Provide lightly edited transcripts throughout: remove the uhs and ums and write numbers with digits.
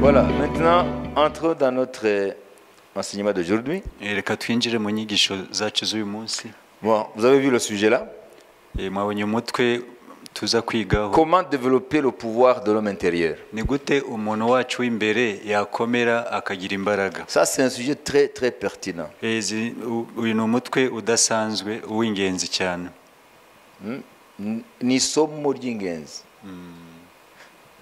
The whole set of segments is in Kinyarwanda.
Voilà, maintenant, entrons dans notre enseignement d'aujourd'hui. Reka twinjire mu nyigisho zacu z'uyu munsi. Bon, vous avez vu le sujet là. Mwabonye umutwe tuza kwigaho. Comment développer le pouvoir de l'homme intérieur? Ni gute umuntu wacu w'imbere yakomera akagira imbaraga? Ça, c'est un sujet très très pertinent. Uyu ni umutwe udasanzwe uw'ingenzi cyane. Ni isomo ry'ingenzi.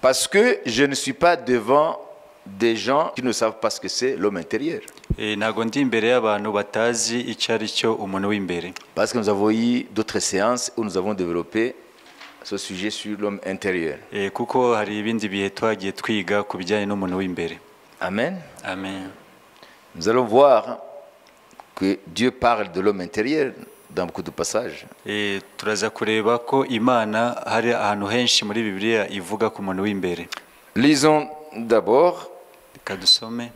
Parce que je ne suis pas devant des gens qui ne savent pas ce que c'est l'homme intérieur. Ntago ndi imbere y'abantu batazi icyo ari cyo umuntu w'imbere. Parce que nous avons eu d'autres séances où nous avons développé ce sujet sur l'homme intérieur. Kuko hari ibindi bihe twagiye twiga ku bijyanye n'umuntu w'imbere. Amen. Amen. Nous allons voir que Dieu parle de l'homme intérieur dans beaucoup de passages. Turaza kureba ko Imana hari ahantu henshi muri Bibiliya ivuga ku muntu w'imbere. Lisons d'abord. Kadusome.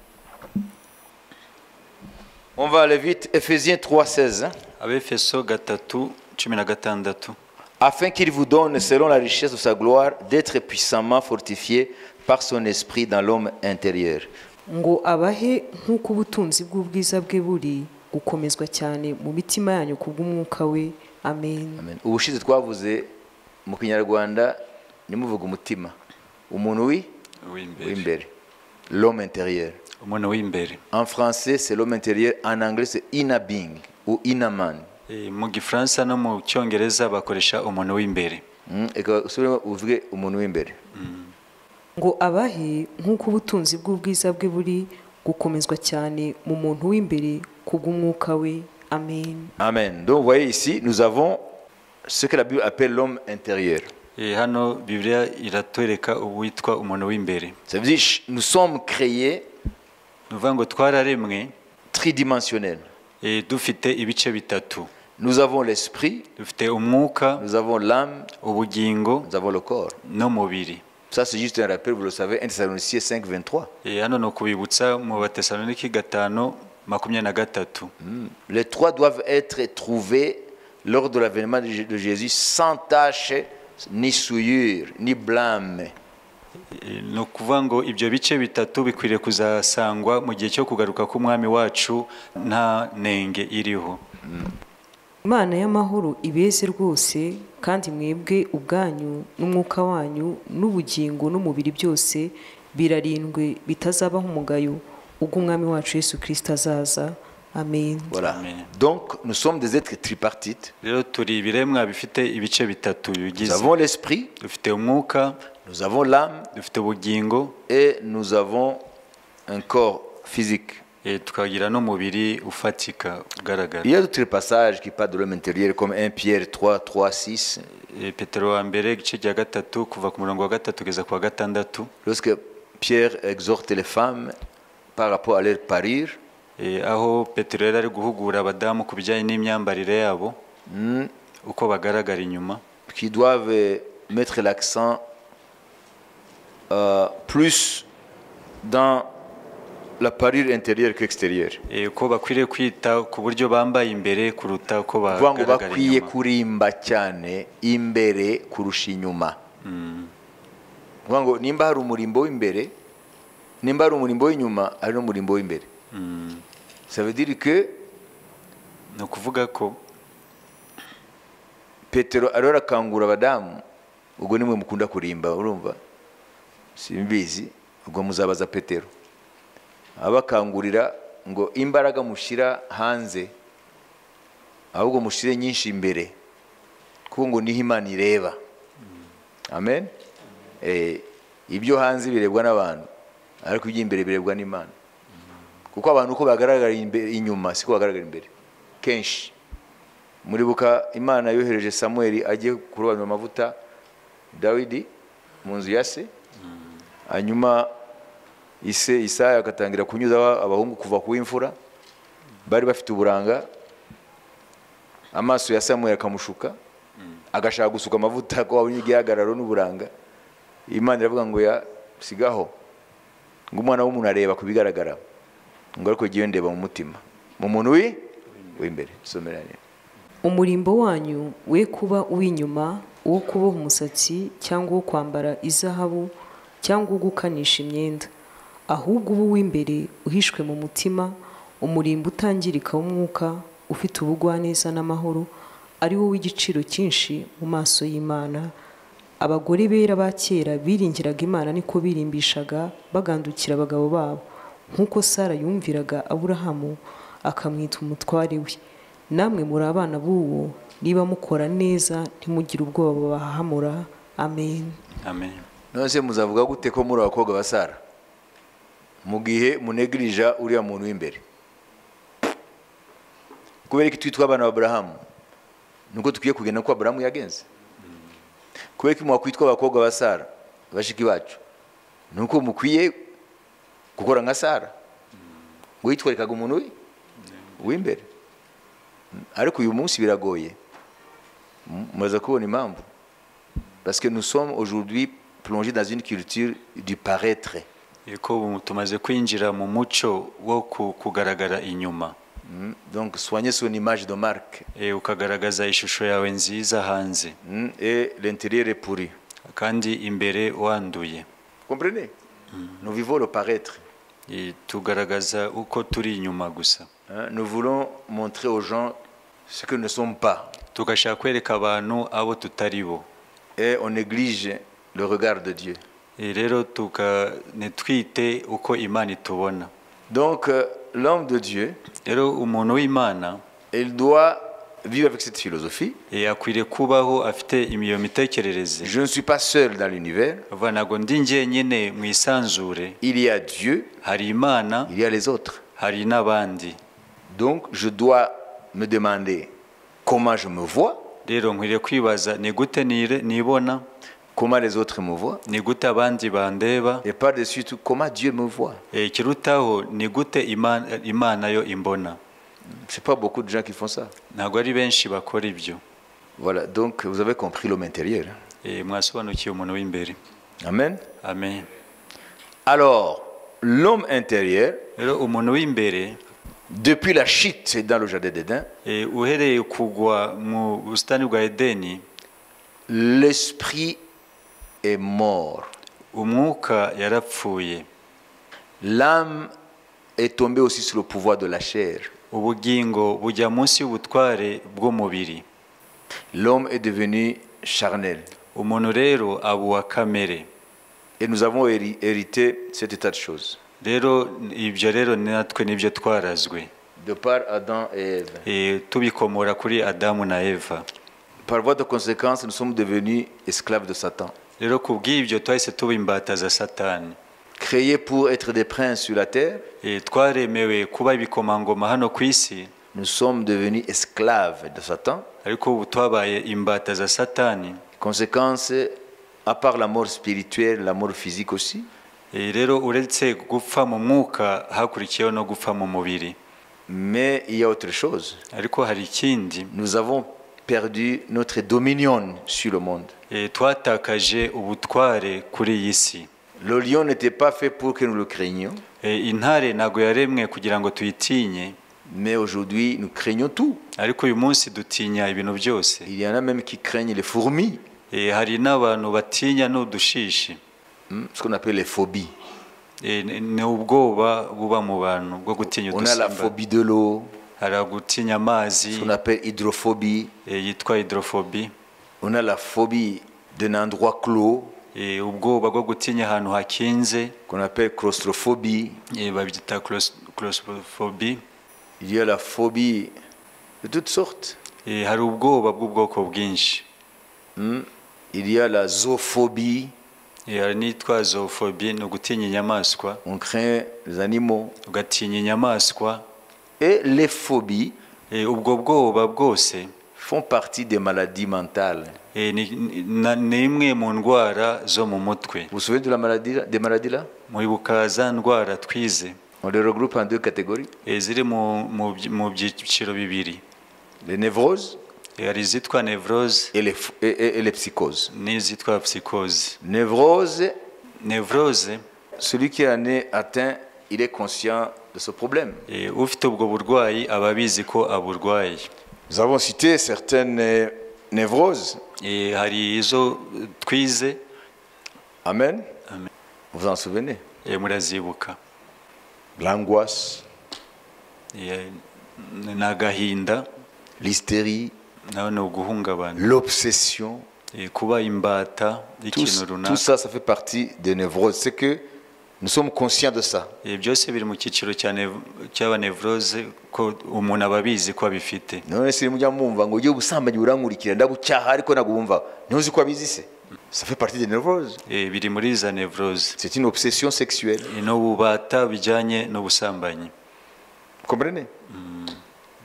On va aller vite. Ephésiens 3:16. Abefeso 3:16. Afin qu'il vous donne, selon la richesse de sa gloire, d'être puissamment fortifié par son esprit dans l'homme intérieur. Ngo abahe nk'uko ubutunzi bw'ubwiza bwe buri gukomezwa cyane mu mitima yanyu kubw'umwuka we. Amen. Amen. Ubushize twavuze mu Kinyarwanda nimuvuga umutima. Umuntu w'imbere. L'homme intérieur. Umuntu w'imbere. En français, c'est l'homme intérieur. En anglais, c'est inner being ou inner man. Mu Gifaransa no mu Cyongereza bakoresha umuntu w'imbere. Uvuge umuntu w'imbere. Ngo abahe nk'uko ubutunzi bw'ubwiza bwe buri gukomezwa cyane mu muntu w'imbere kubw'umwuka we. Amen. Amen. Donc vous voyez ici, nous avons ce que la Bible appelle l'homme intérieur. Hano Bibiliya iratwereka uwitwa umuntu w'imbere. Ça veut dire nous sommes créés Nuvuga twararemwe tridimensionnels. Dufite ibice bitatu. Nous avons l'esprit, dufite umwuka, nous avons l'âme, ubugingo, nous avons le corps. n'umubiri. Ça c'est juste un rappel, vous le savez, 1 Thessaloniciens 5:23. Hano no kubibutsa mu Batesalonike 5:23. Les trois doivent être trouvés lors de l'avènement de Jésus sans tache, ni souillure, ni blâme. No kuvuga ngo ibyo bice bitatu bikwiriye kuzasangwa mu gihe cyo kugaruka k'umwami wacu nta nenge iriho. Imana y'amahoro ibeze rwose kandi mwebwe ubwanyu n'umwuka wanyu n'ubugingo n'umubiri byose birarindwe bitazabaho umugayo ubwo umwami wacu Yesu Kristo azaza. Amen. Voilà. Amen. Donc nous sommes des êtres tripartites. Rero turi ibiremwa bifite ibice bitatu bigize. Nous avons l'esprit, dufite umwuka, nous avons l'âme, dufite ubugingo, et nous avons un corps physique. tukagira n'umubiri ufatika ugaragara. Il y a d'autres passages qui parlent de l'homme intérieur comme 1 Pierre 3:6. Petero wa mbere igice cya gatatu kuva ku murongo wa gatatu kugeza ku wa gatandatu. Lorsque Pierre exhorte les femmes par rapport à leur parure, aho Petero yari ari guhugura abadamu ku bijyanye n'imyambarire yabo uko bagaragara inyuma, qui doivent mettre l'accent plus dans la parure intérieure qu'extérieure. Uko bakwiriye kwita ku buryo bambaye imbere kuruta uko bagaragara bakwiye inyuma. kurimba cyane imbere kurusha inyuma. Ngo nimba hari umurimbo w'imbere, nimba hari umurimbo w'inyuma, hari n'umurimbo w'imbere. Ça veut dire que no kuvuga ko Petero arora kangura abadamu, ubwo nimwe mukunda kurimba, urumva? Simbizi, ubwo muzabaza Petero. Abakangurira ngo imbaraga mushira hanze ahubwo mushire nyinshi imbere kuko ngo niho Imana ireba. Amen. Ibyo hanze birebwa n'abantu ariko iby'imbere birebwa n'Imana. Kuko abantu uko bagaragara inyuma siko bagaragara imbere. Kenshi muribuka Imana yohereje Samuel agiye kurobanura amavuta Dawidi mu nzu ya se, hanyuma Isaya akatangira kunyuza abahungu kuva ku imfura bari bafite uburanga, amaso ya Samuel akamushuka, agashaka gusuka amavuta ko wabonye igihagararo n'uburanga. Imana iravuga ngo sigaho, ngo umwana w'umuntu areba kubigaragara, ngo ariko giye ndeba mu mutima, mu muntu w'imbere. Somerane. Umurimbo wanyu we kuba uw'inyuma, uwo kuboha umusatsi cyangwa uwo kwambara izahabu cyangwa ugukanisha imyenda, ahubwo uba uw'imbere uhishwe mu mutima, umurimbo utangirika w'umwuka, ufite ubugwaneza n'amahoro, ari wo w'igiciro cyinshi mu maso y'Imana. Abagore bera ba kera biringiraga Imana niko birimbishaga bagandukira abagabo babo, nk'uko Sara yumviraga Aburahamu akamwita umutware we. Namwe muri abana b'uwo, niba mukora neza ntimugire ubwoba babahamura. Amen. Amen. none muzavuga gute ko muri abakobwa ba Sara mu gihe munegirija uriya muntu w'imbere? Kubera ko twitwa abana ba Aburahamu, nuko tukwiye kugenda ko Aburahamu yagenze. Kubera ko mwakwitwa abakobwa ba Sara bashiki bacu, nuko mukwiye gukora nka Sara ngo yitwarikaga umuntu w'imbere. Ariko uyu munsi biragoye, muza kubona impamvu, parce que nous sommes aujourd'hui plongés dans une culture du paraître. Ko tumaze kwinjira mu muco wo kugaragara inyuma. Donc soigner son image de marque. Ukagaragaza ishusho yawe nziza hanze. Et l'intérieur est pourri. Kandi imbere wanduye. Comprenez? Nous vivons le paraître. Tugaragaza uko turi inyuma gusa. Nous voulons montrer aux gens ce que nous ne sommes pas. Tugashaka kwereka abantu abo tutari bo. Et on néglige le regard de Dieu. Rero netwite uko Imana itubona. Donc l'homme de Dieu, rero umuntu w'Imana, il doit vivre avec cette philosophie. Akwiriye kubaho afite imiyo mitekerereze. Je ne suis pas seul dans l'univers. Ntabwo ndi njyenyine mu isanzure. Il y a Dieu, hari Imana, il y a les autres. hari n'abandi. Donc je dois me demander comment je me vois. Rero nkwiriye kwibaza ni gute nibona, comment les autres me voient, ni gute abandi bandeba, et par-dessus tout comment Dieu me voit. Ikirutaho ni gute Imana yo imbona. C'est pas beaucoup de gens qui font ça. Ntabwo ari benshi bakora ibyo. Voilà, donc vous avez compris l'homme intérieur. Mwasobanukiye umuntu w'imbere. Amen. Amen. Alors, l'homme intérieur, rero umuntu w'imbere, depuis la chute dans le jardin d'Éden, uhereye kugwa mu bustani bwa Edeni, l'esprit est mort. Umwuka yarapfuye. L'âme est tombée aussi sur le pouvoir de la chair. Ubugingo bujya munsi y'ubutware bw'umubiri. L'homme est devenu charnel. Umuntu rero abuwa kamere. Et nous avons hérité cet état de choses. Rero ibyo rero natwe nibyo twarazwe. De par Adam et Ève. Tubikomora kuri Adamu na Eva. Par voie de conséquence, nous sommes devenus esclaves de Satan. Rero kubw'ibyo twahise tuba imbata za Satani. Créés pour être des princes sur la terre, twaremewe kuba ibikomangoma hano ku isi, nous sommes devenus esclaves de Satan. Ariko ubu twabaye imbata za Satani. Conséquence, à part la mort spirituelle, la mort physique aussi. Rero uretse gupfa mu mwuka hakurikiyeho no gupfa mu mubiri. Mais il y a autre chose. Ariko hari ikindi. Nous avons perdu notre dominion sur le monde. Twatakaje ubutware kuri iyi si. Le lion n'était pas fait pour que nous le craignions. Intare ntago yaremwe kugira ngo tuyitinye. Mais aujourd'hui, nous craignons tout. Ariko uyu munsi dutinya ibintu byose. Il y en a même qui craignent les fourmis. Hari n'abantu batinya n'udushishi. Ce qu'on appelle les phobies. Ni ubwoba buba mu bantu bwo gutinya udusimba. On a la phobie de l'eau. Hari gutinya amazi. Ce qu'on appelle hydrophobie. Yitwa hydrophobie. On a la phobie d'un endroit clos. Ubwoba bwo gutinya ahantu hakinze. Qu'on appelle claustrophobie. Babyita claustrophobie. Il y a la phobie de toutes sortes. Hari ubwoba bw'ubwoko bwinshi. Il y a la zoophobie. Hari n'itwa zoophobie, ni ugutinya inyamaswa. On craint les animaux. Ugatinya inyamaswa. Et les phobies ubwo bwoba bwose font partie des maladies mentales. ni imwe mu ndwara zo mu mutwe. Vous vous souvenez de la maladie, des maladies là? Mwibuka za ndwara twize. On les regroupe en deux catégories. Ziri mu byiciro bibiri. Les névroses. Hari izitwa névrose et les psychoses. N'izitwa psychose. Névrose, celui qui en est atteint, il est conscient de ce problème. Ufite ubwo burwayi aba abizi ko aburwaye. Nous avons cité certaines névroses. Hari izo twize. Amen. Amen. Vous en souvenez? murazibuka. L'angoisse, n'agahinda, l'hystérie, naho ni uguhungabana, l'obsession. kuba imbata y'ikintu Tout runaka. ça, ça fait partie des névroses. C'est que nous sommes conscients de ça. Byose biri mu cyiciro cy'abanevrose ko umuntu aba abizi ko abifite. none se mujya mwumva ngo ugiye ubusambanyi burankurikira ndabucyaha ariko nagumva ntuzi ko abizi se. Ça fait partie des névroses. Biri muri za nevrose. C'est une obsession sexuelle. N'ububata bijyanye n'ubusambanyi. Vous comprenez?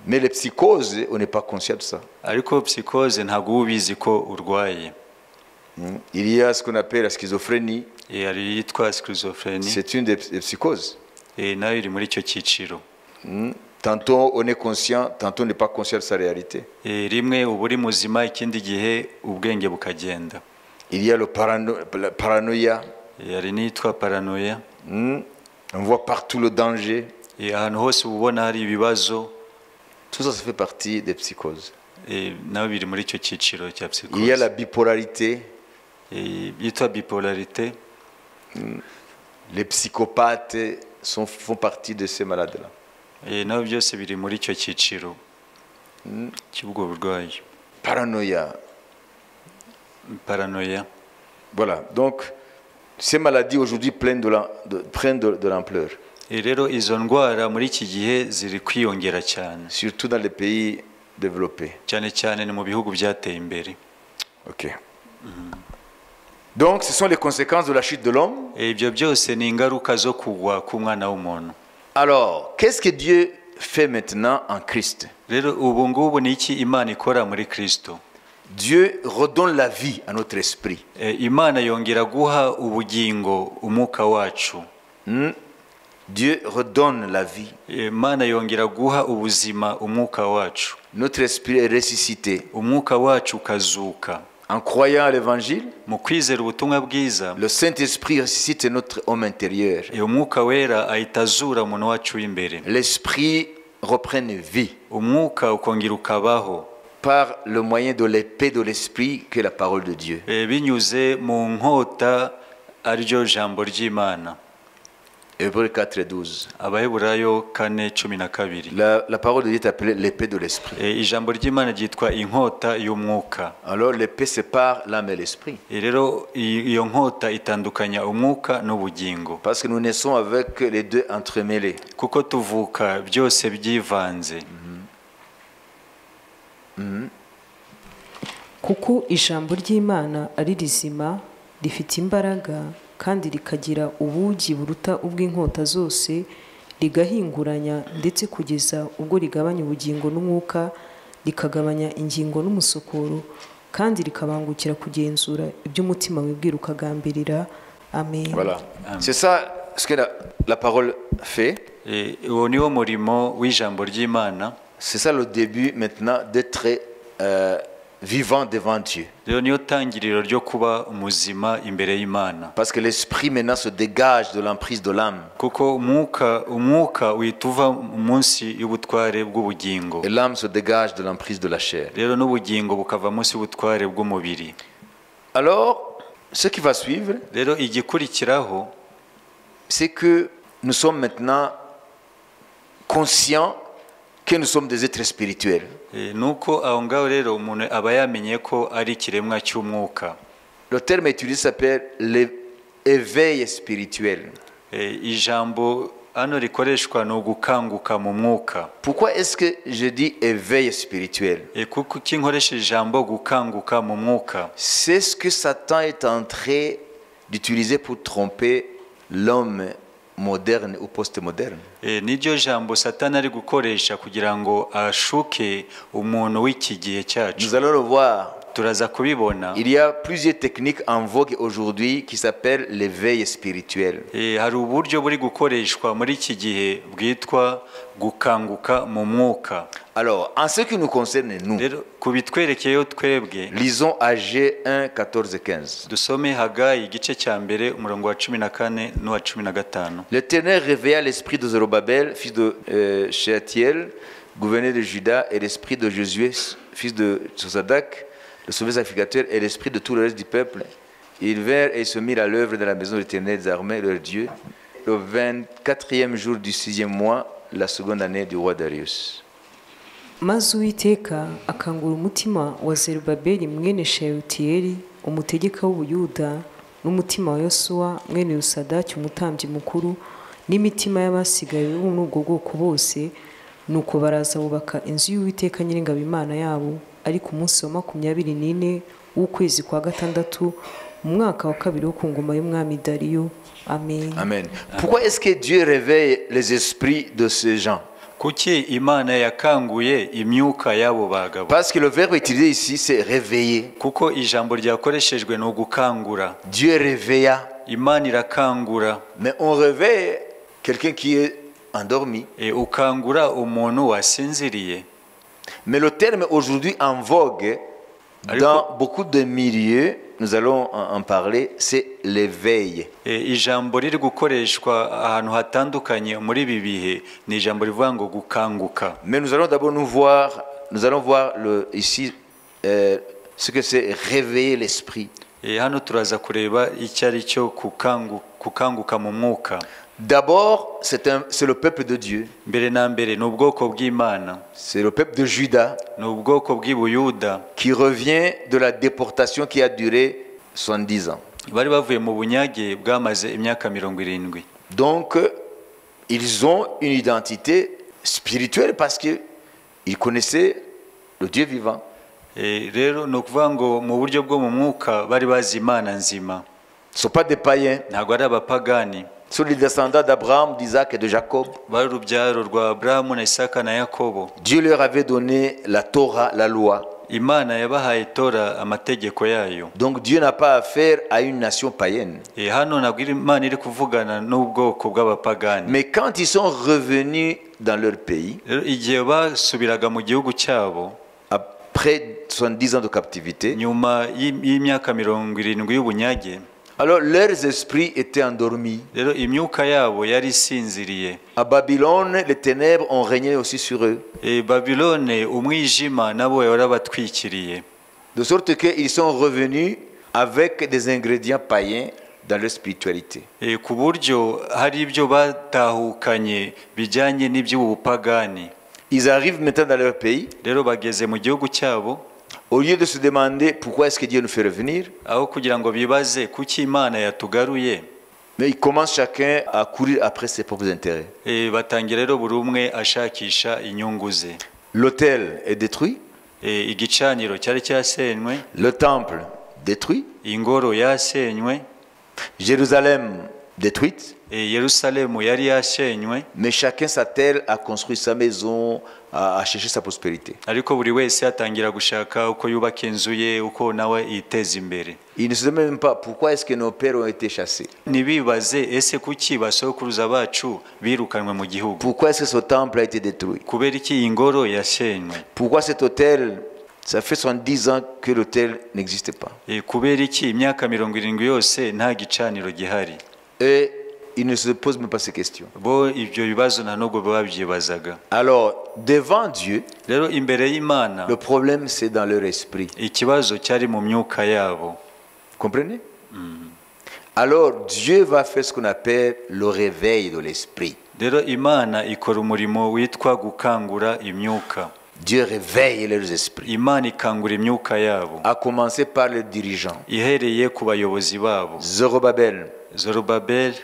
Mais les psychoses, on n'est pas conscient de ça. Ariko psychose ntabwo uba ubizi ko urwaye. Il y a ce qu'on appelle la schizophrénie. Hari yitwa schizophrénie. C'est une des psychoses. Nayo iri muri icyo cyiciro. Tantôt on est conscient, tantôt on n'est pas conscient de sa réalité. Rimwe uba uri muzima, ikindi gihe ubwenge bukagenda. Il y a la paranoïa. Hari n'iyitwa paranoia. On voit partout le danger. Ahantu hose uba ubona hari ibibazo. Tout ça, ça fait partie des psychoses. Naho biri muri icyo cyiciro cya psychose. Il y a la bipolarité. Yitwa bipolarité. Les psychopathes font partie de ces malades-là. Naho byose biri muri icyo cyiciro cy'ubwo burwayi. Paranoïa. Paranoia. Voilà, donc ces maladies aujourd'hui prennent de l'ampleur. Rero izo ndwara muri iki gihe ziri kwiyongera cyane. Surtout dans les pays développés. Cyane cyane ni mu bihugu byateye imbere. Ok. Donc ce sont les conséquences de la chute de l'homme. Ibyo byose ni ingaruka zo kugwa k'umwana w'umuntu. Alors, qu'est-ce que Dieu fait maintenant en Christ? Rero ubu ngubu ni iki Imana ikora muri Kristo? Dieu redonne la vie à notre esprit. Imana yongera guha ubugingo umwuka wacu. Dieu redonne la vie. Imana yongera guha ubuzima umwuka wacu. Notre esprit est ressuscité. Umwuka wacu ukazuka. En croyant à l'évangile, mu kwizera ubutumwa bwiza, le Saint-Esprit ressuscite notre homme intérieur. Umwuka wera ahita azura umuntu wacu w'imbere. L'esprit reprend vie. Umwuka ukongera ukabaho. Par le moyen de l'épée de l'esprit que la parole de Dieu. Binyuze mu nkota ariryo jambo ry'Imana. Hébreux 4:12. Abaheburayo 4:12. La parole de Dieu est appelée l'épée de l'esprit. Ijambo ry'Imana ryitwa inkota y'umwuka. Alors l'épée sépare l'âme et l'esprit. Rero iyo nkota itandukanya umwuka n'ubugingo. Parce que nous naissons avec les deux entremêlés. Kuko tuvuka byose byivanze. kuko ijambo ry'Imana ari rizima, rifite imbaraga kandi rikagira ubugi buruta ubw'inkota zose, rigahinguranya ndetse kugeza ubwo rigabanya ubugingo n'umwuka, rikagabanya ingingo n'umusokoro, kandi rikabangukira kugenzura iby'umutima wibwira ukagambirira. Amen. Voilà. C'est ça ce que la parole fait. Uwo niwo murimo w'ijambo ry'Imana. C'est ça le début maintenant d'être vivant devant Dieu. Parce que l'esprit maintenant se dégage de l'emprise de l'âme. Et l'âme se dégage de l'emprise de la chair. Alors, ce qui va suivre, c'est que nous sommes maintenant conscients que nous sommes des êtres spirituels. Le terme utilisé s'appelle l'éveil spirituel. Pourquoi est-ce que je dis éveil spirituel? C'est ce que Satan est en train d'utiliser pour tromper l'homme moderne ou post-moderne. Niryo jambo Satani ari gukoresha kugira ngo ashuke umuntu w'iki gihe cyacu. Nous allons le voir. Turaza kubibona. Il y a plusieurs techniques en vogue aujourd'hui qui s'appellent l'éveil spirituel. Hari uburyo buri gukoreshwa muri iki gihe bwitwa gukanguka mu mwuka. Alors, en ce qui nous concerne nous, kubitwerekeyo twebwe, lisons Agé 1:14-15. Dusome Hagayi igice cya mbere umurongo wa 14 n'uwa 15. L'Éternel réveilla l'esprit de Zorobabel, fils de Shealtiel, gouverneur de Juda, et l'esprit de Josué, fils de Josadak, le sauveur sacrificateur, et l'esprit de tout le reste du peuple. Ils vinrent et se mirent à l'œuvre de la maison de l'Éternel des armées, leur Dieu, le 24e jour du 6e mois, la seconde année du roi Darius. maze uwiteka akangura umutima wa zerubabeli mwene sheyalutiyeli umutegeka w'ubuyuda n'umutima wa yosuwa mwene yosadaki umutambyi mukuru n'imitima y'abasigaye bo muri ubwo bwoko bose, nuko baraza bubaka inzu y'uwiteka nyiringabo imana yabo ari ku munsi wa 24 w'ukwezi kwa gatandatu mu mwaka wa 2 wo ku ngoma y'umwami Dariyo. Amen. Amen. Pourquoi est-ce que Dieu réveille les esprits de ces gens? kuki imana yakanguye imyuka y'abo bagabo? Parce que le verbe utilisé ici, c'est réveiller. kuko ijambo ryakoreshejwe ni ugukangura. Dieu réveilla. Imana irakangura. Mais on réveille quelqu'un qui est endormi. Ukangura umuntu wasinziriye. Mais le terme aujourd'hui en vogue dans beaucoup de milieux, nous allons en parler, c'est l'éveil. Ijambo riri gukoreshwa ahantu hatandukanye muri ibi bihe ni ijambo rivuga ngo gukanguka. Mais nous allons d'abord nous allons voir ici ce que c'est réveiller l'esprit. Hano turaza kureba icyo ari cyo kukanguka mu mwuka. D'abord, c'est le peuple de Dieu. Mbere na mbere ni ubwoko bw'Imana. C'est le peuple de Juda Ni ubwoko bw'Ibuyuda qui revient de la déportation qui a duré 70 ans. bari bavuye mu bunyage bwamaze imyaka 70. Donc, ils ont une identité spirituelle parce qu'ils connaissaient le Dieu vivant. Rero ni ukuvuga ngo mu buryo bwo mu mwuka bari bazi Imana nzima. Ce ne sont pas des païens. Ntabwo ari abapagani. Ce sont les descendants d'Abraham, d'Isaac et de Jacob. Bari urubyaro rwa Aburahamu na Isaka na Yakobo. Dieu leur avait donné la Torah, la loi. Imana yabahaye Tora, amategeko yayo. Donc Dieu n'a pas affaire à une nation païenne. Hano ntabwo Imana iri kuvugana n'ubwoko bw'abapagani. Mais quand ils sont revenus dans leur pays, igihe basubiraga mu gihugu cyabo, après 70 ans de captivité, nyuma y'imyaka 70 y'ubunyage, alors leurs esprits étaient endormis. Rero imyuka yabo yari isinziriye. À Babylone, les ténèbres ont régné aussi sur eux. Babylone, umwijima nabo yarabatwikiriye. De sorte qu'ils sont revenus avec des ingrédients païens dans leur spiritualité. Ku buryo hari ibyo batahukanye bijyanye n'iby'ubupagani. Ils arrivent maintenant dans leur pays. Rero bageze mu gihugu cyabo. Au lieu de se demander pourquoi est-ce que Dieu nous fait revenir, aho kugira ngo bibaze kuki Imana yatugaruye, mais ils commencent chacun à courir après ses propres intérêts. Batangira rero buri umwe ashakisha inyungu ze. L'autel est détruit. Igicaniro cyari cyasenywe. Le temple détruit. Ingoro yasenywe. Jérusalem détruite. Yerusalemu yari yasenywe. Mais chacun s'attelle à construire sa maison, à chercher sa prospérité. Ariko buri wese atangira gushaka uko yubaka inzu ye, uko nawe yiteza imbere. Ils ne se demandent même pas pourquoi est-ce que nos pères ont été chassés. Nibibaze ese kuki basokuruza bacu birukanwe mu gihugu. Pourquoi est-ce que ce temple a été détruit. Kubera iki ingoro yasenywe. Pourquoi cet hôtel, ça fait 70 ans que l'hôtel n'existe pas. Kubera iki imyaka 70 yose nta gicaniro gihari. Et ils ne se posent même pas ces questions. Bo ibyo bibazo nta nubwo babyibazaga. Alors, devant Dieu, rero imbere y'Imana, le problème c'est dans leur esprit. Ikibazo cyari mu myuka yabo. Comprenez? Alors, Dieu va faire ce qu'on appelle le réveil de l'esprit. Rero Imana ikora umurimo witwa gukangura imyuka. Dieu réveille leurs esprits. Imana ikangura imyuka yabo. À commencer par les dirigeants. Ihereye ku bayobozi babo. Zorobabel,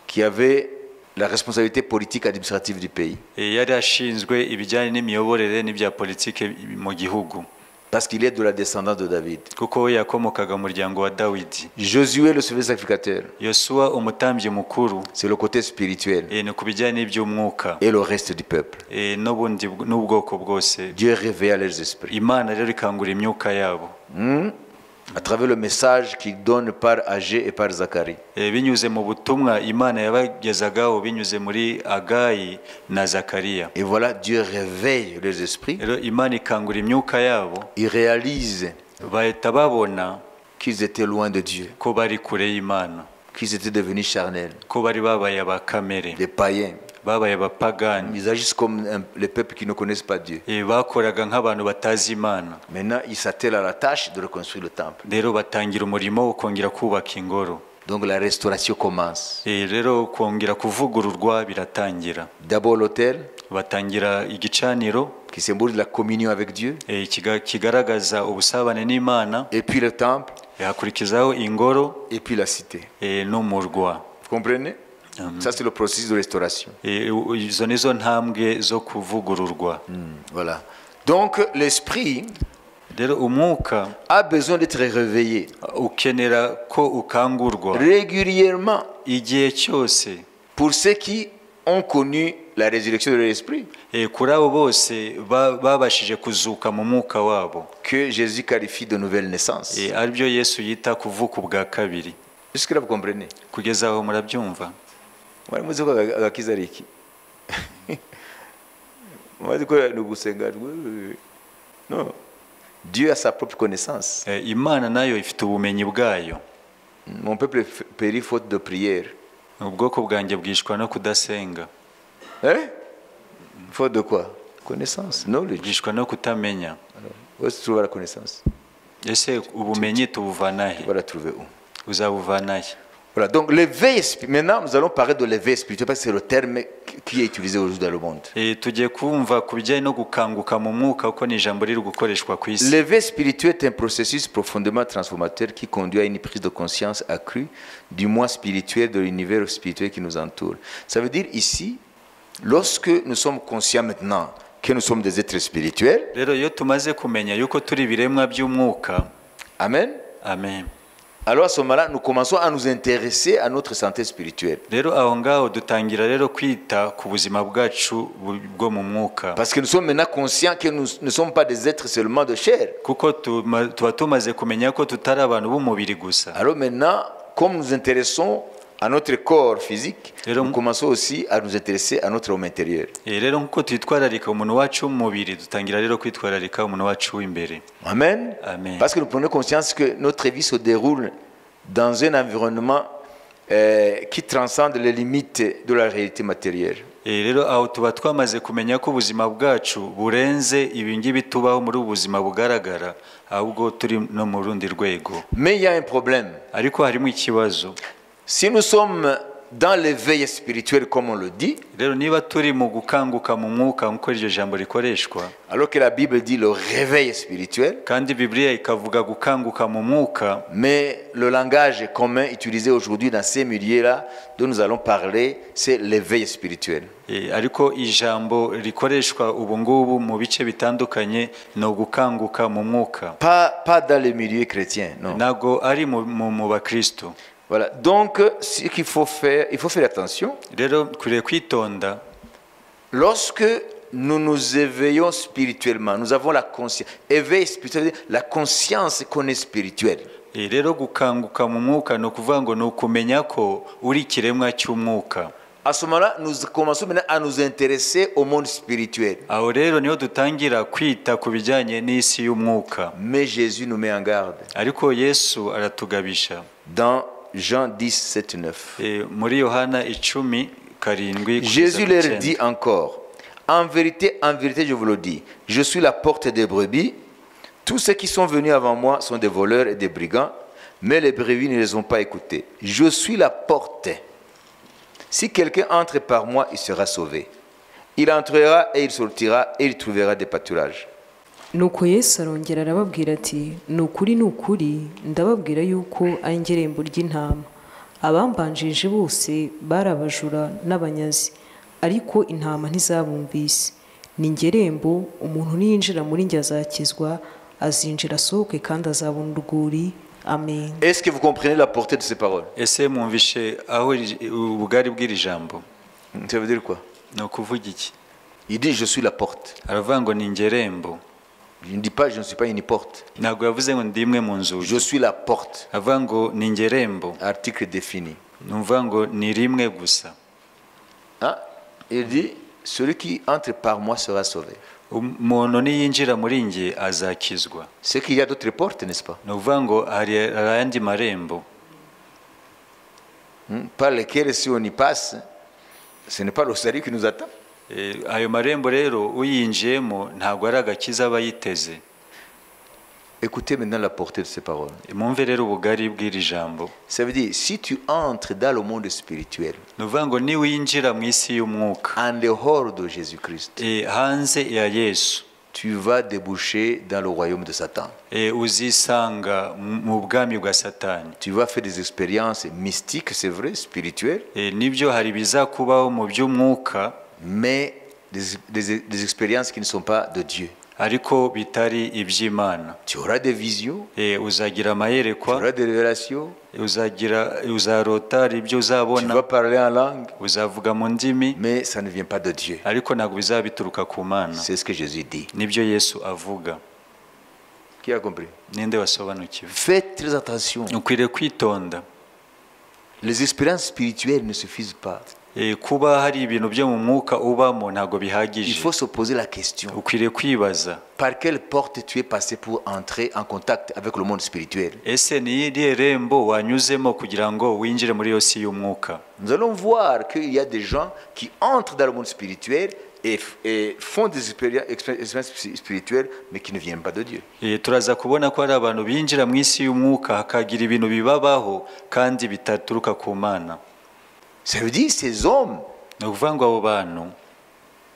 qui avait la responsabilité politique administrative du pays. Yari ashinzwe ibijyanye n'imiyoborere n'ibya politike mu gihugu. Parce qu'il est de la descendance de David. Kuko we yakomokaga mu muryango wa Dawidi. Josué, le sacrificateur. Yosuwa umutambyi mukuru. C'est le côté spirituel. Ni ku bijyanye n'iby'umwuka. Et le reste du peuple. N'ubundi n'ubwoko bwose. Dieu réveille leurs esprits. Imana rero ikangura imyuka yabo. À travers le message qu'il donne par Agé et par Zacharie. Binyuze mu butumwa Imana yabagezagaho binyuze muri Agayi na Zakariya. Et voilà, Dieu réveille leurs esprits. Rero Imana ikangura imyuka yabo. Ils réalisent bahita babona qu'ils étaient loin de Dieu. Ko bari kure y'Imana. Qu'ils étaient devenus charnels. Ko bari babaye abakamere. Des païens. Babaye abapagani. Ils agissent comme les peuples qui ne connaissent pas Dieu. Bakoraga nk'abantu batazi Imana. Maintenant, ils s'attellent à la tâche de reconstruire le temple. Rero batangira umurimo wo kongera kubaka ingoro. Donc la restauration commence. rero kongera kuvugururwa biratangira. D'abord l'autel, Batangira igicaniro qui symbolise la communion avec Dieu, kigaragaza ubusabane n'Imana, et puis le temple, hakurikizaho ingoro et puis la cité. n'umurwa. Vous comprenez? Ça, c'est le processus de restauration. Izo nizo ntambwe zo kuvugururwa. Voilà. Donc l'esprit Rero umwuka a besoin d'être réveillé ukenera ko ukangurwa régulièrement igihe cyose. pour ceux qui ont connu la résurrection de l'esprit, Kuri abo bose babashije kuzuka mu mwuka wabo, que Jésus qualifie de nouvelle naissance. aribyo Yesu yita kuvuka ubwa kabiri. Est-ce que là vous comprenez? Kugeza aho murabyumva? Mwari muzi ko agakiza ari iki? Mwari ko ni ugusenga? Non. Dieu a sa propre connaissance. Imana nayo ifite ubumenyi bwayo. Mon peuple périt faute de prière. Ubwoko bwanjye bwishwa no kudasenga. Faute de quoi? Connaissance, knowledge. Bwishwa no kutamenya. Où est-ce que tu trouves la connaissance? Ese ubumenyi tubuvana he? On va la trouver où? Uzabuvana he? Voilà, donc l'éveil spirituel. Maintenant, nous allons parler de l'éveil spirituel parce que c'est le terme qui est utilisé aujourd'hui dans le monde. Tugiye kumva ku bijyanye no gukanguka mu mwuka kuko ni ijambo riri gukoreshwa ku isi. L'éveil spirituel est un processus profondément transformateur qui conduit à une prise de conscience accrue du moi spirituel, de l'univers spirituel qui nous entoure. Ça veut dire ici, lorsque nous sommes conscients maintenant que nous sommes des êtres spirituels, Rero iyo tumaze kumenya yuko turi ibiremwa by'umwuka, amen, amen, alors à ce moment-là, nous commençons à nous intéresser à notre santé spirituelle. rero aho ngaho dutangira rero kwita ku buzima bwacu bwo mu mwuka, Parce que nous sommes maintenant conscients que nous ne sommes pas des êtres seulement de chair. kuko tuba tumaze kumenya ko tutari abantu b'umubiri gusa. Alors maintenant, comme nous nous intéressons à notre corps physique, Et donc- nous commençons aussi à nous intéresser à notre homme intérieur. Rero nk'uko twitwararika umuntu wacu w'umubiri, dutangira rero kwitwararika umuntu wacu w'imbere. Amen. Amen. Parce que nous prenons conscience que notre vie se déroule dans un environnement qui transcende les limites de la réalité matérielle. Rero aho tuba twamaze kumenya ko ubuzima bwacu burenze ibingibi tubaho muri ubu buzima bugaragara, ahubwo turi no mu rundi rwego. Mais il y a un problème. Ariko harimo ikibazo. Si nous sommes dans l'éveil spirituel, comme on le dit, Rero niba turi mu gukanguka mu mwuka nk'uko iryo jambo rikoreshwa, alors que la Bible dit le réveil spirituel, kandi Bibiliya ikavuga gukanguka mu mwuka, mais le langage commun utilisé aujourd'hui dans ces milieux-là dont nous allons parler, c'est l'éveil spirituel. ariko ijambo rikoreshwa ubu ngubu mu bice bitandukanye ni ugukanguka mu mwuka, Pas dans les milieux chrétiens, non. ntabwo ari mu bakristo. Voilà, donc ce qu'il faut faire, il faut faire attention. Rero dukwiriye kwitonda Lorsque nous nous éveillons spirituellement, nous avons la conscience. Éveil spirituel, la conscience qu'on est spirituel. rero gukanguka mu mwuka ni ukuvuga ngo ni ukumenya ko uri ikiremwa cy'umwuka. À ce moment-là, nous commençons maintenant à nous intéresser au monde spirituel. Aho rero niho dutangira kwita ku bijyanye n'isi y'umwuka. Mais Jésus nous met en garde. Ariko Yesu aratugabisha. Dans Jean 10, 7, 9. Muri Yohana 10:7. Jésus leur dit encore, en vérité, je vous le dis, je suis la porte des brebis. Tous ceux qui sont venus avant moi sont des voleurs et des brigands, mais les brebis ne les ont pas écoutés. Je suis la porte. Si quelqu'un entre par moi, il sera sauvé. Il entrera et il sortira et il trouvera des pâturages. nuko Yesu arongera arababwira ati ni ukuri ndababwira yuko ari njye rembo ry'intama. Abambanjirije bose bari abajura n'abanyazi, ariko intama ntizabumvise. Ni njye rembo, umuntu niyinjira muri njye azakizwa, azinjira asohoke kandi azabona urwuri. Amen. Est-ce que vous comprenez la portée de ces paroles? Ese mwumvishe aho ubugari bw'iri jambo? Ça veut dire quoi? Ni ukuvuga iki? Il dit je suis la porte. Aravuga ngo ni njye rembo. Je ne dis pas je ne suis pas une porte. Ntabwo yavuze ngo ndi imwe mu nzugi. Je suis la porte. Avuga ngo ni njye rembo. Article défini. Numva ngo ni rimwe gusa. Il dit celui qui entre par moi sera sauvé. Umuntu niyinjira muri njye azakizwa. C'est qu'il y a d'autres portes, n'est-ce pas? Ni ukuvuga ngo hari ayandi marembo par lesquelles si on y passe, ce n'est pas le salut qui nous attend. ayo marembo rero uyinjiyemo ntabwo ari agakiza aba yiteze. Écoutez maintenant la portée de ces paroles. mwumve rero ubugari bw'iri jambo. Ça veut dire, si tu entres dans le monde spirituel, Ni ukuvuga ngo niwinjira mu isi y'umwuka en dehors de Jésus-Christ, hanze ya Yesu, tu vas déboucher dans le royaume de Satan. uzisanga mu bwami bwa Satani. Tu vas faire des expériences mystiques, c'est vrai, spirituelles, Nibyo hari bizakubaho mu by'umwuka, mais des expériences qui ne sont pas de Dieu. ariko bitari iby'Imana. Tu auras des visions, Uzagira tu amayerekwa, auras des révélations, uzarota hari ibyo tu uzabona, vas parler en langue, uzavuga mu ndimi, mais ça ne vient pas de Dieu. ariko ntabwo bizaba bituruka ku Mana. C'est ce que Jésus dit. Nibyo Yesu avuga. Qui a compris? Ninde wasobanukiwe? Faites très attention. Ukwiriye kwitonda. Les expériences spirituelles ne suffisent pas. Kuba hari ibintu byo mu mwuka ubamo ntabwo Il bihagije. faut se poser la question. Ukwiriye kwibaza, Par quelle porte tu es passé pour entrer en contact avec le monde spirituel? ese ni irihe rembo wanyuzemo kugira ngo winjire muri iyo si y'umwuka? Nous allons voir qu'il y a des gens qui entrent dans le monde spirituel et font des expériences spirituelles, mais qui ne viennent pas de Dieu. Turaza kubona ko hari abantu binjira mu isi y'umwuka hakagira ibintu bibabaho kandi bitaturuka ku Mana. Ça veut dire que ces hommes Ni ukuvuga ngo abo bantu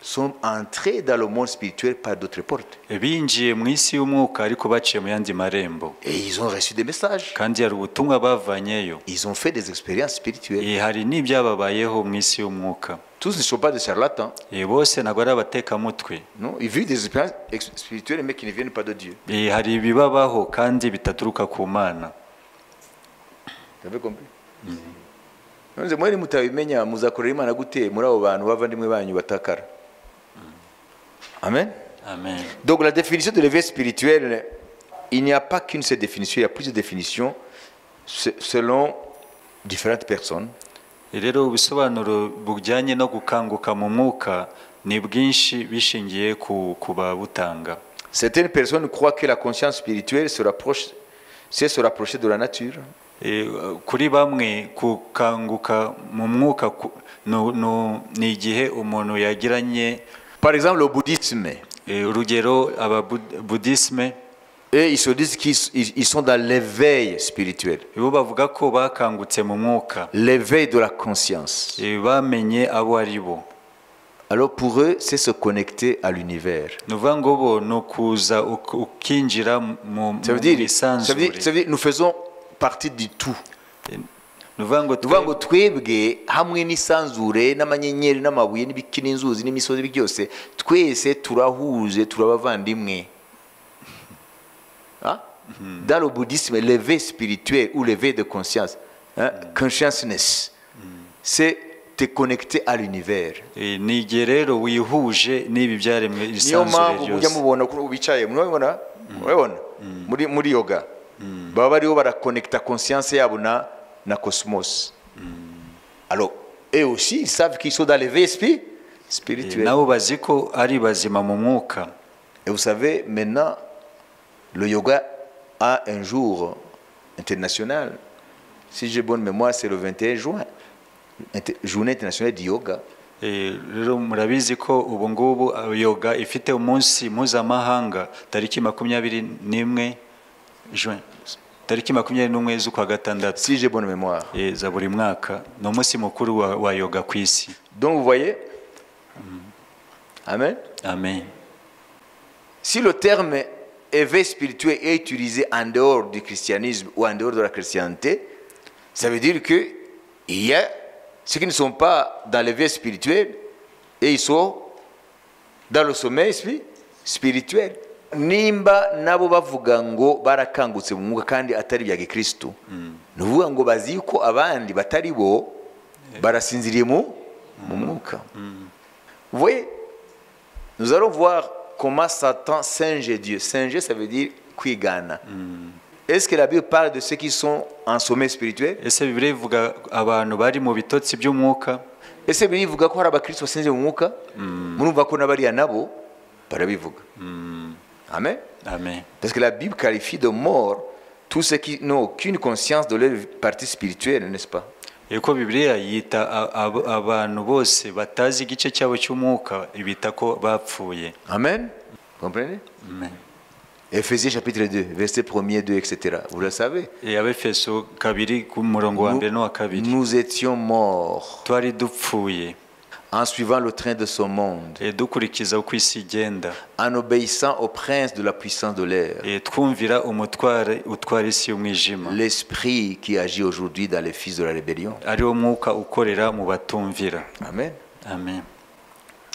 sont entrés dans le monde spirituel par d'autres portes. binjiye mu isi y'umwuka ariko baciye mu yandi marembo, Et ils ont reçu des messages. kandi hari ubutumwa bavanyeyo. Ils ont fait des expériences spirituelles. Hari n'ibyababayeho mu isi y'umwuka. Tous ne sont pas des charlatans. Bose ntabwo ari abatekamutwe. Non, ils vivent des expériences spirituelles, mais qui ne viennent pas de Dieu. Hari ibibabaho kandi bitaturuka ku Mana. Vous avez compris? None mwene mutabimenya muzakorera Imana gute muri abo bantu bavandimwe banyu batakara? Amen. Amen. Donc la définition de l'éveil spirituel, il n'y a pas qu'une seule définition, il y a plusieurs définitions selon différentes personnes. Rero ubusobanuro bujyanye no gukanguka mu mwuka ni bwinshi bishingiye ku babutanga. Certaines personnes croient que la conscience spirituelle c'est se rapprocher de la nature. Kuri bamwe gukanguka mu mwuka ni igihe umuntu yagiranye. Par exemple le bouddhisme. Urugero ababudisme, et ils se disent qu'ils sont dans l'éveil spirituel. Bo bavuga ko bakangutse mu mwuka. L'éveil de la conscience. Bamenye abo ari bo. Alors pour eux, c'est se connecter à l'univers. Ça veut dire nous faisons partie du tout. Nuvango twebwe hamwe n'isanzure n'amanyenyeri n'amabuye n'ibiki n'inzuzi n'imisozi byose twese turahuje turabavandimwe. Dans le bouddhisme, l'éveil spirituel ou l'éveil de conscience, consciousness, c'est te connecter à l'univers. Niyo mpamvu ujya mubona ko bicaye murabona muri yoga baba bariho barakonekta conscience yabo na cosmos. Alors eux aussi ils savent qu'ils sont dans l'éveil spirituel. Et vous savez maintenant le yoga a un jour international. Si j'ai bonne mémoire, c'est le 21 juin. Journée internationale du yoga. Rero murabizi ko ubu ngubu yoga ifite umunsi mpuzamahanga tariki 21 juin, tariki 21 z'ukwa gatandatu. Si j'ai bonne mémoire. Za buri mwaka ni umunsi mukuru wa yoga ku isi. Donc vous voyez. Amen. Amen. Si le terme éveil spirituel est utilisé en dehors du christianisme ou en dehors de la chrétienté, ça veut dire que il y a ceux qui ne sont pas dans l'éveil spirituel et ils sont dans le sommeil spirituel. Nimba nabo bavuga ngo barakangutse mu mwuka kandi atari bya Gikristo, nuvuga ngo bazi ko abandi batari bo barasinziriye mu mwuka. Vous voyez, nous allons voir comment Satan singe Dieu. Singer, ça veut dire kwigana. Est-ce que la Bible parle de ceux qui sont en sommeil spirituel? Est-ce que la Bible ivuga abantu bari mu bitotsi by'umwuka? Est-ce que la Bible ivuga ko hari abakristo basinze mu mwuka? Murumva ko n'abariya nabo barabivuga. Amen. Amen. Parce que la Bible qualifie de mort tous ceux qui n'ont aucune conscience de leur partie spirituelle, n'est-ce pas? Eko Bibiliya yita abantu bose batazi igice cyabo cy'umwuka ibita ko bapfuye. Amen. Comprenez? Amen. Éphésiens chapitre 2, verset 1er, 2, etc. Vous le savez. Abefeso kabiri ku murongo wa mbere n'uwa kabiri. Nous étions morts Twari dupfuye en suivant le train de ce monde, dukurikiza uko isi igenda, en obéissant au prince de la puissance de l'air, twumvira umutware utwara isi y'umwijima, l'esprit qui agit aujourd'hui dans les fils de la rébellion. ari wo mwuka ukorera mu batumvira. Amen. Amen.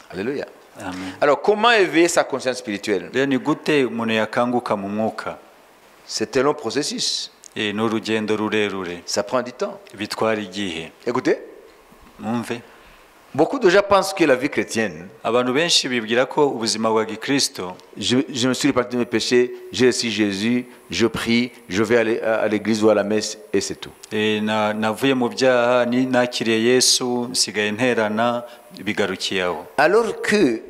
Alléluia. Amen. Alors, comment éveiller sa conscience spirituelle? Rero ni gute umuntu yakanguka mu mwuka? C'est un long processus. Ni urugendo rurerure, Ça prend du temps. bitwara igihe. Écoutez, Mwumve, beaucoup de gens pensent que la vie chrétienne, abantu benshi bibwira ko ubuzima bwa gikristo je me suis répandu de mes péchés, j'ai reçu Jésus, je prie, je vais aller à l'église ou à la messe et c'est tout. navuye mu byaha, nakiriye Yesu, nsigaye nterana, bigarukiye aho. Alors que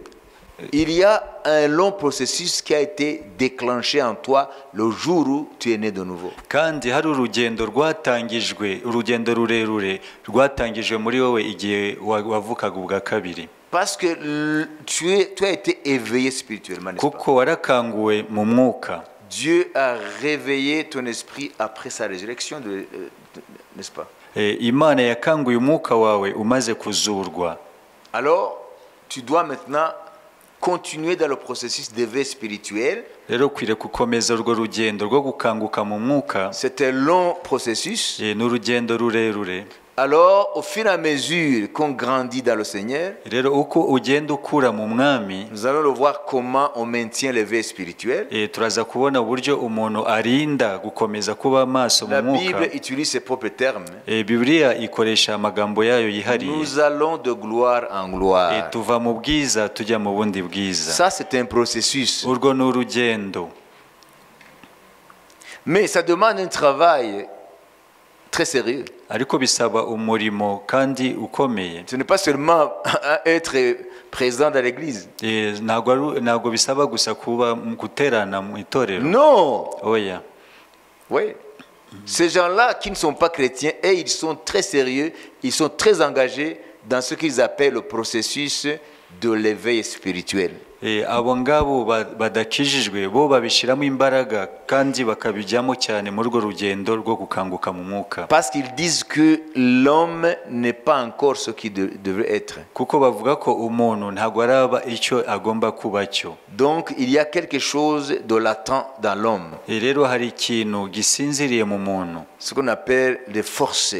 il y a un long processus qui a été déclenché en toi le jour où tu es né de nouveau. Kandi hari urugendo rwatangijwe, urugendo rurerure rwatangijwe muri wowe igihe wavukaga ubwa kabiri. Parce que tu as été éveillé spirituellement, n'est-ce pas? Kuko warakanguwe mu mwuka. Dieu a réveillé ton esprit après sa résurrection, n'est-ce pas? Imana yakanguye umwuka wawe umaze kuzurwa. Alors, tu dois maintenant continuer dans le processus d'éveil spirituel. Rero ukwiriye gukomeza urwo rugendo rwo gukanguka mu mwuka. C'est un long processus. Ni urugendo rurerure. Alors, au fur et à mesure qu'on grandit dans le Seigneur, Rero uko ugenda ukura mu mwami, nous allons le voir comment on maintient l'éveil spirituel. turaza kubona uburyo umuntu arinda gukomeza kuba maso mu La mwuka. Bible utilise ses propres termes. Bibiliya ikoresha amagambo yayo yihariye. Nous allons de gloire en gloire. Tuva mu bwiza tujya mu bundi bwiza. Ça, c'est un processus. Urwo ni urugendo. Mais ça demande un travail très sérieux. Ariko bisaba umurimo kandi ukomeye. Ce n'est pas seulement être présent dans l'église. Ntabwo bisaba gusa kuba guterana mu itorero. Non. Oya. Oui. Ces gens-là qui ne sont pas chrétiens, et ils sont très sérieux, ils sont très engagés dans ce qu'ils appellent le processus de l'éveil spirituel. Abo ngabo badakijijwe bo babishiramo imbaraga kandi bakabijyamo cyane muri urwo rugendo rwo gukanguka mu mwuka. Parce qu'ils disent que l'homme n'est pas encore ce qu'il devrait être. Kuko bavuga ko umuntu ntabwo araba icyo agomba kuba cyo. Donc il y a quelque chose de latent dans l'homme. Rero hari ikintu gisinziriye mu muntu. Ce qu'on appelle les forces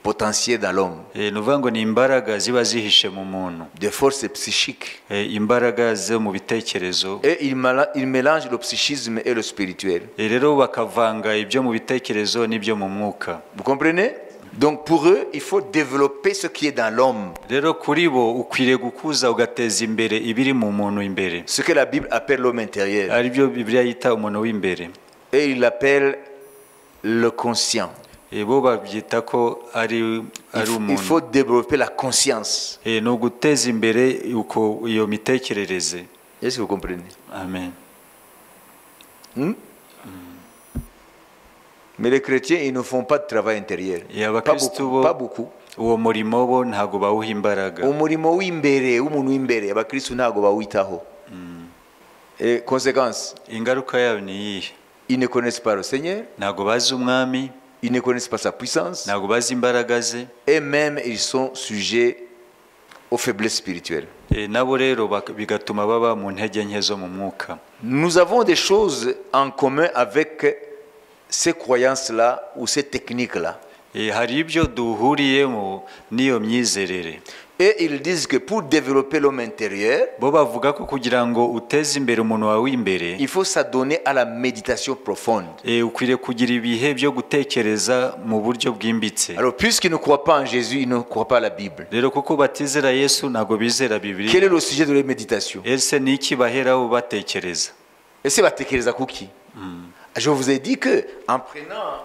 potentielles dans l'homme. Nuvuga ngo ni imbaraga ziba zihishe mu muntu. Des forces psychiques. Imbaraga zo mu bitekerezo. Et ils mélangent le psychisme et le spirituel. Rero bakavanga ibyo mu bitekerezo n'ibyo mu mwuka. Vous comprenez? Donc pour eux, il faut développer ce qui est dans l'homme. Rero kuri bo ukwiriye gukuza ugateza imbere ibiri mu muntu imbere. Ce que la Bible appelle l'homme intérieur. Ari byo Bibiliya yita umuntu w'imbere. Et il l'appelle le conscient. Bo babyita ko ari umuntu. Il faut développer la conscience. No guteza imbere uko iyo mitekerereze. Est-ce que vous comprenez? Amen. Mais les chrétiens, ils ne font pas de travail intérieur. Pas beaucoup. Uwo murimo bo ntago bawuha imbaraga. Umurimo w'imbere, umuntu w'imbere, abakristo ntago bawitaho. Et conséquence, ingaruka yayo ni iyihe? Ils ne connaissent pas le Seigneur. Ntago bazi umwami. Ils ne connaissent pas sa puissance. Ntago bazi imbaraga ze. Et même ils sont sujets aux faiblesses spirituelles. Nabo rero bigatuma baba mu ntege nke zo mu mwuka. Nous avons des choses en commun avec ces croyances-là ou ces techniques-là. Hari ibyo duhuriyemo n'iyo myizerere. Et ils disent que pour développer l'homme intérieur, bo bavuga ko kugira ngo uteze imbere umuntu wawe w'imbere, il faut s'adonner à la méditation profonde. Ukwiriye kugira ibihe byo gutekereza mu buryo bwimbitse. Alors puisqu'ils ne croient pas en Jésus, ils ne croient pas à la Bible. Rero kuko batizera Yesu ntago bizera Bibiliya. Quel est le sujet de la méditation? Ese ni iki baheraho batekereza? Ese batekereza kuki? Je vous ai dit que en prenant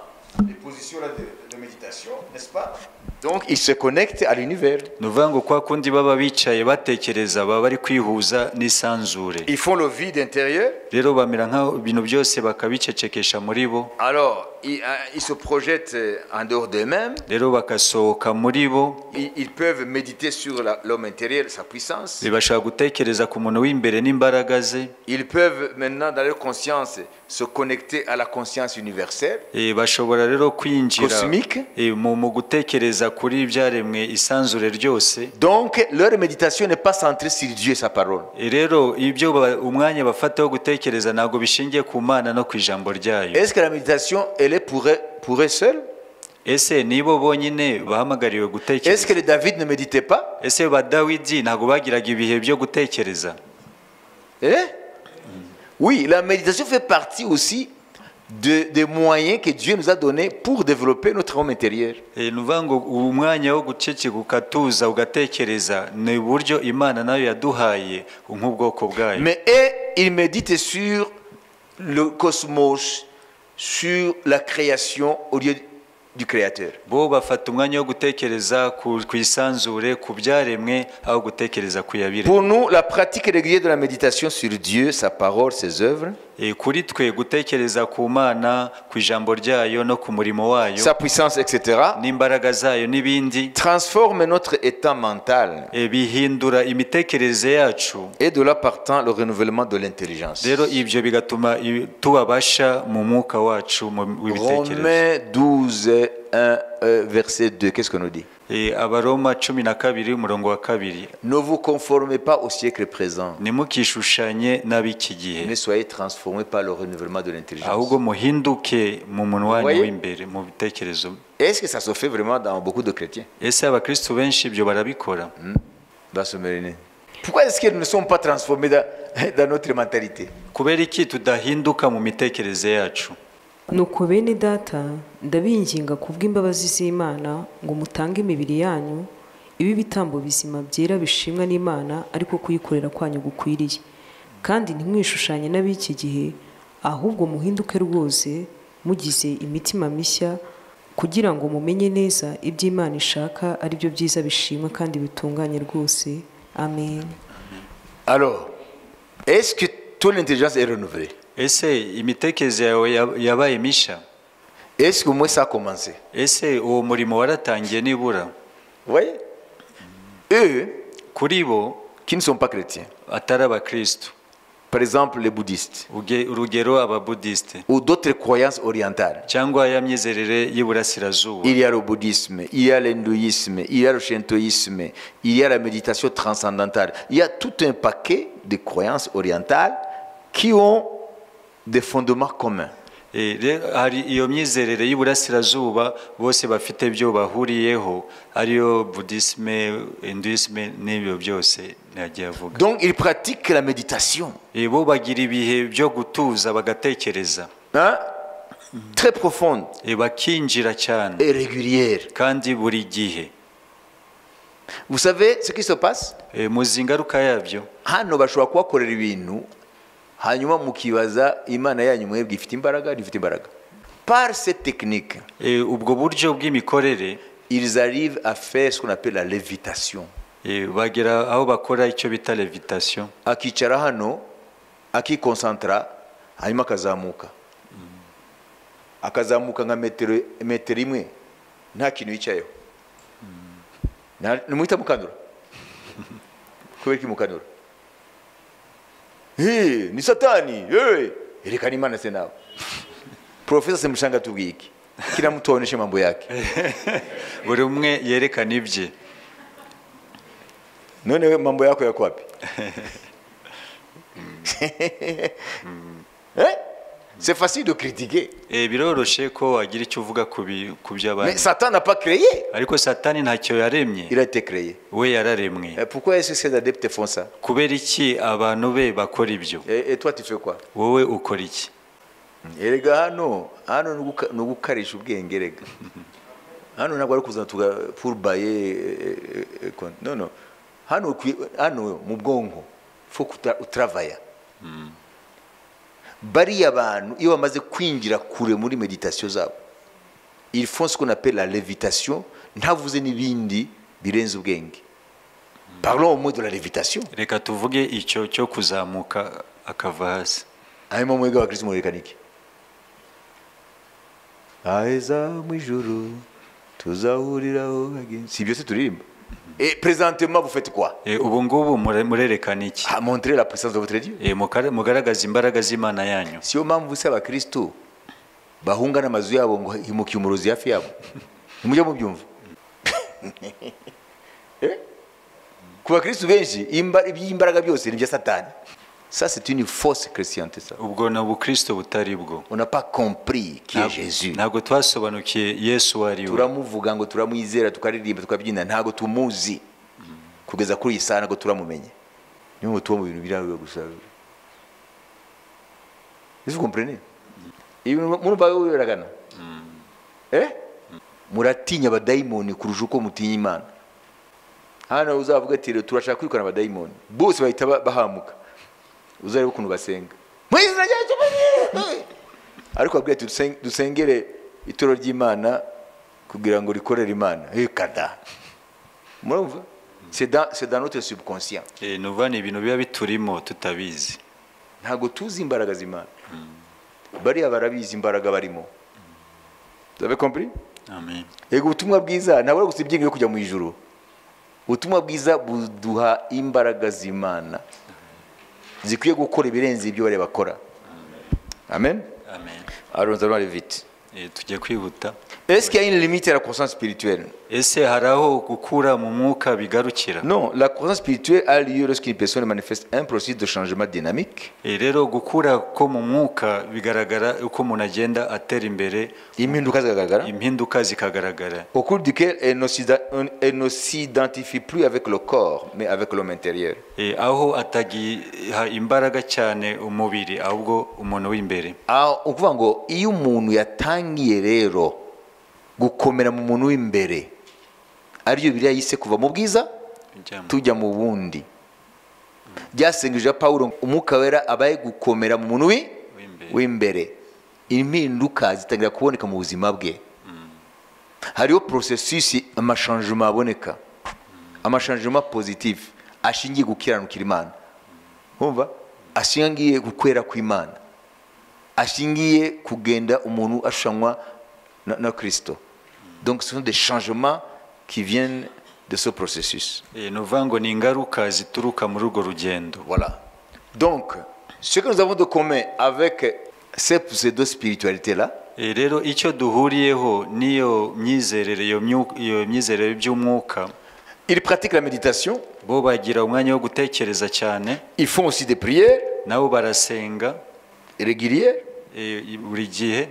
les positions là de méditation, n'est-ce pas? Donc ils se connectent à l'univers. Nuvuga ngo kwa kundi baba bicaye batekereza baba bari kwihuza n'isanzure. Ils font le vide intérieur. rero bamera nk'aho ibintu byose bakabicecekesha muri bo. Alors, ils se projettent en dehors d'eux-mêmes. Rero bagasohoka muri bo. Ils peuvent méditer sur l'homme intérieur, sa puissance. Bashobora gutekereza ku muntu w'imbere n'imbaraga ze. Ils peuvent maintenant dans leur conscience se connecter à la conscience universelle, bashobora rero kwinjira cosmique. mu gutekereza kuri ibyaremwe isanzure ryose. Donc leur méditation n'est pas centrée sur Dieu et sa parole. Rero ibyo umwanya bafata wo gutekereza ntabwo bishingiye ku Mana no ku ijambo ryayo. Est-ce que la méditation elle est pour eux seuls? Ese nibo bonyine bahamagariwe gutekereza? Est-ce que les David ne méditait pas? Ese ba Dawidi ntabwo bagiraga ibihe byo gutekereza? Oui, la méditation fait partie aussi des moyens que Dieu nous a donnés pour développer notre homme intérieur. Nuvuga ngo umwanya wo guceceka ukatuza ugatekereza ni uburyo Imana nayo yaduhaye nk'ubwoko bwayo. Mais ils méditent sur le cosmos, sur la création au lieu du créateur. Bo bafata umwanya wo gutekereza ku isanzure ku byaremwe aho gutekereza ku yabire. Pour nous, la pratique régulière de la méditation sur Dieu, sa parole, ses œuvres, kuri twe gutekereza ku Mana, ku ijambo ryayo no ku murimo wayo, sa puissance, etc., n'imbaraga zayo n'ibindi, transforme notre état mental bihindura imitekerereze yacu, et de là partant le renouvellement de l'intelligence. Rero ibyo bigatuma tubabasha mu mwuka wacu w'ibitekerezo. Romains 12, 1, verset 2, qu'est-ce que nous dit? Abaroma 12 umurongo wa 2. Ne vous conformez pas au siècle présent, nimukishushanye n'ab'iki gihe, mais soyez transformés par le renouvellement de l'intelligence. ahubwo muhinduke mu muntu wanyu w'imbere mu bitekerezo. Est-ce que ça se fait vraiment dans beaucoup de chrétiens? Ese abakristo benshi ibyo barabikora? Pourquoi est-ce qu'ils ne sont pas transformés dans notre mentalité? Kubera iki tudahinduka mu mitekerereze yacu? Nuko bene data ndabinginga kubw'imbabazi z'Imana ngo mutange imibiri yanyu ibi bitambo bizima byera bishimwa n'Imana, ariko kuyikorera kwanyu gukwiriye. Kandi ntimwishushanye n'ab'iki gihe, ahubwo muhinduke rwose mugize imitima mishya, kugira ngo mumenye neza ibyo Imana ishaka ari byo byiza bishimwa kandi bitunganye rwose. Amen. Alors, est-ce que toute l'intelligence est renouvelée? Ese imitekerereze yawe yabaye misha? Est-ce que moi ça a commencé? Ese uwo murimo waratangiye nibura? Vous voyez? Eux kuri bo qui ne sont pas chrétiens, atari abakristo, par exemple les bouddhistes, urugero ababudiste ou d'autres croyances orientales, cyangwa ya myizerere y'iburasirazuba, il y a le bouddhisme, il y a l'hindouisme, il y a le shintoïsme, il y a la méditation transcendantale, il y a tout un paquet de croyances orientales qui ont des fondements communs. hari iyo myizerere y'iburasirazuba bose bafite ibyo bahuriyeho, ariyo buddhisme, hinduisme n'ibyo byose nagiye avuga. Donc ils pratiquent la méditation. Bo bagira ibihe byo gutuza bagatekereza, très profonde, bakinjira cyane et régulière. kandi buri gihe. Vous savez ce qui se passe? Muzi ingaruka yabyo. Hano bashobora kubakorera ibintu hanyuma mukibaza Imana yanyu mwebwe ifite imbaraga, rifite imbaraga. Par cette technique, ubwo buryo bw'imikorere, ils arrivent à faire ce qu'on appelle la lévitation. bagera aho bakora icyo bita levitation. Akicara hano akikonsantra hanyuma akazamuka, akazamuka nka metero imwe nta kintu yicayeho. Nimwita mukanura kubera ki mukanura? Ni satani. Erekana Imana se nawe. Profesa Semushanga tubwiye iki? Kila mtu aoneshe mambo yake. Buri umwe yerekana ibye. None mambo yako yako wapi? C'est facile de critiquer. Biroroshe ko wagira icyo uvuga ku by'abandi. Mais Satan n'a pas créé. Ariko Satani ntacyo yaremye. Il a été créé. We yararemwe. Pourquoi est-ce que ces adeptes font ça? Kubera iki abantu be bakora ibyo? Et toi tu fais quoi? Wowe ukora iki? Erega hano nugukarisha ubwenge rega. Hano ntabwo ari kuza pour bailler. Non non. Hano mu bwonko faut travailler. Bariya abantu iyo bamaze kwinjira kure muri meditation zabo, ils font ce qu'on appelle la lévitation, ntavuze n'ibindi birenze ubwenge. Parlons au mot de la lévitation. Reka tuvuge icyo cyo kuzamuka akava hasi. hanyuma mwebwe abakristo murerekana iki? Aheza mu ijuru tuzahuriraho bagenzi, si byose turirimba. Et présentement vous faites quoi? ubu ngubu murerekana iki? Montrer la puissance de votre Dieu. Mugaragaza imbaraga z'Imana yanyu. Siyo mpamvu se abakristo bahunga n'amazu yabo ngo himukiye umurozi hafi yabo. Nimujya mubyumva. Ku bakristo benshi iby'imbaraga byose ni bya Satani. Ça c'est une fausse chrétienté ça. Ubwo na ubukristo butari bwo. On n'a pas compris qui est Jésus. Ntabwo twasobanukiye Yesu wari we. Turamuvuga ngo turamwizera tukaririmba tukabyina, ntabwo tumuzi. Kugeza kuri iyi saha ntabwo turamumenye. Niyo ngo tuba mu bintu birawe gusa. Vous comprenez? Ibintu baragana. Muratinya abadayimoni kurusha uko mutinya Imana. Hano uzavuga ati turashaka kwirukana abadayimoni. Bose bahita bahamuka. Uzarebe ukuntu basenga. Mwizina ryacu. Ariko abwiye ati dusengere itoro ry'Imana kugira ngo rikorere Imana. Kada. Murumva? C'est dans notre subconscient. Nuva ni ibintu biba biturimo tutabizi. Ntago tuzi imbaraga z'Imana. Bariya barabizi imbaraga barimo. Vous avez compris? Amen. Yego ubutumwa bwiza ntabwo gusa ibyingo yo kujya mu ijuru. Ubutumwa bwiza buduha imbaraga z'Imana zikwiye gukora ibirenze ibyo bari bakora. Amen. Amen. Alors nous allons aller vite. Tujye kwihuta. Est-ce qu'il y a une limite à la croissance spirituelle? Ese haraho gukura mu mwuka bigarukira? Non, la croissance spirituelle a lieu lorsqu'une personne manifeste un processus de changement dynamique. Rero gukura ko mu mwuka bigaragara uko umuntu agenda atera imbere, impinduka zikagaragara. Au cours duquel elle ne s'identifie plus avec le corps, mais avec l'homme intérieur. Aho atagiha imbaraga cyane umubiri ahubwo umuntu w'imbere. Ukuvuga ngo iyo umuntu yatangiye rero gukomera mu muntu w'imbere, ariyo Bibiliya yise kuva mu bwiza tujya mu bundi. Byasengije Paulo umwuka wera abaye gukomera mu muntu w'imbere, impinduka zitangira kuboneka mu buzima bwe. Hariho processus amachangement aboneka, amachangement positif ashingiye gukiranukira Imana. Umva, ashingiye gukwera kw'Imana, ashingiye kugenda umuntu ashanywa na Kristo. Donc ce sont des changements qui viennent de ce processus. Nuvango ni ingaruka zituruka muri urwo rugendo. Voilà. Donc ce que nous avons de commun avec ces pseudo spiritualités là, rero icyo duhuriyeho niyo myizerere, iyo myizerere by'umwuka, ils pratiquent la méditation, bo bagira umwanya wo gutekereza cyane, ils font aussi des prières, nabo barasenga régulières, buri gihe,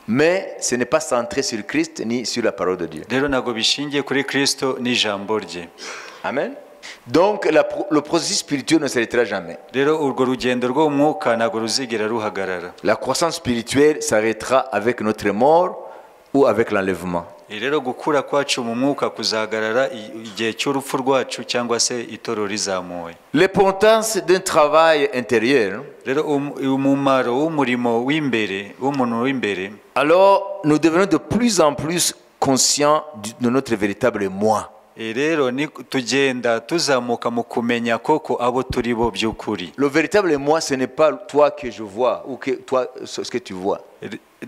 mais ce n'est pas centré sur Christ ni sur la parole de Dieu. Rero nago bishingiye kuri Kristo n'ijambo rye. Amen. Donc le processus spirituel ne s'arrêtera jamais. Rero urwo rugendo rw'umwuka nago ruzigera ruhagarara. La croissance spirituelle s'arrêtera avec notre mort ou avec l'enlèvement. Rero gukura kwacu mu mwuka kuzahagarara igihe cy'urupfu rwacu cyangwa se itoro rizamuwe. L'importance d'un travail intérieur. Rero umumaro w'umurimo w'imbere, w'umuntu w'imbere. Alors nous devenons de plus en plus conscients de notre véritable moi. Rero ni tugenda tuzamuka mu kumenya koko abo turi bo by'ukuri. Le véritable moi, ce n'est pas toi que je vois ou que toi ce que tu vois.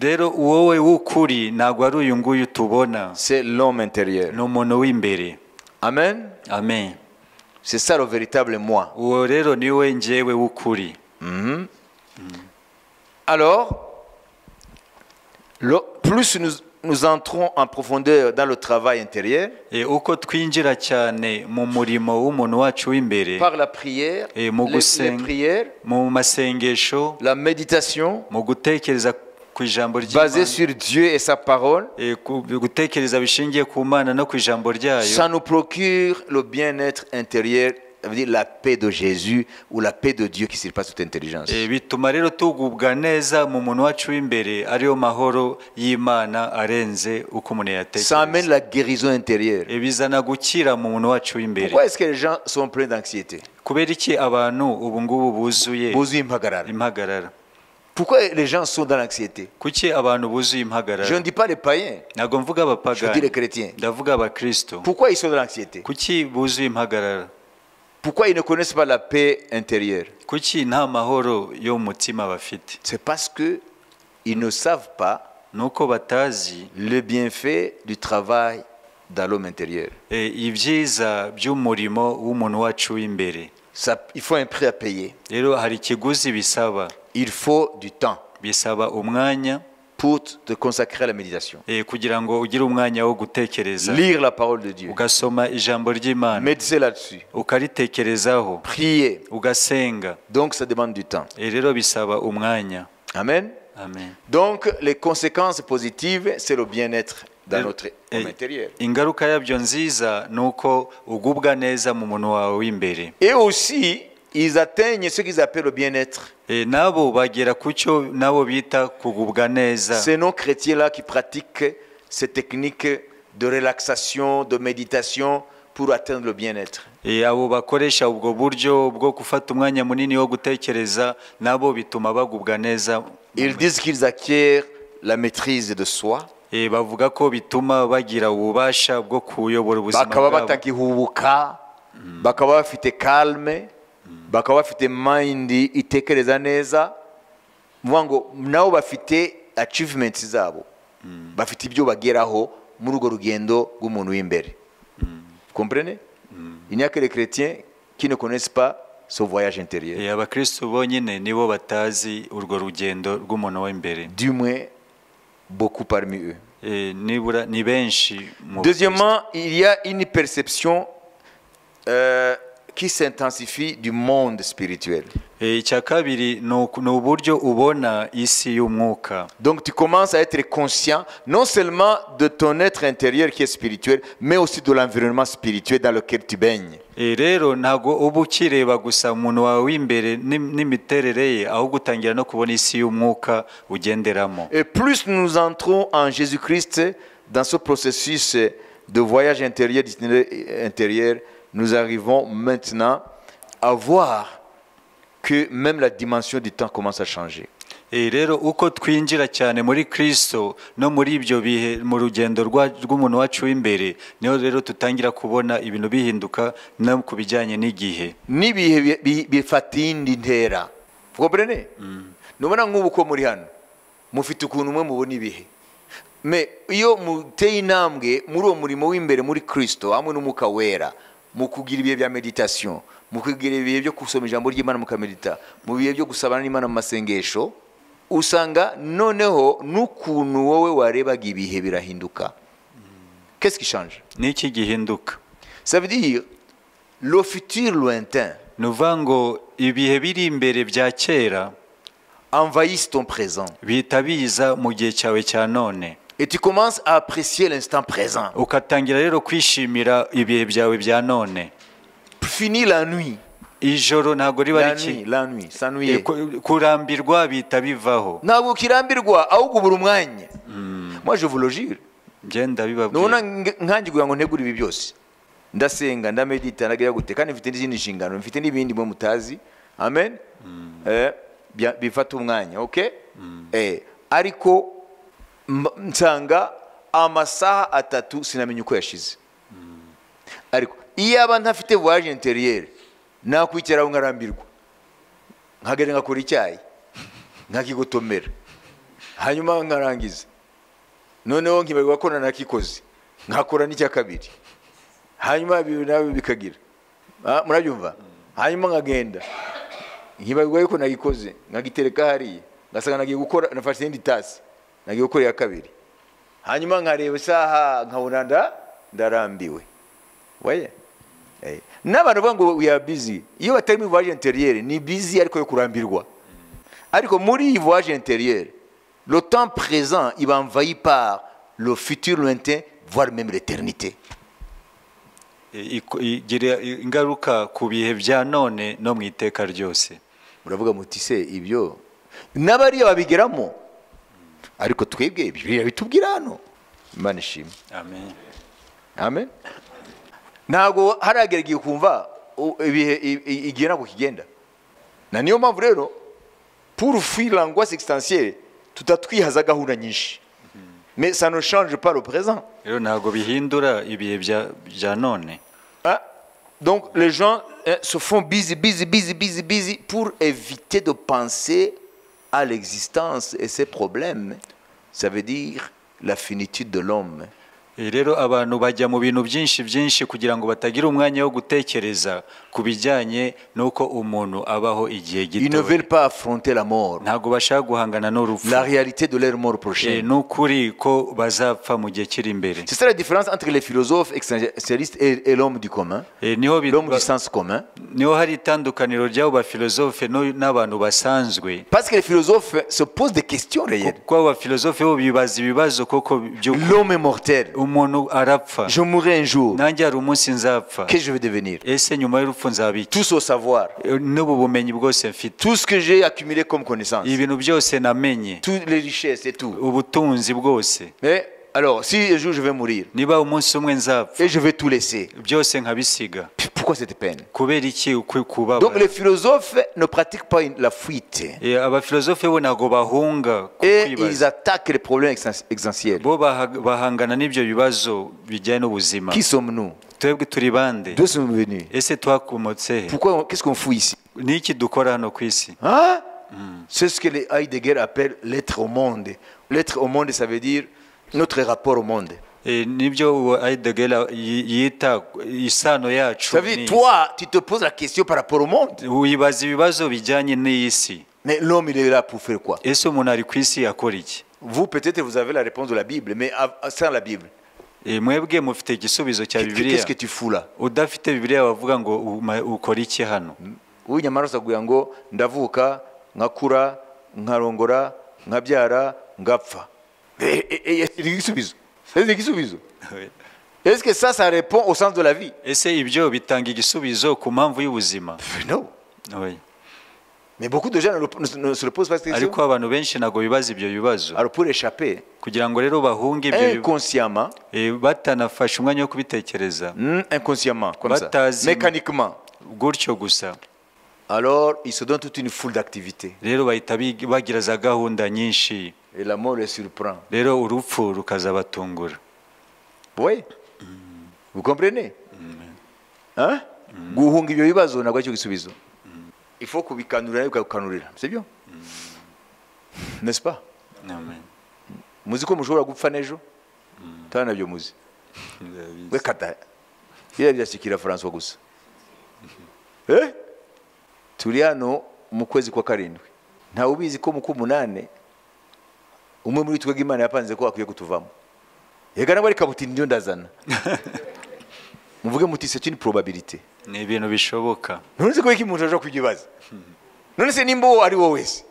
Rero wowe w'ukuri ntabwo ari uyu nguyu tubona. C'est l'homme intérieur. Ni umuntu w'imbere. Amen. Amen. C'est ça le véritable moi. Uwo rero niwe njyewe w'ukuri. Alors, plus nous entrons en profondeur dans le travail intérieur, uko twinjira cyane mu murimo w'umuntu wacu w'imbere, par la prière, les prières, mu masengesho, la méditation, mu gutekereza ku ijambo basé sur Dieu et sa parole, gutekereza bishingiye ku Mana no ku ijambo ryayo, ça nous procure le bien-être intérieur, ça veut dire la paix de Jésus ou la paix de Dieu qui surpasse toute intelligence. Bituma rero tugubwa neza mu muntu wacu w'imbere, ariyo mahoro y'Imana arenze uko umuntu yatekereza. Ça amène la guérison intérieure. Bizana gukira mu muntu wacu w'imbere. Pourquoi est-ce que les gens sont pleins d'anxiété? Kubera iki abantu ubu ngubu buzuye impagarara? Pourquoi les gens sont dans l'anxiété? Kuki abantu buzuye impagarara? Je ne dis pas les païens. Ntabwo mvuga abapagani. Je dis les chrétiens. Ndavuga abakristo. Pourquoi ils sont dans l'anxiété? Kuki buzuye impagarara? Pourquoi ils ne connaissent pas la paix intérieure? kuki nta mahoro yo mu mutima bafite? C'est parce que ils ne savent pas nuko batazi le bienfait du travail dans l'homme intérieur. ibyiza by'umurimo w'umuntu wacu w'imbere. Il faut un prix à payer. Rero hari ikiguzi bisaba. Il faut du temps Bisaba umwanya pour te consacrer à la méditation. kugira ngo ugire umwanya wo gutekereza, Lire la parole de Dieu. ugasoma ijambo ry'Imana, Méditer là-dessus. ukaritekerezaho, Prier. ugasenga. Donc ça demande du temps. Rero bisaba umwanya. Amen. Amen. Donc les conséquences positives, c'est le bien-être dans notre homme intérieur. Ingaruka yabyo nziza nuko ugubwa neza mu muntu wawe w'imbere. Et aussi, ils atteignent ce qu'ils appellent le bien-être. Nabo bagera kucyo nabo bita kugubwa neza. C'est nos chrétiens-là qui pratiquent ces techniques de relaxation, de méditation pour atteindre le bien-être. Abo bakoresha ubwo buryo bwo gufata umwanya munini wo gutekereza nabo bituma bagubwa neza. Ils disent qu'ils acquièrent la maîtrise de soi. Bavuga ko bituma bagira ububasha bwo kuyobora ubuzima bakaba bwabo. batakihubuka, bakaba bafite calme, bakaba bafite mind itekereza neza. Mvuga ngo nabo bafite achievements zabo, bafite ibyo bageraho muri urwo rugendo rw'umuntu w'imbere. Comprenez? Il n'y a que les chrétiens qui ne connaissent pas ce voyage intérieur. Abakristo bonyine nibo batazi urwo rugendo rw'umuntu w'imbere. Du moins, beaucoup parmi eux. Nibura ni benshi mu. Deuxièmement, il y a une perception qui s'intensifie du monde spirituel. Icya kabiri ni uburyo ubona isi y'umwuka. Donc tu commences à être conscient non seulement de ton être intérieur qui est spirituel, mais aussi de l'environnement spirituel dans lequel tu baignes. Rero ntago uba ukireba gusa umuntu wawe w'imbere n'imiterere ye, ahubwo utangira no kubona isi y'umwuka ugenderamo. Et plus nous entrons en Jésus-Christ dans ce processus de voyage intérieur, d'itinéraire intérieur, nous arrivons maintenant à voir que même la dimension du temps commence à changer. Rero uko twinjira cyane muri Kristo no muri ibyo bihe mu rugendo rw'umuntu wacu w'imbere, niho rero tutangira kubona ibintu bihinduka no kubijyanye n'igihe. N'ibihe bifata indi ntera. Vous comprenez? Nubona nk'ubu ko muri hano mufite ukuntu umwe mubona ibihe. Mais iyo muteye intambwe muri uwo murimo w'imbere muri Kristo hamwe n'umwuka wera, mu kugira ibihe bya meditation, mu kugira ibihe byo gusoma ijambo ry'Imana mukamedita, mu bihe byo gusabana n'Imana mu masengesho, usanga noneho n'ukuntu wowe warebaga ibihe birahinduka. Qu'est-ce qui change? Niki gihinduka? Ça veut dire le futur lointain. Nuvuga ngo ibihe biri imbere bya kera envahissent ton présent. Bihita biza mu gihe cyawe cya none. Et tu commences à apprécier l'instant présent. Ukatangira rero kwishimira ibihe byawe bya none. Fini la nuit. Ijoro ntago riba la nuit, s'ennuyer. Kurambirwa bita bivaho. Ntabwo kirambirwa ahubwo ubura umwanya. Moi je vous le jure. Genda bibabwiye. Nona nkanjye kugira ngo ntegure ibi byose. Ndasenga, ndamedita, ndagira gute kandi mfite n'izindi nshingano, mfite n'ibindi mwe mutazi. Amen. Bifata umwanya, okay? Ariko nsanga amasaha atatu sinamenye uko yashize. Ariko iyo aba ntafite voyage intérieur, nakwicaraho nkarambirwa, nkagenda ngakora icyayi, nkakigotomera, hanyuma nkarangiza, noneho nkibagirwa ko nanakikoze, nkakora n'icya kabiri, hanyuma nawe bikagira. Murabyumva? Hanyuma nkagenda, nkibagirwa yuko nagikoze, nkagitereka hariya, ngasanga nagiye gukora, nafashe indi tasi, nagiye gukora iya kabiri, hanyuma nkareba isaha nkabona ndarambiwe. Voyez? N'abantu bavuga ngo we are busy, iyo batari mu voyage intérieur ni busy ariko yo kurambirwa. Ariko muri iyi voyage intérieur, le temps présent il va envahi par le futur lointain, voire même l'éternité. Igira ingaruka ku bihe bya none no mu iteka ryose. Muravuga muti se ibyo n'abari babigeramo, ariko twebwe Bibiliya bitubwira hano. Imana ishimwe. Amen. Amen. Ntago haragera igihe kumva ibihe igihe nako kigenda. Na niyo mpamvu rero pour fuir l'angoisse existentielle tutatwihaza gahunda nyinshi. Mais ça ne change pas le présent. Rero ntago bihindura ibihe bya none. Donc les gens se font busy pour éviter de penser à l'existence et ses problèmes. Ça veut dire la finitude de l'homme. rero abantu bajya mu bintu byinshi kugira ngo batagira umwanya wo gutekereza ku bijyanye n'uko umuntu abaho igihe Ils ne gito. veulent pas affronter la mort, Ntabwo bashaka guhangana n'urupfu. la réalité de leur mort prochaine. N'ukuri ko bazapfa mu gihe kiri imbere. C'est ça la différence entre les philosophes existentialistes et l'homme du commun, l'homme du sens commun. niho hari itandukaniro ry'abo bafilozofe n'abantu basanzwe. Parce que les philosophes se posent des questions réelles. Kuko abafilozofe bo bibaza ibibazo koko by'ukuri. L'homme est mortel. Umuntu arapfa. Je mourrai un jour. Nanjye hari umunsi nzapfa. Qu'est-ce que je vais devenir? Ese nyuma y'urupfu nzaba iki? Tout ce savoir, N'ubu bumenyi bwose mfite. tout ce que j'ai accumulé comme connaissance, Ibintu byose namenye. toutes les richesses et tout. Ubutunzi bwose. Mais alors, si un jour je vais mourir Niba umunsi umwe nzapfa. et je vais tout laisser, Byose nkabisiga. pourquoi cette peine? Kubera iki Donc kubabara? les philosophes ne pratiquent pas la fuite Abafilozofe bo ntabwo bahunga et kwibaza. ils attaquent les problèmes existentiels. Bo bahangana n'ibyo bibazo bijyanye n'ubuzima. Qui sommes-nous? Twebwe turi bande? D'où sommes-nous venus? Ese twakomotse he? Qu'est-ce qu'on fout ici? Niki dukora hano ku isi? Hein? C'est ce que les Heidegger appellent l'être au monde. L'être au monde, ça veut dire notre rapport au monde. Nibyo Heidegger yita isano yacu. Ça veut dire, toi, tu te poses la question par rapport au monde. Wibaza ibibazo bijyanye n'isi. Mais l'homme, il est là pour faire quoi? Ese umuntu ari ku isi akora iki? Vous, peut-être, vous avez la réponse de la Bible, mais sans la Bible, Mwebwe mufite igisubizo cya Bibiliya. qu'est-ce que tu fous là? Udafite Bibiliya bavuga ngo ukora iki hano? Uyu nyamara usaguye ngo ndavuka nkakura nkarongora nkabyara ngapfa. Igisubizo. C'est igisubizo. Est-ce que ça répond au sens de la vie? Ese ibyo bitanga igisubizo ku mpamvu y'ubuzima? Non. Oui. Mais beaucoup de gens ne se le posent pas cette question. Ariko abantu benshi ntabwo bibaza ibyo bibazo. Alors pour échapper, Kugira ngo rero bahunge ibyo inconsciemment, batanafashe umwanya wo kubitekereza. Inconsciemment, comme ça, Batazi- mécaniquement, Gutyo gusa. alors ils se donnent toute une foule d'activités. Rero bahita bagira za gahunda nyinshi. Et la mort les surprend. Rero urupfu rukazabatungura. Oui. Vous comprenez? Hein? Guhunga ibyo bibazo ntabwo aricyo gisubizo. Il faut kubikanurira ukabikanurira. C'est bien. N'est-ce pas? Amen. Muzi ko mushobora gupfa n'ejo? Tana nabyo muzi. We kata. Biriya byashikira François gusa. Turi hano mu kwezi kwa karindwi. Ntawe ubizi ko mu k'umunane umwe muri twebwe Imana yapanze ko akwiye kutuvamo. Yega nabo ariko buti ndio ndazana. Muvuge muti c'est une probabilité. Ni ibintu bishoboka. None se ko iki umuntu aje kugibaza? None se nimba ari wowe wese?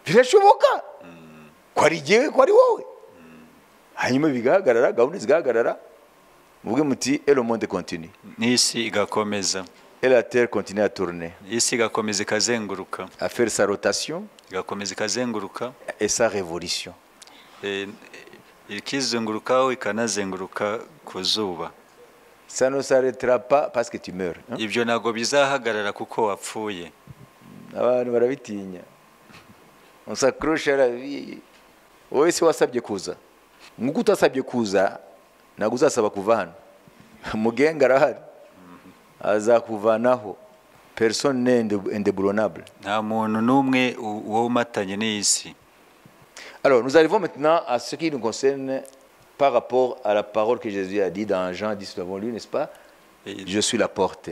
Birashoboka. Ko ari jewe ko ari wowe. Hanyuma bigahagarara, gahunda zigahagarara. Muvuge muti et le monde continue. N'isi igakomeza. Et la terre continue à tourner, Isi igakomeza ikazenguruka. à faire sa rotation Igakomeza ikazenguruka. et sa révolution. Ikizungurukaho ikanazenguruka ku zuba. Ça ne s'arrêtera pas parce que tu meurs. Hein? Ibyo ntabwo bizahagarara kuko wapfuye. Abantu barabitinya. On s'accroche à la vie. Wowe se wasabye kuza. Nk'uko utasabye kuza, ntabwo uzasaba kuva hano. Mugenga arahari. Azakuvanaho. Personne n'est indéboulonnable. Nta muntu n'umwe womatanye n'isi. Alors, nous arrivons maintenant à ce qui nous concerne par rapport à la parole que Jésus a dit dans Jean 10, nous l'avons lu, n'est-ce pas? Je suis la porte.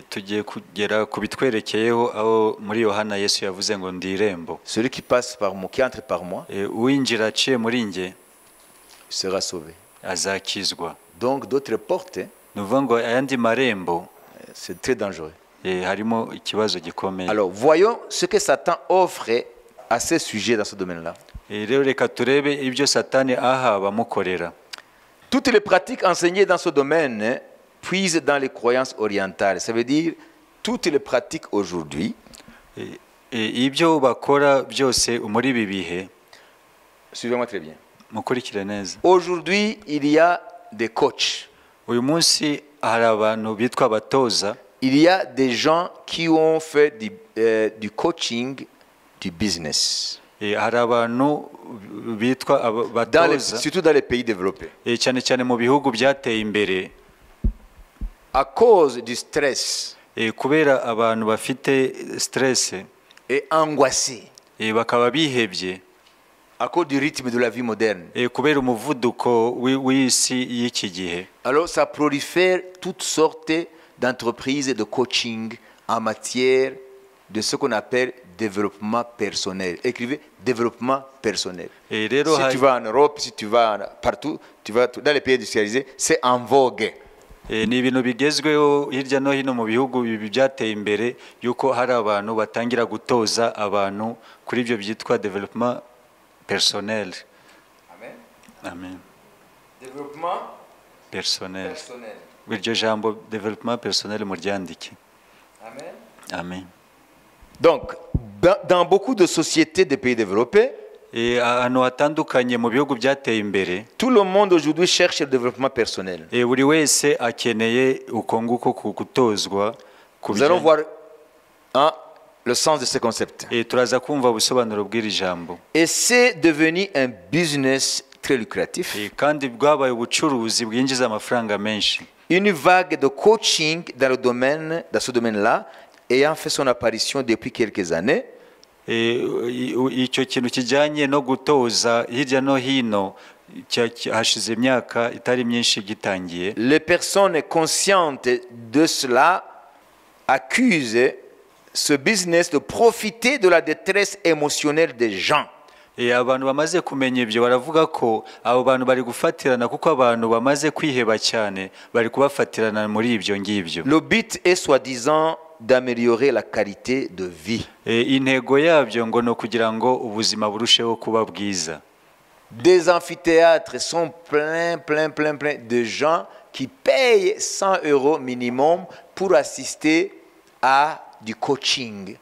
Tugiye kugera ku bitwerekeyeho aho muri Yohana Yesu yavuze ngo ndi irembo. Celui qui passe par moi, qui entre par moi, Uwinjira aciye muri nge sera sauvé. azakizwa. Donc, d'autres portes, Nuvuga ngo ayandi marembo c'est très dangereux. harimo ikibazo gikomeye. Alors, voyons ce que Satan offre à ces sujets dans ce domaine-là. Rero reka turebe ibyo Satani aha bamukorera. Toutes les pratiques enseignées dans ce domaine puisent dans les croyances orientales. Ça veut dire toutes les pratiques aujourd'hui. Ibyo bakora byose muri ibi bihe. Suivez-moi très bien. Mukurikire neza. Aujourd'hui, il y a des coachs. Uyu munsi hari abantu bitwa abatoza. Il y a des gens qui ont fait du coaching du business. hari abantu bitwa batoza surtout dans les pays développés. cyane cyane mu bihugu byateye imbere À cause du stress kubera abantu bafite stress et angoissés, bakaba bihebye à cause du rythme de la vie moderne. kubera umuvuduko w'isi y'iki gihe. Alors ça prolifère toutes sortes d'entreprises de coaching en matière de ce qu'on appelle développement personnel. Écrivez développement personnel. Si tu vas en Europe, si tu vas partout, tu vas dans les pays industrialisés, c'est en vogue. Ni ibintu bigezweho hirya no hino mu bihugu byateye imbere yuko hari abantu batangira gutoza abantu kuri ibyo byitwa development personnel. Amen. Amen. Développement personnel. Iryo jambo development personnel muryandike. Amen. Amen. Donc, dans beaucoup de sociétés des pays développés, ahantu hatandukanye mu bihugu byateye imbere, tout le monde aujourd'hui cherche le développement personnel. Buri wese akeneye uko nguko gutozwa. Nous allons voir le sens de ce concept. Turaza kumva ubusobanuro bw'iri jambo. Et c'est devenu un business très lucratif. Kandi bwabaye ubucuruzi bwinjiza amafaranga menshi. Une vague de coaching dans ce domaine-là ayant fait son apparition depuis quelques années. Icyo kintu kijyanye no gutoza hirya no hino hashize imyaka itari myinshi gitangiye. Les personnes conscientes de cela accusent ce business de profiter de la détresse émotionnelle des gens. Abantu bamaze kumenya ibyo baravuga ko abo bantu bari gufatirana kuko abantu bamaze kwiheba cyane bari kubafatirana muri ibyo ngibyo. Le but est soi-disant d'améliorer la qualité de vie. Intego yabyo ngo no kugira ngo ubuzima burusheho kuba bwiza. Des amphithéâtres sont pleins de gens qui payent 100 € minimum pour assister à du coaching,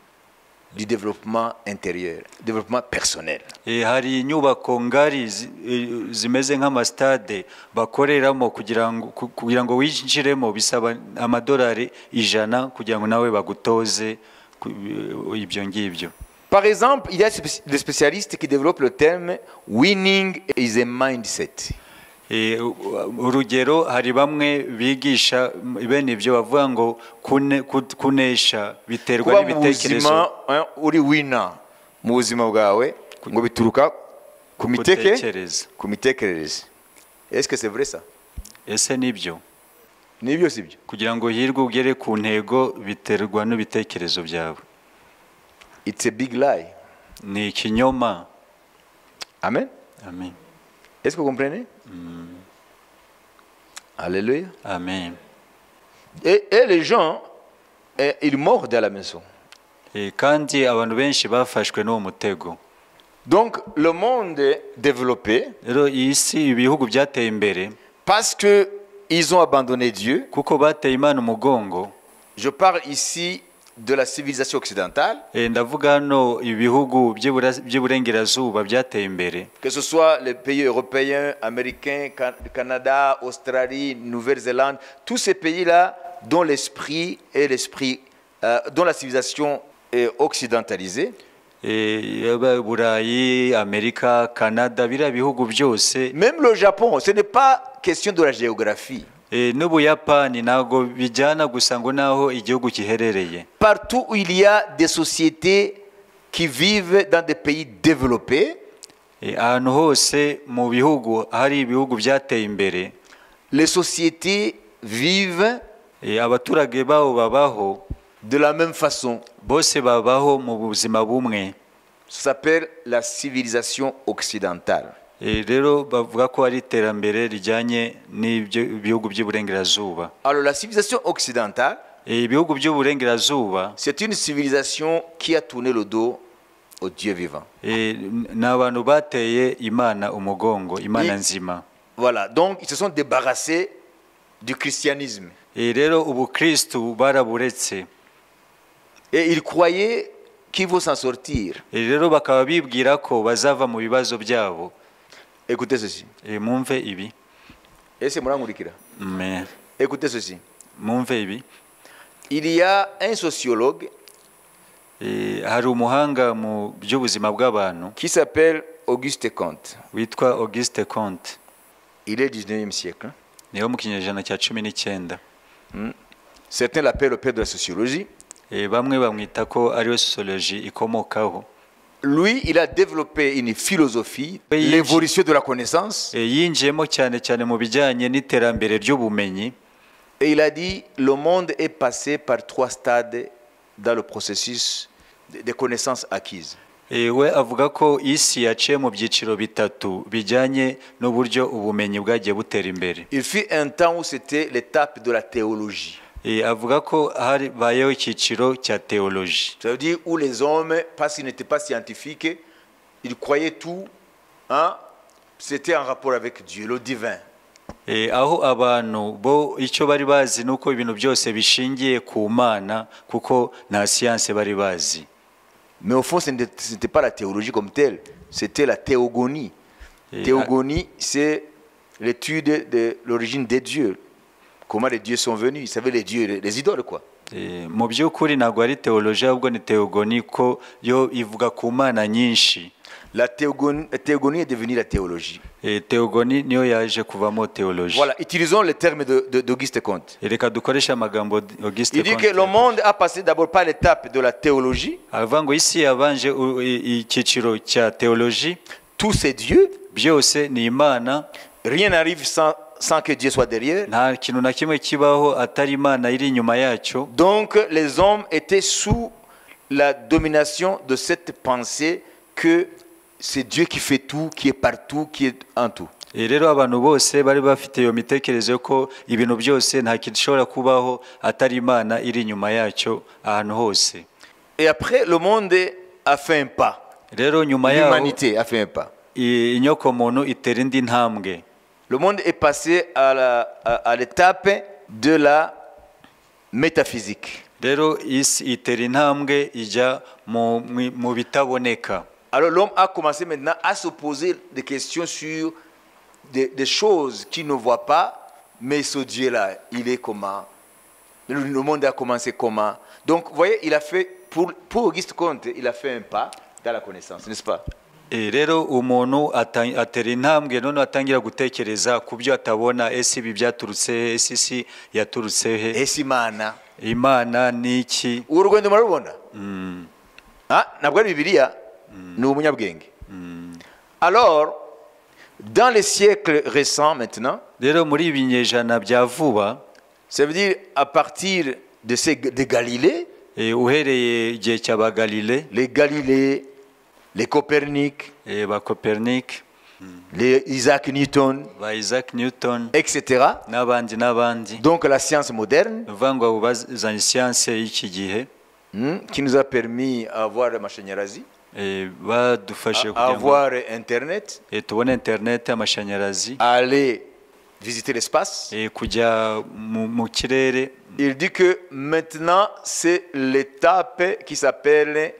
du développement intérieur, développement personnel. Hari inyubako ngari zimeze nk'amastade bakoreramo kugira ngo winjiremo bisaba amadolari 100 kugira ngo nawe bagutoze ibyo ngibyo. Par exemple, il y a des spécialistes qui développent le terme winning is a mindset. Urugero hari bamwe bigisha bene ibyo bavuga ngo kunesha biterwa n'ibitekerezo. Uri winner mu buzima bwawe ngo bituruka ku mitekerereze. Est-ce que c'est vrai ça? Ese nibyo? Nibyo sibyo? Kugira ngo hirwe ugere ku ntego biterwa n'ibitekerezo byawe. It's a big lie. Ni ikinyoma. Amen. Amen. Est-ce que vous comprenez? Alléluia. Amen. Et les gens, ils mordent à la maison. Kandi abantu benshi bafashwe n'uwo mutego. Donc le monde développé, rero isi ibihugu byateye imbere, parce que ils ont abandonné Dieu. Kuko bateye Imana umugongo. Je parle ici de la civilisation occidentale. Ndavuga hano ibihugu by'uburengerazuba byateye imbere. Que ce soit les pays européens, américains, Canada, Australie, Nouvelle-Zélande, tous ces pays-là dont l'esprit est dont la civilisation est occidentalisée. Burayi, Amerika, Canada, biriya bihugu byose. Même le Japon, ce n'est pas question de la géographie. N'Ubuyapani ntago bijyana gusa ngo naho igihugu kiherereye. Partout où il y a des sociétés qui vivent dans des pays développés, ahantu hose mu bihugu hari ibihugu byateye imbere, les sociétés vivent abaturage baho babaho de la même façon. Bose babaho mu buzima bumwe. Ça s'appelle la civilisation occidentale. Rero bavuga ko ari iterambere rijyanye n'ibyo bihugu by'uburengerazuba. Alors la civilisation occidentale, ibihugu by'uburengerazuba, c'est une civilisation qui a tourné le dos au Dieu vivant. N'abantu bateye Imana umugongo, Imana nzima. Voilà, donc ils se sont débarrassés du christianisme. Rero ubukristu baraburetse. Et ils croyaient qu'ils vont s'en sortir. Rero bakaba bibwira ko bazava mu bibazo byabo. Écoutez ceci. Mwumve ibi. Ese murangurikira. Mais écoutez ceci. Mwumve ibi. Il y a un sociologue hari umuhanga mu by'ubuzima bw'abantu qui s'appelle Auguste Comte. witwa Auguste Comte. Il est 19e siècle. Hein. niho mu kinyejana cya 19. Certains l'appellent le père de la sociologie. Bamwe bamwita ko ariwe sociologie ikomokaho. Lui, il a développé une philosophie, l'évolution de la connaissance. Yinjiyemo cyane mu bijyanye n'iterambere ry'ubumenyi. Et il a dit, le monde est passé par 3 stades dans le processus de connaissances acquises. We avuga ko isi yaciye mu byiciro bitatu bijyanye n'uburyo ubumenyi bwagiye butera imbere. Il fut un temps où c'était l'étape de la théologie. Avuga ko hari bayeho icyiciro cya théologie. Ça veut dire où les hommes, parce qu'ils n'étaient pas scientifiques, ils croyaient tout, hein, c'était en rapport avec Dieu, le divin. Aho abantu bo icyo bari bazi nuko ibintu byose bishingiye ku Mana kuko nta siyanse bari bazi. Mais au fond, ce n'était pas la théologie comme telle, c'était la théogonie. Théogonie, c'est l'étude de l'origine des dieux. Comment les dieux sont venus, ils savaient les dieux, les idoles quoi. Mu by'ukuri ntabwo ari théologie ahubwo ni théogonie ko yo ivuga ku Mana nyinshi. La théogonie est devenue la théologie. Théogonie niyo yaje kuvamo théologie. Voilà, utilisons le terme d'Auguste Comte. Reka dukoresha amagambo Auguste Il dit Comte. que le monde a passé d'abord par l'étape de la théologie. Avuga ngo isi yabanje icyiciro cya théologie. Tous ces dieux. Byose ni Imana. Rien n'arrive sans que Dieu soit derrière. Nta kintu na kimwe kibaho atari Imana iri inyuma yacyo. Donc les hommes étaient sous la domination de cette pensée que c'est Dieu qui fait tout, qui est partout, qui est en tout. Rero abantu bose bari bafite iyo mitekerezo ko ibintu byose nta kishobora kubaho atari Imana iri inyuma yacyo ahantu hose. Et après le monde a fait un pas. Rero nyuma yaho l'humanité a fait un pas. Inyoko muntu itera indi ntambwe. Le monde est passé à l'étape de la métaphysique. Rero isi itera intambwe ijya mu bitaboneka. Alors l'homme a commencé maintenant à se poser des questions sur des choses qu'il ne voit pas, mais ce Dieu-là, il est comment? Le monde a commencé comment? Donc, vous voyez, il a fait, pour Auguste Comte, il a fait un pas dans la connaissance, n'est-ce pas? Rero umuntu atera intambwe none atangira gutekereza ku byo atabona, ese ibi byaturutse he, ese isi yaturutse he, ese Imana niki. urugendo murabona ntabwo ari Bibiliya, ni umunyabwenge. Alors dans les siècles récents maintenant, rero muri ibinyejana bya vuba, ça veut dire à partir de Galilée, uhereye igihe cy'aba Galilée, les Galilées, les Copernic, ba Copernic, les Isaac Newton, etc. n'abandi. Donc la science moderne, uvuga bazanye siyanse y'iki gihe, qui nous a permis d'avoir amashanyarazi, badufashe avoir internet, tubone internet, amashanyarazi, aller visiter l'espace. Kujya mu kirere. Il dit que maintenant c'est l'étape qui s'appelle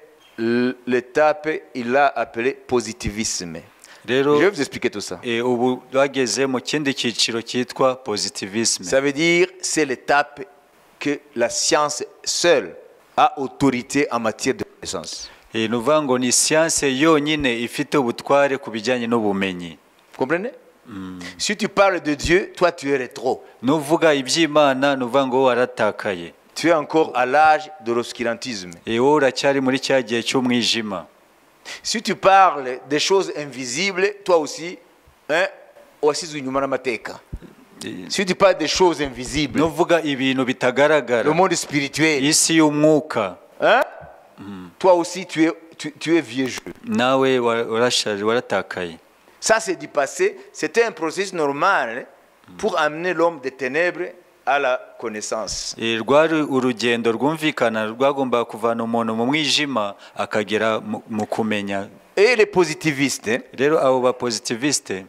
l'étape, il l'a appelé positivisme. Je vais vous expliquer tout ça. Ubu bageze mu kindi cyiciro cyitwa positivisme. Ça veut dire c'est l'étape que la science seule a autorité en matière de connaissance. Nuvuga ngo ni siyanse yonyine ifite ubutware ku bijyanye n'ubumenyi. Vous comprenez? Si tu parles de Dieu, toi tu es rétro. Nuvuga iby'Imana nuvuga ngo waratakaye. Tu es encore à l'âge de l'obscurantisme. Uracyari muri cya gihe cy'umwijima. Si tu parles des choses invisibles, toi aussi, wasize inyuma n'amateka. Si tu parles des choses invisibles, nuvuga ibintu bitagaragara, le monde spirituel, isi y'umwuka, toi aussi tu es vieux jeu. Nawe warashaje, waratakaye. Ça c'est du passé, c'était un processus normal pour amener l'homme des ténèbres à la connaissance. Rwari urugendo rwumvikana rwagomba kuvana umuntu mu mwijima akagera mu kumenya. Et les positivistes, rero abo ba positiviste,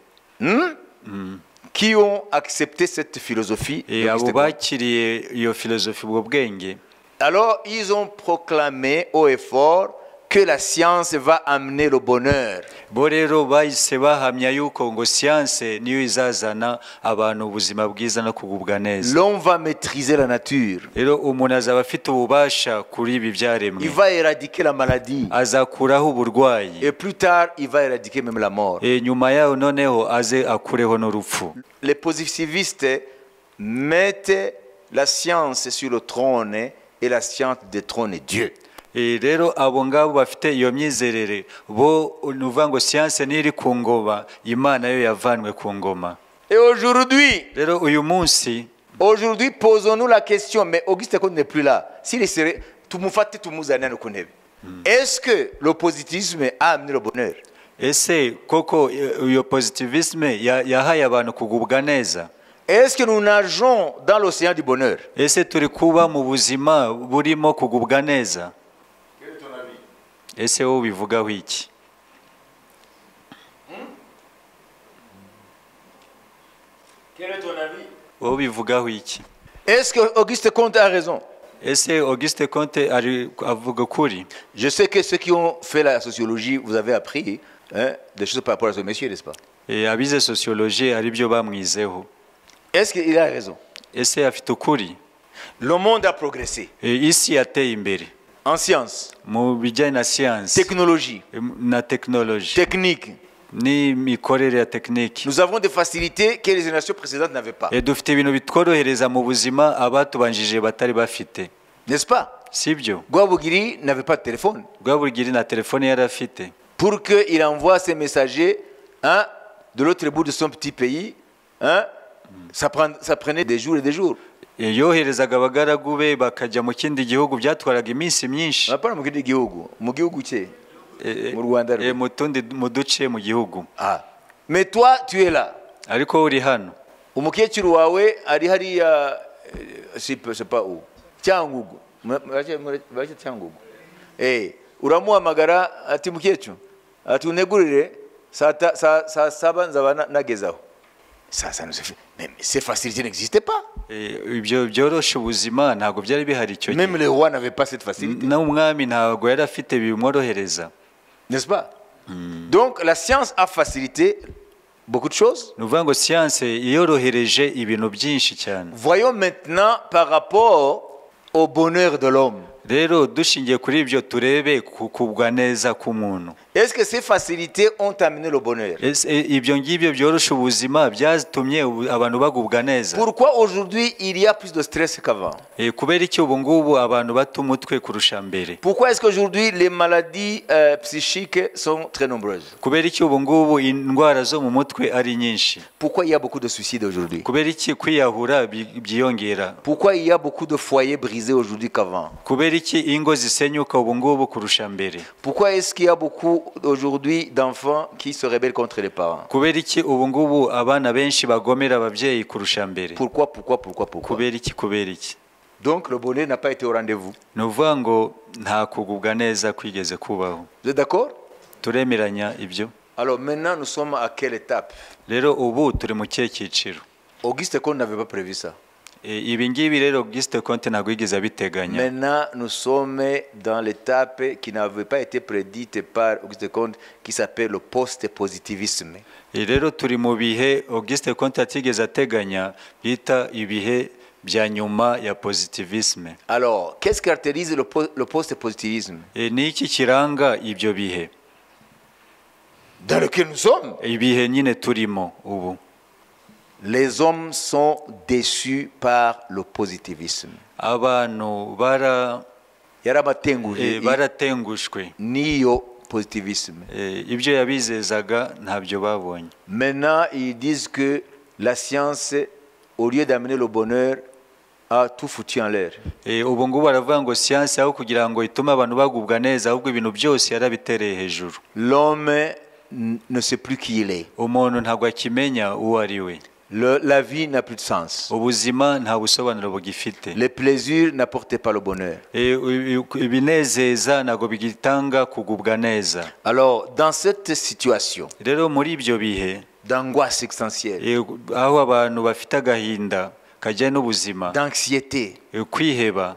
qui ont accepté cette philosophie, abo bakiriye iyo philosophie ubwo bwenge, alors ils ont proclamé haut et fort que la science va amener le bonheur. bo rero bahise bahamya yuko ngo siyanse niyo izazana abantu ubuzima bwiza no kugubwa neza. L'homme va maîtriser la nature. Rero umuntu azaba afite ububasha kuri ibi Il byaremwe, va éradiquer la maladie. azakuraho uburwayi, Et plus tard, il va éradiquer même la mort. nyuma yaho noneho aze akureho n'urupfu. Les positivistes mettent la science sur le trône et la science détrône Dieu. Rero abo ngabo bafite iyo myizerere bo ni ukuvuga ngo siyanse niyo iri ku ngoma, imana yo yavanwe ku ngoma. Et aujourd'hui, Rero uyu munsi posons-nous la question, mais Auguste Comte n'est plus là. S'il serait, est-ce que le positivisme a amené le bonheur? ese koko iyo positivisme yahaye abantu kugubwa neza? Est-ce que nous nageons dans l'océan du bonheur? Ese turi kuba mu buzima burimo kugubwa neza? Ese wowe ubivugaho iki? Quel est ton avis? Wowe ubivugaho iki? Est-ce que Auguste Comte a raison? Ese Auguste Comte avuga ukuri? Je sais que ceux qui ont fait la sociologie, vous avez appris des choses par rapport à ce monsieur, n'est-ce pas? Abize sociologie ari byo bamwizeho. Est-ce qu'il a raison? Ese afite ukuri? Le monde a progressé Isi yateye imbere en science, mu bijyanye na siyansi technologie, na tekinoloji technique. n'imikorere ya tekiniki. Nous avons des facilités que les générations précédentes n'avaient pas. Dufite ibintu bitworohereza mu buzima abatubanjije batari bafite, N'est-ce pas? sibyo? Gwabugiri n'avait pas de téléphone. Rwabugiri na telefone yari afite. Pour qu'il envoie ses messagers de l'autre bout de son petit pays, ça prenait des jours et des jours. Yoherezaga abagaragu be bakajya mu kindi gihugu, byatwaraga iminsi myinshi. Hapana mu kindi gihugu, mu gihugu cye, mu Rwanda rwe. mu duce mu gihugu. Mais toi, tu es là. Ariko uri hano. Umukecuru wawe ari hariya, je sais pas où, Cyangugu. Muracye Cyangugu. Uramuhamagara ati mukecuru, ati unegurire saa saba nzaba nagezaho. Ça nous fait. Mais ces facilités n'existaient pas. Ibyo byorosha ubuzima ntabwo byari bihari icyo gihe. Même le roi n'avait pas cette facilité. N'umwami ntabwo yari afite bimworohereza. N'est-ce pas? Donc la science a facilité beaucoup de choses. Ni ukuvuga ngo siyanse yorohereje ibintu byinshi cyane. Voyons maintenant par rapport au bonheur de l'homme. Rero dushingiye kuri ibyo turebe kugubwa neza k'umuntu. Est-ce que ces facilités ont amené le bonheur? Ibyo ngibyo byorosha ubuzima byatumye abantu bagubwa neza. Pourquoi aujourd'hui il y a plus de stress qu'avant? Kubera iki ubu ngubu abantu bata umutwe kurusha mbere? Pourquoi est-ce qu'aujourd'hui les maladies psychiques sont très nombreuses? Kubera iki ubu ngubu indwara zo mu mutwe ari nyinshi? Pourquoi il y a beaucoup de suicides aujourd'hui? Kubera iki kwiyahura byiyongera? Pourquoi il y a beaucoup de foyers brisés aujourd'hui qu'avant? Kubera iki ingo zisenyuka ubu ngubu kurusha mbere? Pourquoi est-ce qu'il y a beaucoup aujourd'hui d'enfants qui se rebellent contre les parents? Kubera iki ubu ngubu abana benshi bagomera ababyeyi kurusha mbere? Pourquoi? Kubera iki? Donc le bonheur n'a pas été au rendez-vous. Ni ukuvuga ngo nta kugubwa neza kwigeze kubaho. Vous êtes d'accord? Turemeranya ibyo? Alors maintenant nous sommes à quelle étape? Rero ubu turi mu kihe cyiciro? Auguste Comte n'avait pas prévu ça. Ibi ngibi rero Auguste Comte ntabwo yigeze abiteganya. Maintenant nous sommes dans l'étape qui n'avait pas été prédite par Auguste Comte, qui s'appelle le post-positivisme. Rero turi mu bihe Auguste Comte atigeze ateganya bita ibihe bya nyuma ya positivisme. Alors qu'est-ce qui caractérise le post-positivisme? Ni iki kiranga ibyo bihe dans lequel nous sommes? Ibihe nyine turimo ubu. Les hommes sont déçus par le positivisme. Abantu baratengushwe n'iyo positivisme. Ibyo yabizezaga ntabyo babonye. Maintenant ils disent que la science, au lieu d'amener le bonheur, a tout foutu en l'air. Ubu ngubu baravuga ngo siyansi aho kugira ngo itume abantu bagubwa neza ahubwo ibintu byose yarabitereye hejuru. L'homme ne sait plus qui il est. Umuntu ntabwo akimenya uwo ari we. La vie n'a plus de sens. Ubuzima nta busobanuro bugifite. Les plaisirs n'apportent pas le bonheur. Ibinezeza ntabwo bigitanga kugubwa neza. Alors dans cette situation, rero muri ibyo bihe d'angoisse existentielle, aho abantu bafite agahinda kajyanye n'ubuzima, d'anxiété, kwiheba,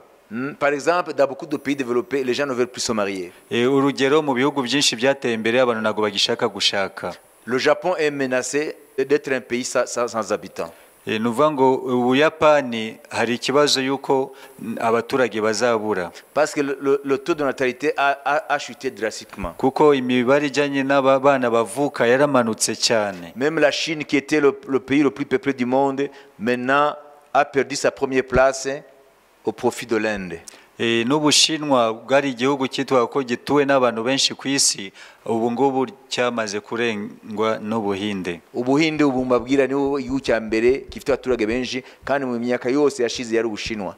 Par exemple, dans beaucoup de pays développés, les gens ne veulent plus se marier. urugero mu bihugu byinshi byateye imbere abantu ntabwo bagishaka gushaka. Le Japon est menacé d'être un pays sans habitants. Ni ukuvuga ngo Ubuyapani hari ikibazo y'uko abaturage bazabura Parce que le taux de natalité a chuté drastiquement. kuko imibare ijyanye n'abana bavuka yaramanutse cyane. Même la Chine, qui était le pays le plus peuplé du monde, maintenant a perdu sa première place au profit de l'Inde. N'Ubushinwa bwari igihugu cyitwa ko gituwe n'abantu benshi ku isi, ubu ngubu cyamaze kurengwa n'Ubuhinde. Ubuhinde ubu mbabwira niwo igihugu cya mbere gifite abaturage benshi, kandi mu myaka yose yashize yari Ubushinwa.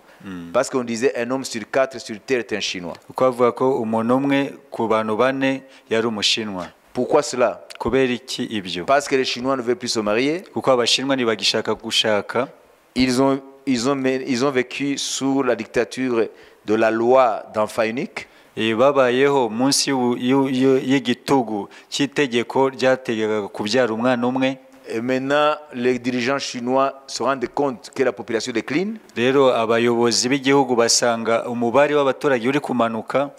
Parce qu'on disait un homme sur 4 sur terre est un Chinois. Kuko bavuga ko umuntu umwe ku bantu bane yari Umushinwa. Pourquoi cela? Kubera iki ibyo? Parce que les Chinois ne veulent plus se marier. Kuko Abashinwa ntibagishaka gushaka. Ils ont vécu sous la dictature de la loi d'enfant unique. Babayeho munsi y'igitugu cy'itegeko ryategaga kubyara umwana umwe. Et maintenant, les dirigeants chinois se rendent compte que la population décline. Rero abayobozi b'igihugu basanga umubare w'abaturage uri kumanuka.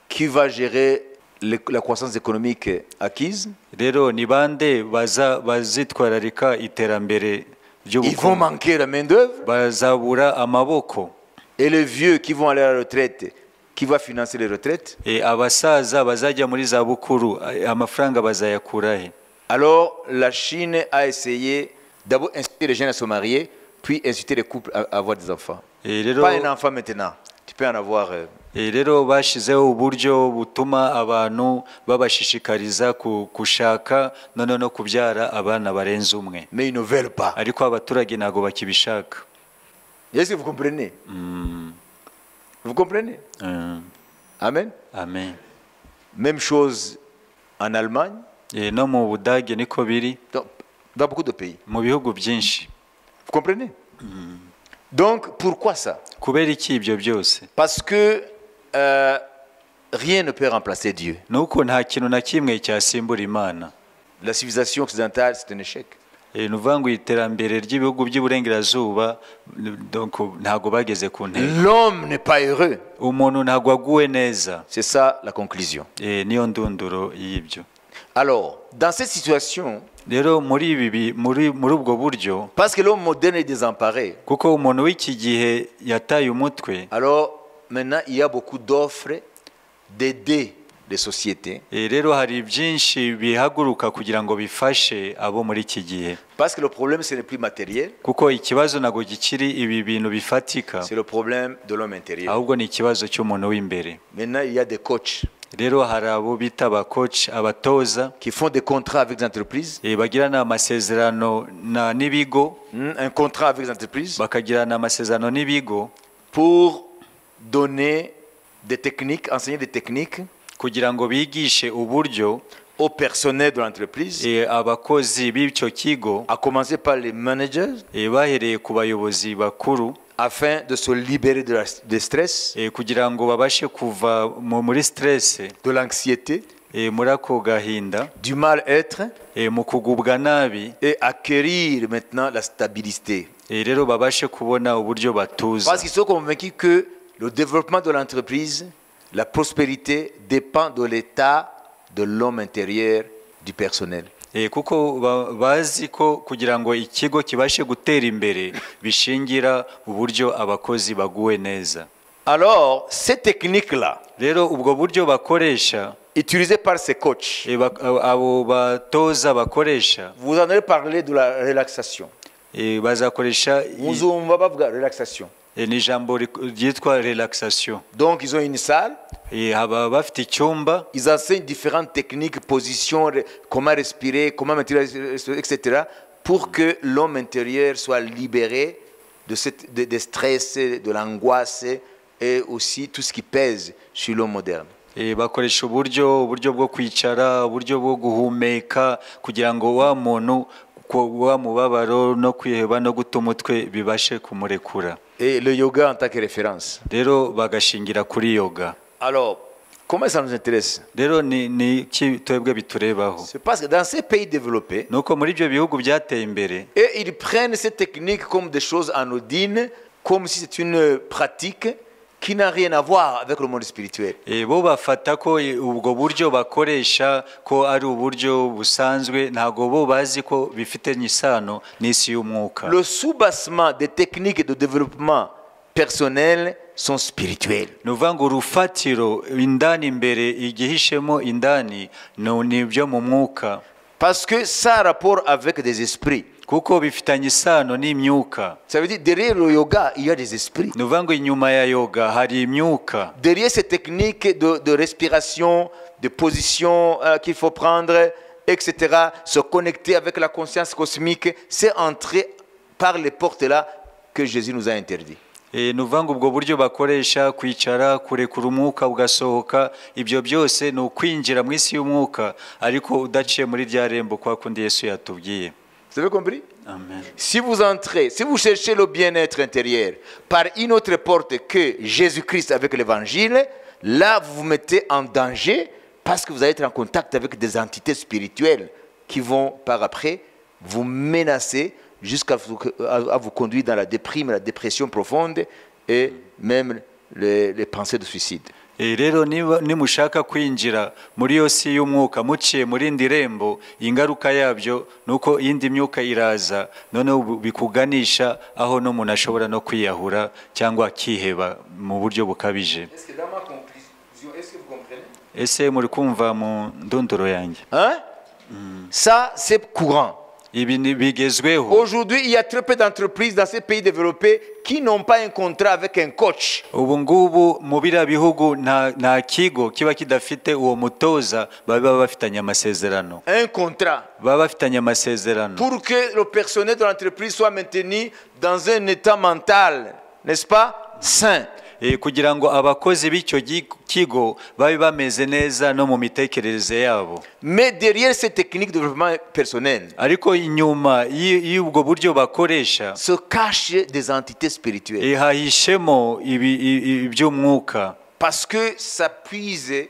Qui va gérer la croissance économique acquise? Rero ni bande bazitwararika iterambere ry'ubukungu? Ils vont manquer la main d'œuvre. Bazabura amaboko. Et les vieux qui vont aller à la retraite, qui va financer les retraites? Abasaza bazajya muri za bukuru, amafaranga bazayakura he? Alors la Chine a essayé d'abord inciter les jeunes à se marier, puis inciter les couples à avoir des enfants. Pas un enfant maintenant, tu peux en avoir. Rero bashizeho uburyo butuma abantu babashishikariza gushaka none no kubyara abana barenze umwe. Mais ils ne veulent pas. Ariko abaturage ntago bakibishaka. Est-ce que vous comprenez? Vous comprenez? Amen. Amen. Même chose en Allemagne. No mu Budage niko biri. Dans beaucoup de pays. Mu bihugu byinshi. Vous comprenez? Donc pourquoi ça? Kubera iki ibyo byose? Parce que rien ne peut remplacer Dieu. Nuko nta kintu na kimwe cyasimbura Imana. La civilisation occidentale, c'est un échec. Nuvuga ngo iterambere ry'ibihugu by'Iburengerazuba ntago bageze ku ntego. L'homme n'est pas heureux. Umuntu ntago aguwe neza. C'est ça la conclusion. Niyo ndunduro y'ibyo. Alors, dans cette situation, rero muri ubwo buryo, parce que l'homme moderne est désemparé, kuko umuntu w'iki gihe yataye umutwe, alors maintenant il y a beaucoup d'offres d'aider les sociétés. Rero hari byinshi bihaguruka kugira ngo bifashe abo muri iki gihe. Parce que le problème ce n'est plus matériel. Kuko ikibazo nago gikiri ibi bintu bifatika. C'est le problème de l'homme intérieur. Ahubwo ni ikibazo cy'umuntu w'imbere. Maintenant il y a des coachs. Rero hari abo bita ba coach, abatoza qui font des contrats avec des entreprises. Bagirana amasezerano n'ibigo. Un contrat avec des entreprises. Bakagirana amasezerano n'ibigo pour donner des techniques, enseigner des techniques kugira ngo bigishe uburyo au personnel de l'entreprise, abakozi b'icyo kigo, à commencer par les managers, bahereye ku bayobozi bakuru, afin de se libérer de stress, kugira ngo babashe kuva muri stress, de l'anxiété, muri ako gahinda, du mal-être, mu kugubwa nabi, et acquérir maintenant la stabilité. Rero babashe kubona uburyo batuza. Parce qu'ils sont convaincus que le développement de l'entreprise, la prospérité dépend de l'état de l'homme intérieur, du personnel. Kuko bazi ko kugira ngo ikigo kibashe gutera imbere bishingira uburyo abakozi baguwe neza. Alors, ces techniques-là, rero ubwo buryo bakoresha, utilisées par ces coachs, abo batoza bakoresha, vous en avez parlé de la relaxation. Bazakoresha muzumva bavuga relaxation. Ni ijambo ryitwa relaxation. Donc ils ont une salle. Haba bafite icyumba. Ils enseignent différentes techniques, positions, comment respirer, comment maintenir, etc. pour que l'homme intérieur soit libéré de stress, de l'angoisse et aussi tout ce qui pèse sur l'homme moderne. Bakoresha uburyo bwo kwicara, uburyo bwo guhumeka kugira ngo wa muntu wa mubabaro no kwiheba no guta umutwe bibashe kumurekura. Et le yoga en tant que référence. Rero bagashingira kuri yoga. Alors, comment ça nous intéresse? Rero ni twebwe biturebaho. C'est parce que dans ces pays développés, nuko muri ibyo bihugu byateye imbere, et ils prennent ces techniques comme des choses anodines, comme si c'est une pratique qui n'a rien à voir avec le monde spirituel. bo bafata ko ubwo buryo bakoresha ko ari uburyo busanzwe, ntago bo bazi ko bifitanye isano n'isi y'umwuka. Le soubassement des techniques de développement personnel sont spirituels. Nuvuga ngo urufatiro indani imbere, igihishemo indani nibyo mu mwuka, Parce que ça a rapport avec des esprits. kuko bifitanye isano n'imyuka. Ça veut dire derrière le yoga, il y a des esprits. Nuvuga ngo inyuma ya yoga hari imyuka. Derrière ces techniques de respiration, de position qu'il faut prendre, etc., se connecter avec la conscience cosmique, c'est entrer par les portes-là que Jésus nous a interdit. Nuvuga ngo ubwo buryo bakoresha kwicara, kurekura umwuka ugasohoka, ibyo byose ni ukwinjira mu isi y'umwuka, ariko udaciye muri rya rembo kwa kundi Yesu yatubwiye. Vous avez compris? Amen. Si vous entrez, si vous cherchez le bien-être intérieur par une autre porte que Jésus-Christ avec l'évangile, là vous vous mettez en danger parce que vous allez être en contact avec des entités spirituelles qui vont par après vous menacer jusqu'à vous conduire dans la déprime, la dépression profonde et même les pensées de suicide. Rero nimushaka kwinjira muri yo si y'umwuka muciye muri indi rembo, ingaruka yabyo nuko indi myuka iraza, noneho bikuganisha aho no umuntu ashobora no kwiyahura cyangwa akiheba mu buryo bukabije. Est-ce que vous comprenez? Ese muri kumva mu ndunduro yanjye? Ça, c'est courant. Ibi bigezweho. Aujourd'hui, il y a très peu d'entreprises dans ces pays développés qui n'ont pas un contrat avec un coach. Ubu ngubu mu biriya bihugu nta kigo kiba kidafite uwo mutoza, baba bafitanye amasezerano. Un contrat. Baba bafitanye amasezerano. Pour que le personnel de l'entreprise soit maintenu dans un état mental, n'est-ce pas, sain. Kugira ngo abakozi b'icyo kigo babe bameze neza no mu mitekerereze yabo. Mais derrière ces techniques de développement personnel, ariko inyuma y'ubwo buryo bakoresha se cachent des entités spirituelles. Hahishemo iby'umwuka. Parce que ça puise,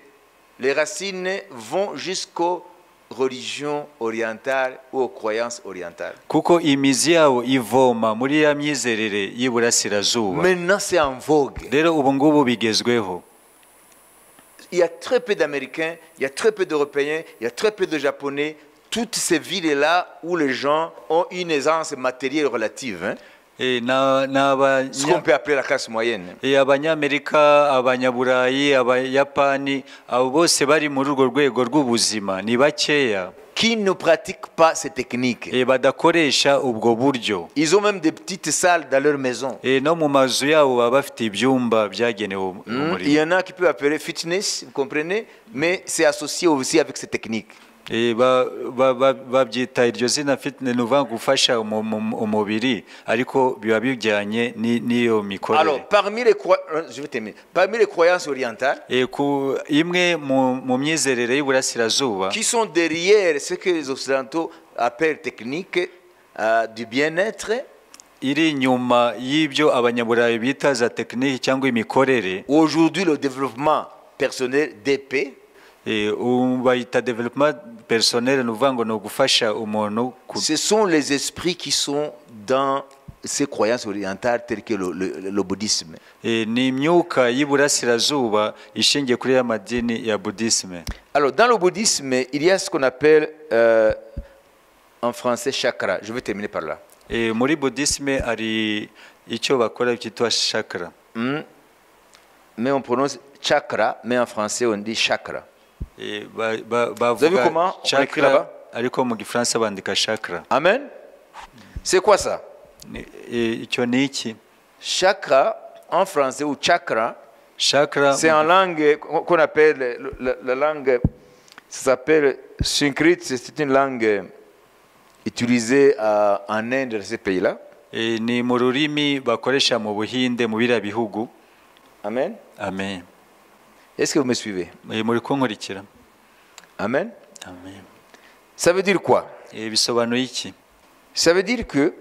les racines vont jusqu'aux religions orientales ou aux croyances orientales. Kuko imizi yawo ivoma muri ya myizerere y'Iburasirazuba. Maintenant c'est en vogue. Rero ubu ngubu bigezweho. Il y a très peu d'Américains, il y a très peu d'Européens, il y a très peu de Japonais. Toutes ces villes-là où les gens ont une aisance matérielle relative. Hein? Ce qu'on peut appeler la classe moyenne. Abanyamerika, Abanyaburayi, Abayapani, abo bose bari muri urwo rwego rw'ubuzima ni bakeya. Qui ne pratiquent pas ces techniques. Badakoresha ubwo buryo. Ils ont même des petites salles dans leur maison. No mu mazu yabo baba bafite ibyumba byagenewe umurimo. Il y en a qui peuvent appeler fitness, vous comprenez, mais c'est associé aussi avec ces techniques. Babyita iryo zina fitness, nuvuga gufasha umubiri, ariko biba bijyanye n'iyo mikorere. Alors parmi les croyances orientales, imwe mu myizerere y'Iburasirazuba, qui sont derrière ce que les occidentaux appellent technique du bien-être, iri inyuma y'ibyo abanyaburayi bita za tekiniki cyangwa imikorere. Aujourd'hui le développement personnel DP, bayita développement personnel, nuvuga ngo no gufasha umuntu. Ce sont les esprits qui sont dans ces croyances orientales telles que le bouddhisme. Ni imyuka y'Iburasirazuba ishingiye kuri ya madini ya bouddhisme. Alors dans le bouddhisme, il y a ce qu'on appelle en français chakra. Je vais terminer par là. Muri bouddhisme ari icyo bakora cyitwa chakra. Mais on prononce chakra, mais en français on dit chakra. Vous avez vu comment on écrit là-bas? Ariko mu Gifaransa bandika chakra. Amen. C'est quoi ça? Icyo ni iki? Chakra en français ou chakra. Chakra. C'est en langue qu'on appelle la langue. Ça s'appelle sanskrit. C'est une langue utilisée en Inde, dans ces pays-là. Ni mu rurimi bakoresha mu Buhinde mu biriya bihugu. Amen. Amen. Est-ce que vous me suivez? Muri kunkurikira? Amen. Amen. Ça veut dire quoi? Bisobanuye iki? Ça veut dire que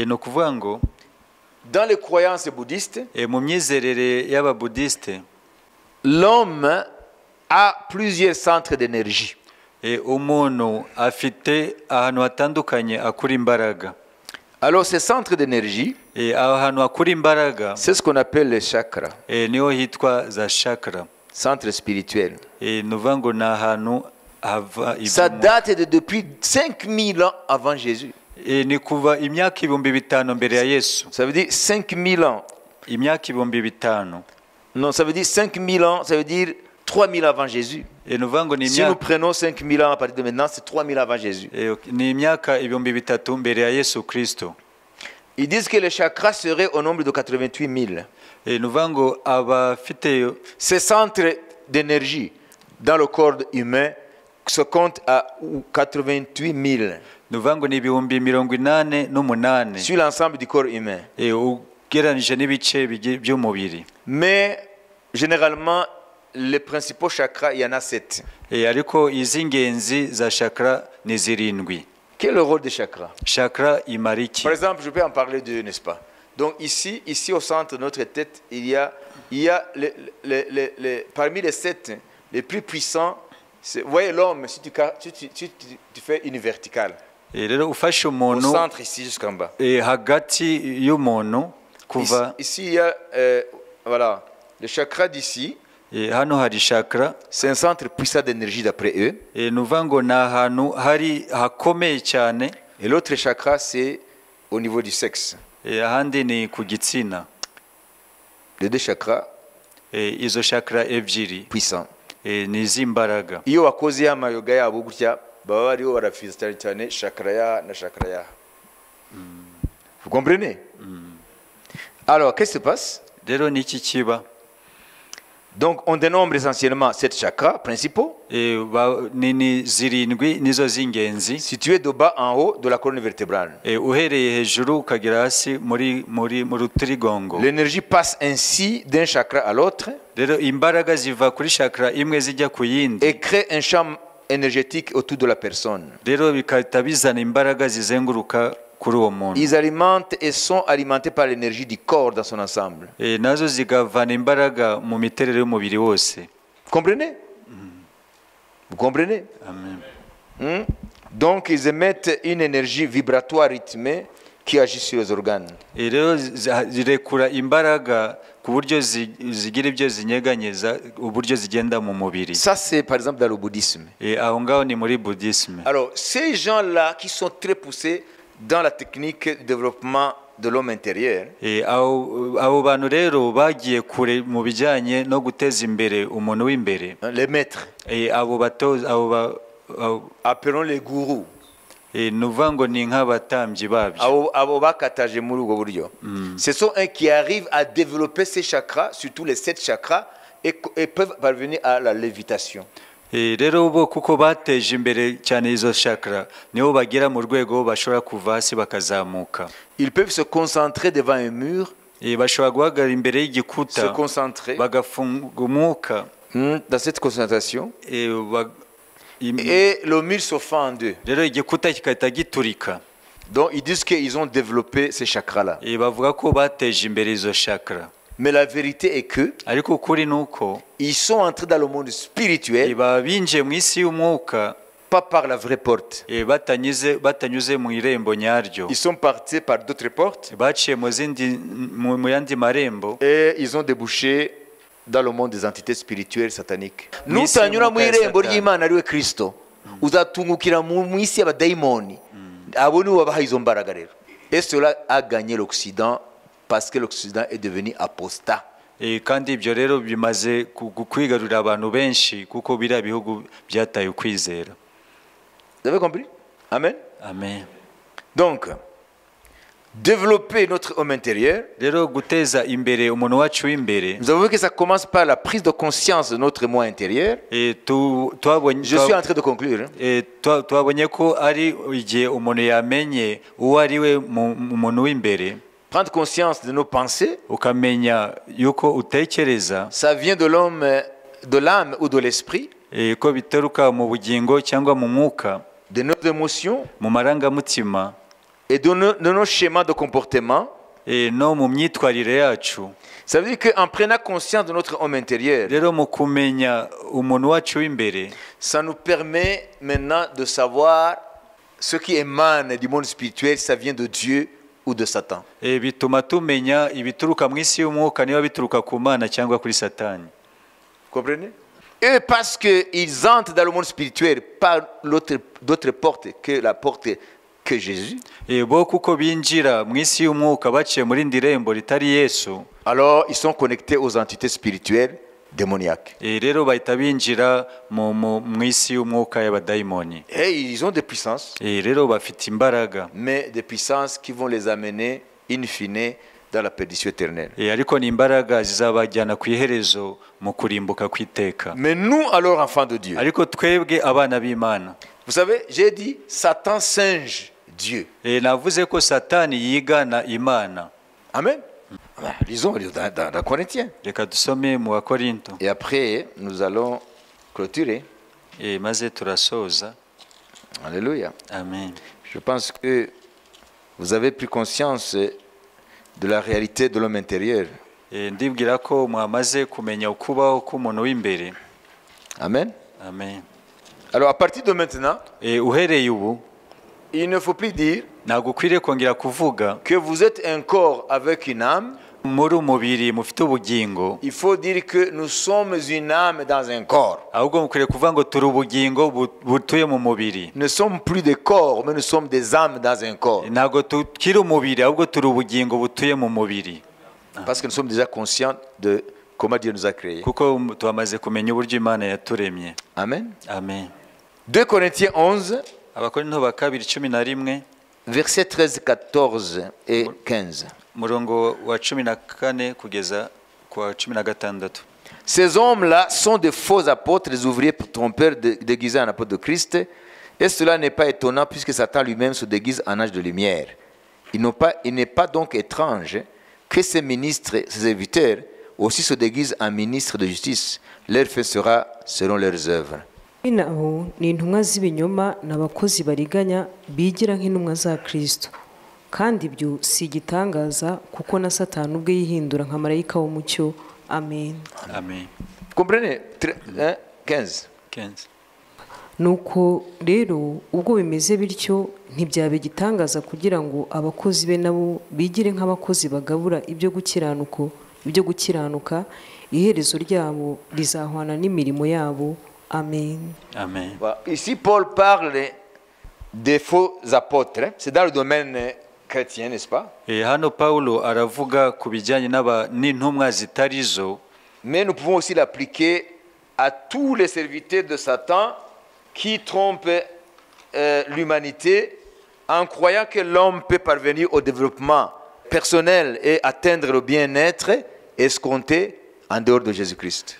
no kuvuga ngo dans les croyances bouddhistes, mu myizerere y'ababudiste, l'homme a plusieurs centres d'énergie. Umuntu afite ahantu hatandukanye akura imbaraga. Alors ces centres d'énergie, aho hantu hakura imbaraga c'est ce qu'on appelle les chakras, niho hitwa za chakra. centres spirituels. Ni ukuvuga ngo ni ahantu hava Ça date de depuis 5000 ans avant Jésus. ni kuva imyaka 5000 mbere ya Yesu. Ça veut dire 5000 ans. Imyaka 5000. Non, ça veut dire 5000 ans, ça veut dire 3000 avant Jésus. Ni ukuvuga ngo ni Si nous imyaka prenons 5000 ans à partir de maintenant, c'est 3000 avant Jésus. ni imyaka 3000 mbere ya Yesu Kristo. Ils disent que les chakras seraient au nombre de 88 000. Ni ukuvuga ngo abafite Ces centres d'énergie dans le corps humain se comptent à 88 000 ni ukuvuga ngo ni 88 sur l'ensemble du corps humain. ugereranije n'ibice by'umubiri. Mais généralement, les principaux chakras, il y en a 7. Ariko iz'ingenzi za chakra ni 7. Quel est le rôle des chakras? Chakra imara iki? Par exemple, je peux en parler d'eux, n'est-ce pas? Donc ici au centre de notre tête, il y a parmi les 7 les plus puissants. Vous voyez l'homme, si tu fais une verticale, Rero ufashe au umuntu centre ici jusqu'en bas. hagati y'umuntu kuva Ici, il y a voilà, le chakra d'ici, hano hari chakra. c'est un centre puissant d'énergie d'après eux. Ni ukuvuga ngo ni ahantu hari hakomeye cyane. Et l'autre chakra, c'est au niveau du sexe. Ahandi ni ku gitsina. Les deux chakras Izo chakra ebyiri puissants. ni iz'imbaraga. Iyo wakoze amayoga yabo gutya baba bariho barafiza cyane cyane chakra ya na chakra ya. Vous comprenez? Alors, qu'est-ce qui se passe? Rero ni iki kiba? Donc, on dénombre essentiellement 7 chakras principaux, Ni 7 nizo z'ingenzi. situés de bas en haut de la colonne vertébrale. Uhereye hejuru ukagera hasi mu rutirigongo. L'énergie passe ainsi d'un chakra à l'autre Rero imbaraga ziva kuri chakra imwe zijya ku yindi. et crée un champ énergétique autour de la personne. Rero bikahita bizana imbaraga zizenguruka kuri uwo muntu. Ils alimentent et sont alimentés par l'énergie du corps dans son ensemble. Nazo zigavana imbaraga mu miterere y'umubiri wose. Vous comprenez? Vous comprenez? Amen. Donc, ils émettent une énergie vibratoire rythmée qui agit sur les organes. Rero zirekura imbaraga ku buryo zigira ibyo zinyeganyeza uburyo zigenda mu mubiri. Ça, c'est par exemple dans le bouddhisme. Aho ngaho ni muri buddhisme. Alors, ces gens-là qui sont très poussés dans la technique de développement de l'homme intérieur, abo bantu rero bagiye kure mu bijyanye no guteza imbere umuntu w'imbere. les maîtres, Abo batoza appelons les gourous, ni ukuvuga ngo ni nk'abatambyi babyo. abo bakataje muri ubwo buryo. Ce sont eux qui arrivent à développer ces chakras, surtout les 7 chakras, et peuvent parvenir à la lévitation. Rero bo kuko bateje imbere cyane izo chakra niho bagera mu rwego bashobora kuva hasi bakazamuka. Ils peuvent se concentrer devant un mur, Bashobora guhagarara imbere se y'igikuta concentrer bagafunga umwuka. dans cette concentration, Et le mur se fend en deux. rero igikuta kigahita giturika. Donc ils disent qu'ils ont développé ces chakras-là. Bavuga ko bateje imbere izo chakra. Mais la vérité est que Ariko ukuri ni uko ils sont entrés dans le monde spirituel, baba binjiye mu isi y'umwuka pas par la vraie porte. batanyuze mu irembo nyaryo. Ils sont partis par d'autres portes Baciye mu yandi marembo. et ils ont débouché dans le monde des entités spirituelles sataniques. Mu isi Nutanyura mu y'umwuka ya irembo Satani. ry'Imana ariwe Kristo, uzatungukira mu isi y'abadayimoni. Abo nibo babaha izo mbaraga rero. Et cela a gagné l'Occident parce que l'Occident est devenu apostat. Kandi ibyo rero bimaze kwigarurira abantu benshi kuko biriya bihugu byataye ukwizera. Vous avez compris? Amen. Amen. Donc, développer notre homme intérieur, Rero guteza imbere umuntu wacu w'imbere. nous avons vu que ça commence par la prise de conscience de notre moi intérieur. Je suis en train de conclure. Twabonye ko ari igihe umuntu yamenye uwo ari we mu muntu w'imbere. Prendre conscience de nos pensées, Ukamenya yuko utekereza. ça vient de l'homme, de l'âme ou de l'esprit, Ko biteruka mu bugingo cyangwa mu mwuka, de nos émotions mu marangamutima et de nos schémas de comportement. no mu myitwarire yacu. Ça veut dire qu'en prenant conscience de notre homme intérieur, Rero mu kumenya umuntu wacu w'imbere, ça nous permet maintenant de savoir ce qui émane du monde spirituel, ça vient de Dieu ou de Satan. bituma tumenya ibituruka mu isi y'umwuka niba bituruka ku Mana cyangwa kuri Satani. Vous comprenez? Et parce qu'ils entrent dans le monde spirituel par d'autres portes que la porte que Jésus, bo kuko binjira mu isi y'umwuka baciye muri ndirembo ritari Yesu, alors ils sont connectés aux entités spirituelles démoniaques. rero bahita binjira mu isi y'umwuka y'abadayimoni. Et ils ont des puissances, rero bafite imbaraga, mais des puissances qui vont les amener in fine dans la perdition éternelle. ariko ni imbaraga zizabajyana ku iherezo mu kurimbuka kw'iteka. Mais nous, alors enfants de Dieu, ariko twebwe abana b'Imana, vous savez, j'ai dit Satan singe Dieu. navuze ko Satani yigana Imana. Amen. Lisons dans Corinthiens. Reka dusome mu Bakorinto, Et après, nous allons clôturer. maze turasoza. Alléluia. Amen. Je pense que vous avez pris conscience de la réalité de l'homme intérieur. Ndibwira ko mwamaze kumenya ukubaho k'umuntu w'imbere. Amen. Amen. Alors à partir de maintenant, uhereye ubu il ne faut plus dire ntabwo ukwiriye kongera kuvuga que vous êtes un corps avec une âme. muri umubiri mufite ubugingo, Il faut dire que nous sommes une âme dans un corps. ahubwo mukwiriye kuvuga ngo turi ubugingo butuye mu mubiri. Nous ne sommes plus des corps, mais nous sommes des âmes dans un corps. Ntabwo tukiri umubiri, ahubwo turi ubugingo butuye mu mubiri, Parce que nous sommes déjà conscients de comment Dieu nous a créés. kuko twamaze kumenya uburyo Imana yaturemye. Amen. Amen. 2 Corinthiens 11, Abakorinto ba kabiri 11 versets 13, 14 et 15. murongo wa 14 kugeza kwa 16. Ces hommes-là sont de faux apôtres, des ouvriers trompeurs déguisés en apôtres de Christ. Et cela n'est pas étonnant puisque Satan lui-même se déguise en ange de lumière. Il n'est pas donc étrange que ces ministres, ces serviteurs, aussi se déguisent en ministres de justice. Leur fait sera selon leurs œuvres. aho ni intumwa z'ibinyoma n'abakozi bariganya bigira nk'intumwa za Kristo, kandi ibyo si igitangaza kuko na Satani ubwe yihindura nka marayika w'umucyo. Amen. Amen. Vous comprenez? 15. Nuko rero ubwo bimeze bityo ntibyaba igitangaza kugira ngo abakozi be nabo bigire nk'abakozi bagabura ibyo gukiranuka, iherezo ryabo rizahwana n'imirimo yabo. Amen. Amen. Ici, Paul parle des faux apôtres. C'est dans le domaine chrétien, n'est-ce pas? Hano Paulo aravuga ku bijyanye n'intumwa zitari zo, mais nous pouvons aussi l'appliquer à tous les serviteurs de Satan qui trompent l'humanité en croyant que l'homme peut parvenir au développement personnel et atteindre le bien-être escompté en dehors de Jésus-Christ.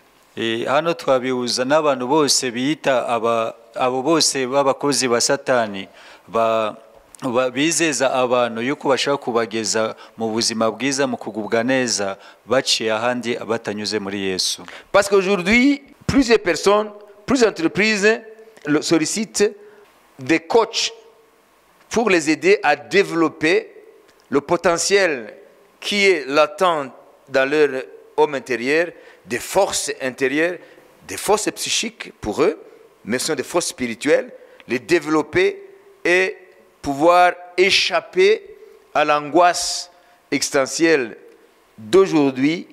hano twabihuza n'abantu bose biyita abo bose b'abakozi ba Satani bizeza abantu yuko bashaka kubageza mu buzima bwiza, mu kugubwa neza, baciye ahandi batanyuze muri Yesu. Parce qu'aujourd'hui, plusieurs personnes, plusieurs entreprises sollicitent des coachs pour les aider à développer le potentiel qui est latent dans leur homme intérieur, des forces intérieures, des forces psychiques pour eux, mais ce sont des forces spirituelles, les développer et pouvoir échapper à l'angoisse existentielle d'aujourd'hui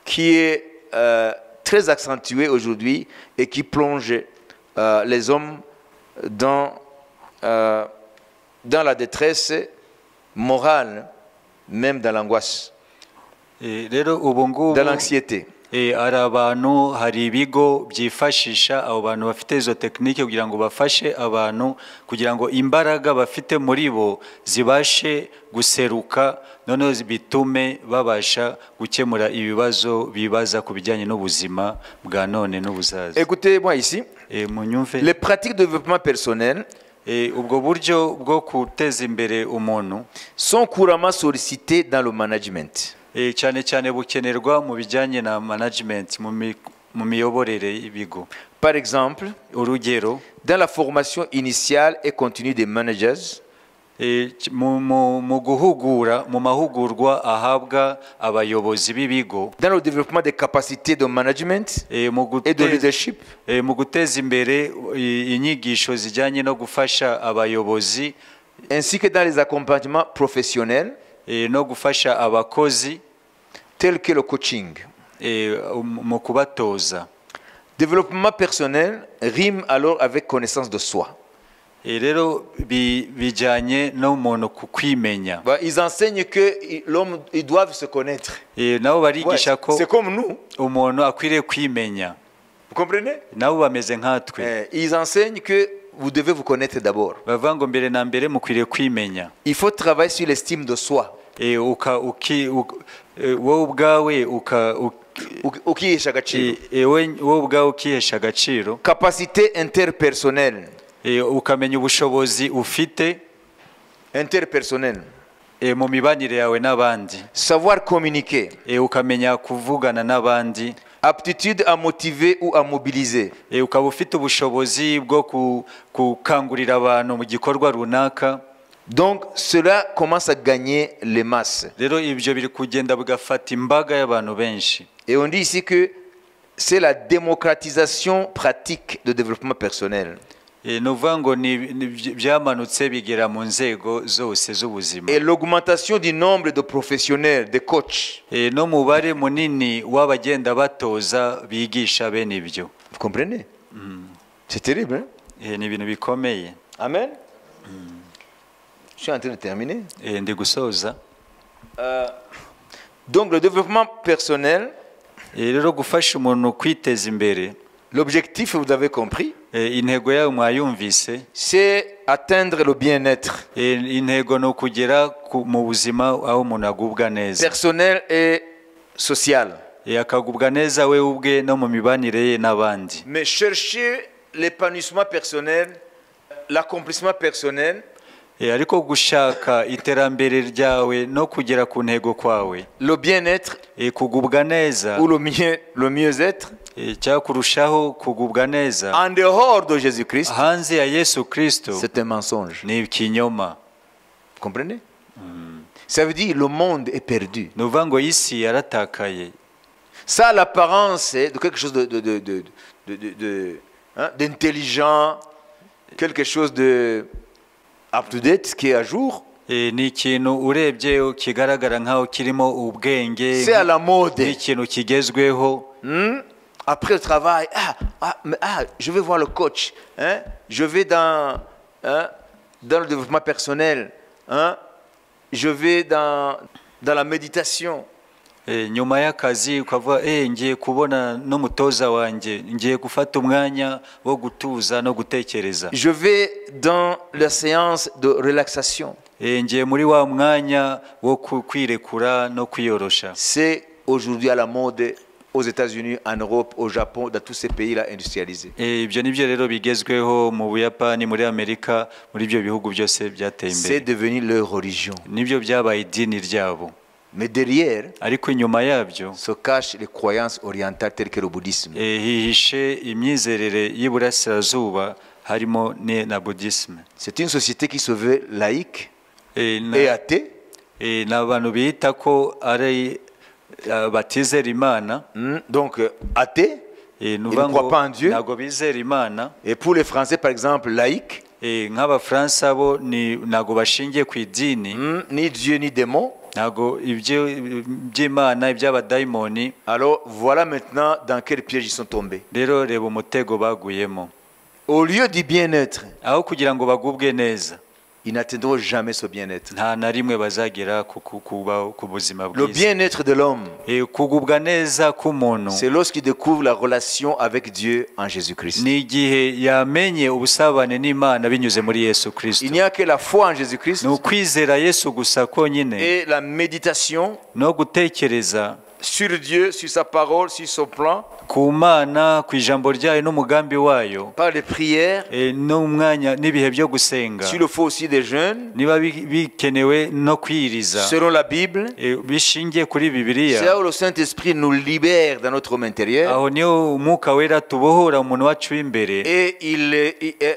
qui est très accentuée aujourd'hui et qui plonge les hommes dans la détresse morale, même dans l'angoisse, dans l'anxiété. hari abantu, hari ibigo byifashisha abo bantu bafite izo tekinike kugira ngo bafashe abantu kugira ngo imbaraga bafite muri bo zibashe guseruka, noneho bitume babasha gukemura ibibazo bibaza ku bijyanye n'ubuzima bwa none n'ubuzaza. Écoutez-moi ici. Les pratiques de développement personnel ubwo buryo bwo guteza imbere umuntu sont couramment sollicités dans le management. cyane cyane bukenerwa mu bijyanye na management, mu miyoborere y'ibigo. Par exemple, urugero, dans la formation initiale et continue des managers, mu guhugura, mu mahugurwa ahabwa abayobozi b'ibigo, dans le développement des capacités de management et de leadership, mu guteza imbere inyigisho zijyanye no gufasha abayobozi ainsi que dans les accompagnements professionnels no gufasha abakozi tels que le coaching. mu kubatoza. Développement personnel rime alors avec connaissance de soi. Rero bijyanye n'umuntu ku kwimenya. Ils enseignent que l'homme, ils doivent se connaître. Nabo barigisha ko C'est comme nous. umuntu akwiriye kwimenya. Vous comprenez? Nabo bameze nkatwe. Ils enseignent que vous devez vous connaître d'abord. Bavuga ngo mbere na mbere mukwiriye kwimenya. Il faut travailler sur l'estime de soi. Wowe ubwawe ukihesha agaciro. wowe ubwawe ukihesha agaciro. Capacité interpersonnelle. Ukamenya ubushobozi ufite interpersonnelle mu mibanire yawe n'abandi. Savoir communiquer. Ukamenya kuvugana n'abandi. Aptitude à motiver ou à mobiliser. Ukaba ufite ubushobozi bwo gukangurira abantu mu gikorwa runaka. Donc cela commence à gagner les masses. Rero ibyo biri kugenda bigafata imbaga y'abantu benshi. Et on dit ici que c'est la démocratisation pratique de développement personnel. Nuvuga ngo byamanutse bigera mu nzego zose z'ubuzima. Et l'augmentation du nombre de professionnels, de coachs. No mubare munini w'abagenda batoza bigisha bene ibyo. Vous comprenez? C'est terrible, hein? Ni ibintu bikomeye. Amen. Je suis en train de terminer. Ndi gusoza. Donc le développement personnel. Rero gufasha umuntu kwiteza imbere. L'objectif, vous avez compris, intego yawe mwayumvise, c'est atteindre le bien-être intego no kugera mu buzima aho umuntu agubwa neza, personnel et social, akagubwa neza we ubwe no mu mibanire ye n'abandi. Mais chercher l'épanouissement personnel, l'accomplissement personnel, ariko gushaka iterambere ryawe no kugera ku ntego kwawe, le bien-être, kugubwa neza ou le mieux-être, kurushaho kugubwa neza en dehors de Jésus-Christ, hanze ya Yesu Kristo, c'est un mensonge. Ni ikinyoma. Vous comprenez? Ça veut dire le monde est perdu. Nuvuga ngo isi yaratakaye. Ça a l'apparence de quelque chose d'intelligent, quelque chose de up-to-date, qui est à jour. Ni ikintu urebye kigaragara nkaho kirimo ubwenge. C'est à la mode. Ni ikintu kigezweho. Après le travail, je vais voir le coach, je vais dans le développement personnel, je vais dans la méditation. Nyuma y'akazi ukavuga ngiye kubona n'umutoza wanjye, ngiye gufata umwanya wo gutuza no gutekereza. Je vais dans la séance de relaxation. Ngiye muri wa mwanya wo kwirekura no kwiyorosha. C'est aujourd'hui à la mode aux États-Unis, en Europe, au Japon, dans tous ces pays-là industrialisés. Ibyo nibyo rero bigezweho mu Buyapani, muri Amerika, muri ibyo bihugu byose byateye imbere. C'est devenu leur religion. Nibyo byabaye idini ryabo. Mais derrière, ariko inyuma yabyo se cachent les croyances orientales telles que le bouddhisme. Hihishe imyizerere y'Iburasirazuba harimo na bouddhisme. C'est une société qui se veut laïque et athée. N'abantu bita ko ari batizera Imana. Donc athée, ils ne croient pas en Dieu. Ntago bizera Imana. Et pour les Français par exemple, laïque, nk'Abafaransa bo ntago bashingiye ku idini, ni Dieu ni démon. Ntago iby'Imana iby'abadayimoni. Alors voilà maintenant dans quel piège ils sont tombés. Rero reba umutego baguyemo. Au lieu du bien-être, aho kugira ngo bagubwe neza, ils n'atteindront jamais ce bien-être. Nta na rimwe bazagera ku buzima bwiza. Le bien-être de l'homme, kugubwa neza k'umuntu, c'est lorsqu'il découvre la relation avec Dieu en Jésus-Christ. Ni igihe yamenye ubusabane n'Imana binyuze muri Yesu Kristo. Il n'y a que la foi en Jésus-Christ. Ni ukwizera Yesu gusa konyine. Et la méditation no gutekereza sur Dieu, sur sa parole, sur son plan. Ku Mana, ku ijambo ryayo n'umugambi wayo. Par les prières. N'umwanya n'ibihe byo gusenga. S'il le faut aussi des jeûnes. Niba bikenewe no kwiriza. Selon la Bible. Bishingiye kuri Bibiliya. C'est là où le Saint-Esprit nous libère dans notre homme intérieur. Aho niyo Umwuka Wera tubohora umuntu wacu w'imbere. Et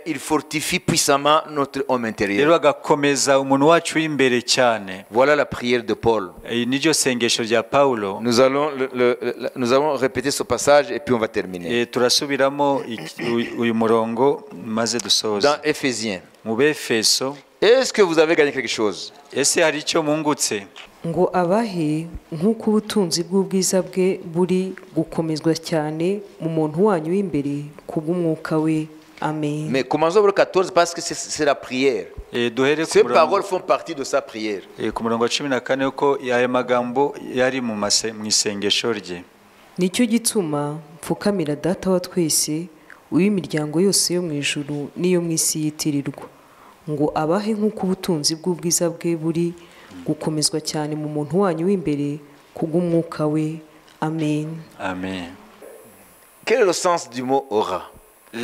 il fortifie puissamment notre homme intérieur. Rero agakomeza umuntu wacu w'imbere cyane. Voilà la prière de Paul. Niryo sengesho rya Paulo. Nous allons répéter ce passage et puis on va terminer. Turasubiramo uyu murongo maze dusoza. Dans Éphésiens. Mu Befeso. Est-ce que vous avez gagné quelque chose? ese hari icyo mungutse? ngo abahe nk'uko ubutunzi bw'ubwiza bwe buri gukomezwa cyane mu muntu wanyu w'imbere kubw'umwuka we. Amen. Mais commençons au 14 parce que c'est la prière. Duhere Ces paroles font partie de sa prière. ku murongo wa 14 ko aya magambo yari mu isengesho rye. Nicyo gituma mpfukamira data wa twese uw'imiryango yose yo mu ijuru n'iyo mu isi yitirirwa, ngo abahe nk'uko ubutunzi bw'ubwiza bwe buri gukomezwa cyane mu muntu wanyu w'imbere kubw'umwuka we. Amen. Amen. Quel est le sens du mot aura?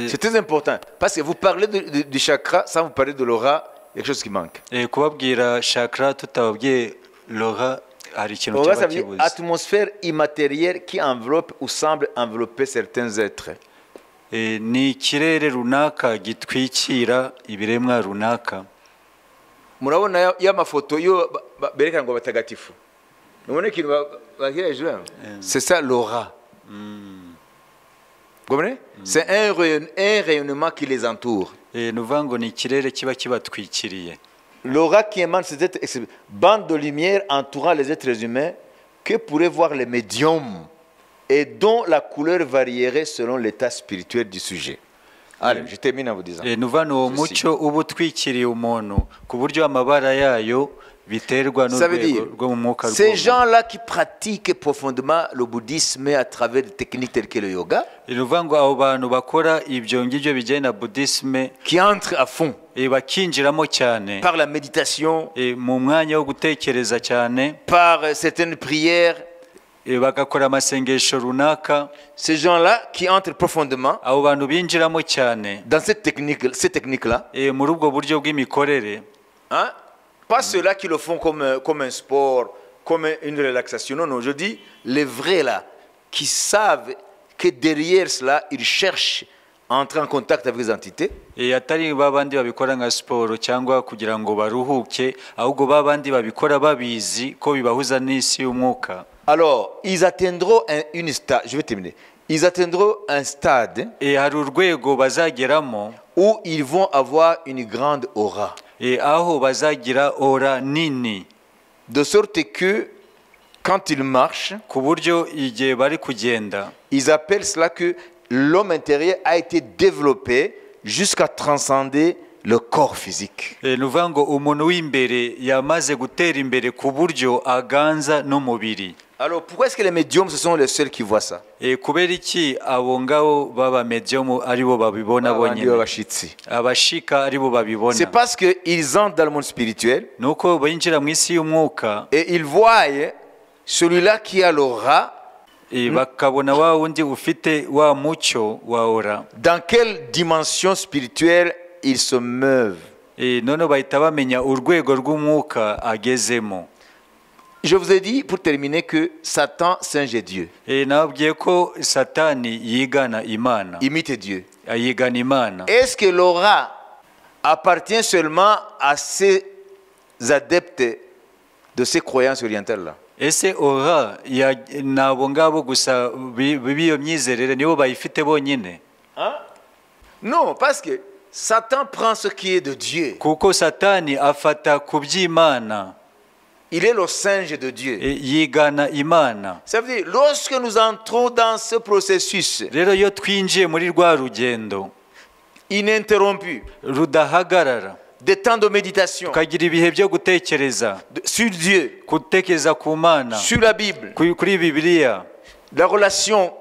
C'est très important parce que vous parlez du chakra sans vous parler de l'aura, il y a quelque chose qui manque. Kubabwira chakra tutababwiye l'aura hari ikintu Aura, cyaba ça veut dire kibuze. atmosphère immatérielle qui enveloppe ou semble envelopper certains êtres. Ni ikirere runaka gitwikira ibiremwa runaka. Murabona ya mafoto yo berekana ngo batagatifu. Nubone ikintu bakira hejuru. C'est ça l'aura. Vous comprenez? C'est un rayonnement qui les entoure. Nuvuga ngo ni ikirere kiba kibatwikiriye. L'aura qui émane cette bande de lumière entourant les êtres humains que pourraient voir les médiums et dont la couleur varierait selon l'état spirituel du sujet. Allez, je termine en vous disant. Nuvuga ni uwo mucyo uba utwikiriye umuntu ku buryo amabara yayo biterwa Ça veut dire, n'urwego rwo mu mwuka ces gens-là qui pratiquent profondément le bouddhisme à travers des techniques telles que le yoga, Nuvuga ngo abo bantu bakora ibyo ngibyo bijyanye na buddhisme qui entrent à fond bakinjiramo cyane par la méditation, mu mwanya wo gutekereza cyane, par certaines prières, bagakora amasengesho runaka, ces gens-là qui entrent profondément abo bantu binjiramo cyane dans cette technique-là, muri ubwo buryo bw'imikorere, hein? Pas ceux-là qui le font comme un sport, comme une relaxation. Non, non, je dis les vrais là, qui savent que derrière cela, ils cherchent à entrer en contact avec les entités. atari babandi babikora nka siporo cyangwa kugira ngo baruhuke, ahubwo babandi babikora babizi ko bibahuza n'isi y'umwuka. Alors, ils atteindront une stade, je vais terminer. Ils atteindront un stade hari urwego bazageramo où ils vont avoir une grande aura. Aho bazagira ora nini, De sorte que quand ils marchent, ku buryo igihe bari kugenda ils appellent cela que l'homme intérieur a été développé jusqu'à transcender le corps physique. nuvuga ngo umuntu w'imbere yamaze gutera imbere ku buryo aganza n'umubiri. Alors pourquoi est-ce que les médiums, ce sont les seuls qui voient ça? Kubera iki abo ngabo baba medium aribo babibona bonyine, abashika aribo babibona? C'est parce qu'ils entrent dans le monde spirituel nuko binjira mu isi y'umwuka et ils voient celui-là qui a l'aura, bakabona wa wundi ufite wa mucyo wa ora, dans quelle dimension spirituelle ils se meuvent. none bahita bamenya urwego rw'umwuka agezemo. Je vous ai dit, pour terminer, que Satan singe Dieu. Nababwiye ko Satani yigana Imana, Imite Dieu. yigana Imana. Est-ce que l'aura appartient seulement à ces adeptes de ces croyances orientales-là? Ese ora nabo ngabo gusa biyo myizerere nibo bayifite bonyine? Non, parce que Satan prend ce qui est de Dieu. Kuko Satani afata ku by'Imana. Il est le singe de Dieu. Yigana Imana. Ça veut dire, lorsque nous entrons dans ce processus rero iyo twinjiye muri rwa rugendo ininterrompu, rudahagarara, des temps de méditation tukagira ibihe byo gutekereza sur Dieu, gutekereza ku Mana, sur la Bible, kuri Bibiliya, la relation,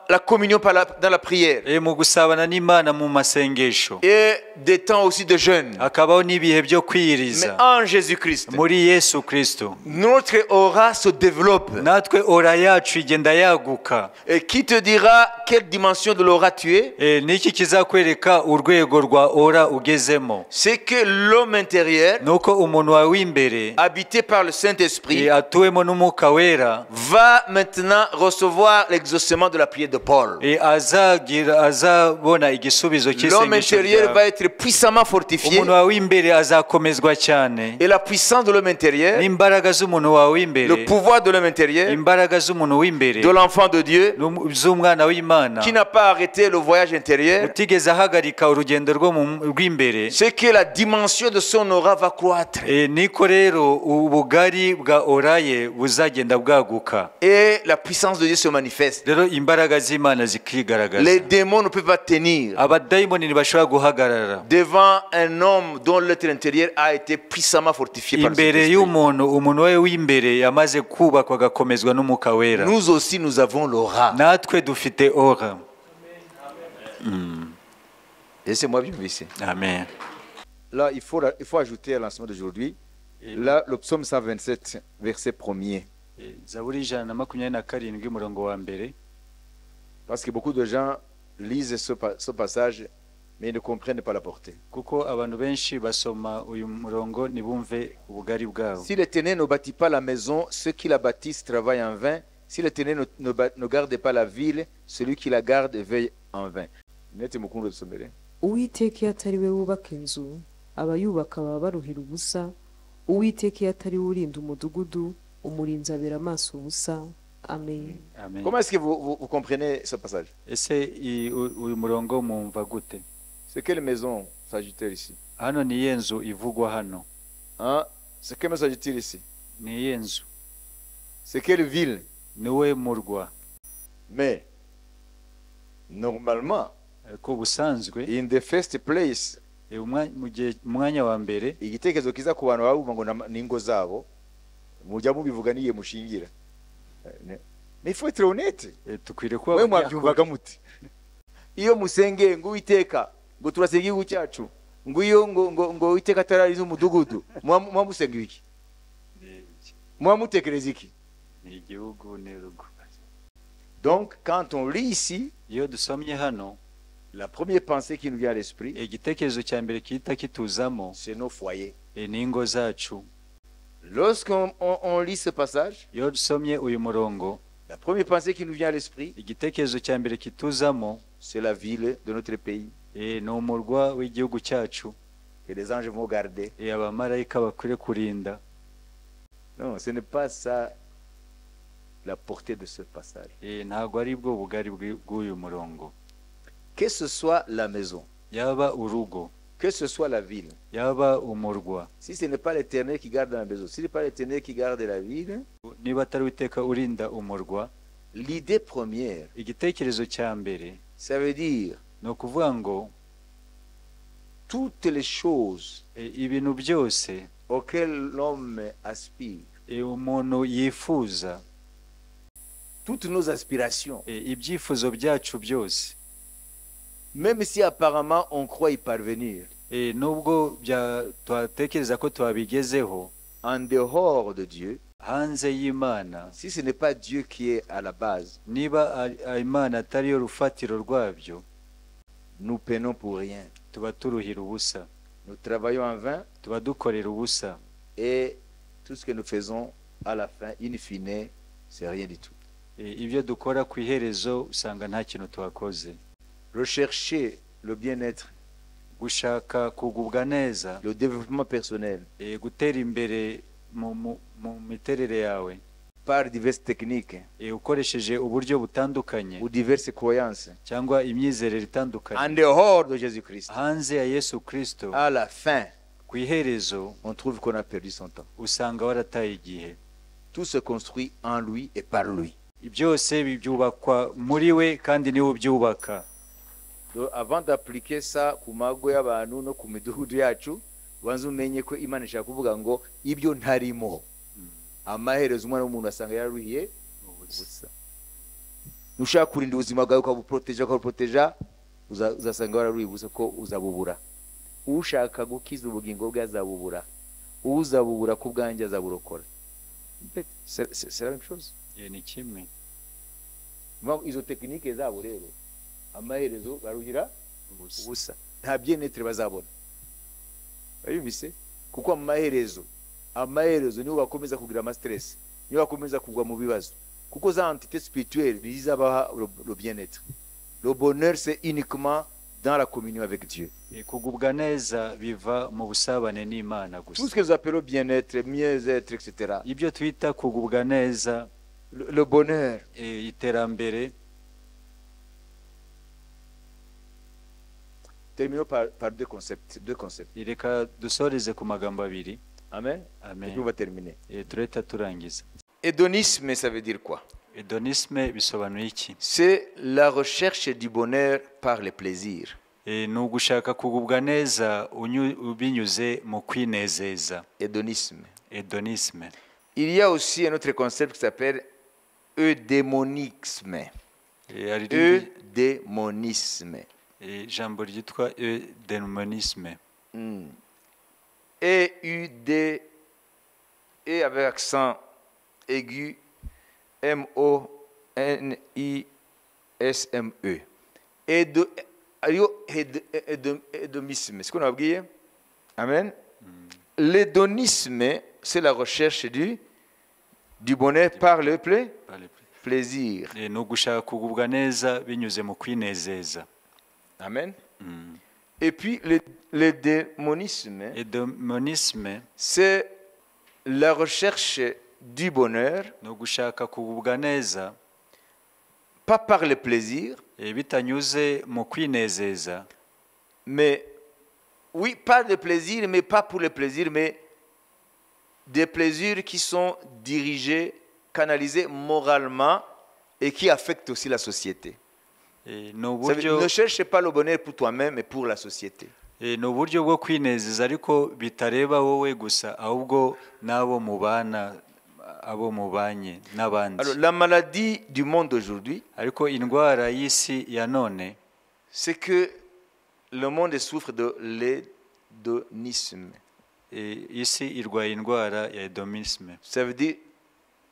la communion dans la prière, mu gusabana n'Imana mu masengesho, et des temps aussi de jeûne, hakabaho n'ibihe byo mais kwiyiriza en Jésus-Christ, muri Yesu Kristo, notre aura se développe. natwe ora yacu igenda yaguka. Et qui te dira quelle dimension de l'aura tu es? Niki kizakwereka urwego rwa ora ugezemo? C'est que l'homme intérieur, nuko umuntu wawe w'imbere habité par le Saint-Esprit, atuwemo n'umwuka wera va maintenant recevoir l'exaucement de la prière de Paul. azabona igisubizo L'homme cy'isengesho intérieur ryawe. va être puissamment fortifié. Umuntu wawe w'imbere azakomezwa cyane, Et la puissance de l'homme intérieur, n'imbaraga z'umuntu wawe w'imbere, le pouvoir de l'homme intérieur, imbaraga z'umuntu w'imbere, de l'enfant de Dieu, z'umwana w'Imana qui n'a pas arrêté le voyage intérieur, utigeze ahagarika urugendo rw'imbere. c'est que la dimension de son aura va croître. Niko rero ubugari bwa oraye buzagenda bwaguka, Et la puissance de Dieu se manifeste. rero imbaraga z'Imana zikigaragaza. Les démons ne peuvent pas tenir Abadayimoni ntibashobora guhagarara devant un homme dont l'être intérieur a été puissamment fortifié par le imbere Saint-Esprit. umuntu we w'imbere yamaze kubakwa agakomezwa n'umwuka wera. Nous aussi, nous avons l'aura. Natwe dufite ora. Laissez-moi bien ici. Amen. Là, il faut ajouter à l'enseignement d'aujourd'hui, là, le psaume 127, verset 1er. Zaburi 127 umurongo wa mbere. Parce que beaucoup de gens lisent ce passage, mais ils ne comprennent pas la portée. Kuko abantu benshi basoma uyu murongo ntibumve ubugari bwawo. Si l'Éternel ne bâtit pas la maison, ceux qui la bâtissent travaillent en vain. Si l'Éternel ne garde pas la ville, celui qui la garde veille en vain. Nete mukundu dusomere. uwiteka iyo atari we wubaka inzu abayubaka baba baruhira ubusa. Uwiteka iyo atari we urinda umudugudu umurinzi abera amaso ubusa. Amen. Amen. Comment est-ce que vous comprenez ce passage? Ese uyu murongo mumva gute? C'est quelle maison s'agit-elle ici? Hano ni yenzu ivugwa hano. Hein? C'est quelle maison s'agit-il ici? Ni yenzu. C'est quelle ville? Niwe murwa. Mais normalement, Ko busanzwe in the first place, umwanya wa mbere igitekerezo kiza ku bantu baba bumva ngo n'ingo zabo mujya mubivuga niye mushingira. Mais il faut être honnête. tukwiriye kuba Mwe mwabyumvaga muti iyo musenge ngo Uwiteka ngo turasenge igihugu cyacu ngo iyo ngo Uwiteka atarariza umudugudu mwa musenga iki? Mwa mutekereza iki? ni igihugu n'urugo. Donc quand on lit ici, Iyo dusomye hano la première pensée qui nous vient à l'esprit, igitekerezo cya mbere kita kituzamo c'est nos foyers. ni ingo zacu. Lorsqu'on lit ce passage, Iyo dusomye uyu murongo la première pensée qui nous vient à l'esprit, igitekerezo cya mbere kituzamo c'est la ville de notre pays ni umurwa w'igihugu cyacu, que les anges vont garder. abamarayika bakwiriye kurinda. Non, ce n'est pas ça la portée de ce passage. Ntabwo ari bwo bugari bw'uyu murongo. Que ce soit la maison, Yaba urugo, que ce soit la ville, yaba umurwa, si ce n'est pas l'Éternel qui garde la maison, si ce n'est pas l'Éternel qui garde la ville, niba atari Uwiteka urinda umurwa, l'idée première, igitekerezo cya mbere ça veut dire ni ukuvuga ngo toutes les choses ibintu byose auxquelles l'homme aspire, umuntu yifuza, toutes nos aspirations, ibyifuzo byacu byose, même si apparemment on croit y parvenir, nubwo twatekereza ko twabigezeho, en dehors de Dieu, hanze y'Imana, si ce n'est pas Dieu qui est à la base, niba Imana atari yo rufatiro rwabyo, nous peinons pour rien. tuba turuhira ubusa, Nous travaillons en vain tuba dukorera ubusa, et tout ce que nous faisons à la fin, in fine, c'est rien du tout. ibyo dukora ku iherezo usanga nta kintu twakoze. Rechercher le bien-être, Gushaka kugubwa neza, le développement personnel gutera imbere mu miterere yawe, par diverses techniques ukoresheje uburyo butandukanye ou diverses croyances cyangwa imyizerere itandukanye, en dehors de Jésus-Christ, hanze ya Yesu Kristo, à la fin, ku iherezo on trouve qu'on a perdu son temps. usanga warataye igihe. Tout se construit en lui et par lui. Byose byubakwa muri we kandi niwe ubyubaka. Donc, avant d'appliquer ça ku mago y'abantu no ku midugudu yacu, wanze umenye ko Imana ishaka kuvuga ngo ibyo ntarimo. Amaherezo umwana w'umuntu asanga yaruhiye ubusa. Nushaka kurinda ubuzima bwawe ukabuproteja, uzasanga wararuhiye ubusa ko uzabubura. Ushaka gukiza ubugingo bwe azabubura. Uzabubura ku bwanjye azaburokora. C'est la même chose. Ni kimwe. Izo tekinike zabo rero amaherezo baruhira ubusa, nta bien-être bazabona. Bayumvise kuko amaherezo nibo bakomeza kugira ama stress, nibo bakomeza kugwa mu bibazo, kuko za entité spirituelle nizizabaha le bien-être. Le bonheur c'est uniquement dans la communion avec Dieu. kugubwa neza biva mu busabane n'Imana Tout ce gusa. que nous appelons bien-être, mieux-être, etc. Ibyo twita kugubwa neza, Le bonheur, iterambere. terminons par deux concepts. Reka dusoreze ku magambo abiri. Amen. Amen. Et puis on va terminer. Turahita turangiza. Hédonisme, ça veut dire quoi? Hedonisme bisobanuye iki? C'est la recherche du bonheur par le plaisir. Ni ugushaka kugubwa neza binyuze mu kwinezeza. Hédonisme. Hedonisme. Il y a aussi un autre concept qui s'appelle eudémonisme. Eudémonisme. Ijambo ryitwa eudémonisme. E-U-D, et avec accent aigu, M-O-N-I-S-M-E. Hédonisme, c'est ce qu'on a oublié. Amen. L'hédonisme, c'est la recherche du bonheur par le plaisir. Ni ugushaka kugubwa neza binyuze mu kwinezeza. Amen. Et puis le démonisme, c'est la recherche du bonheur, ni ugushaka kugubwa neza pas par le plaisir, bitanyuze mu kwinezeza, mais oui, pas de plaisir, mais pas pour le plaisir, mais des plaisirs qui sont dirigés, canalisés moralement et qui affectent aussi la société. Ne cherche pas le bonheur pour toi-même, mais pour la société. Ni uburyo bwo kwinezeza ariko bitareba wowe gusa ahubwo n'abo mubana, abo mubanye n'abandi. Alors la maladie du monde aujourd'hui, ariko indwara y'isi ya none, c'est que le monde souffre de l'hédonisme. Isi irwaye indwara ya hédonisme. Ça veut dire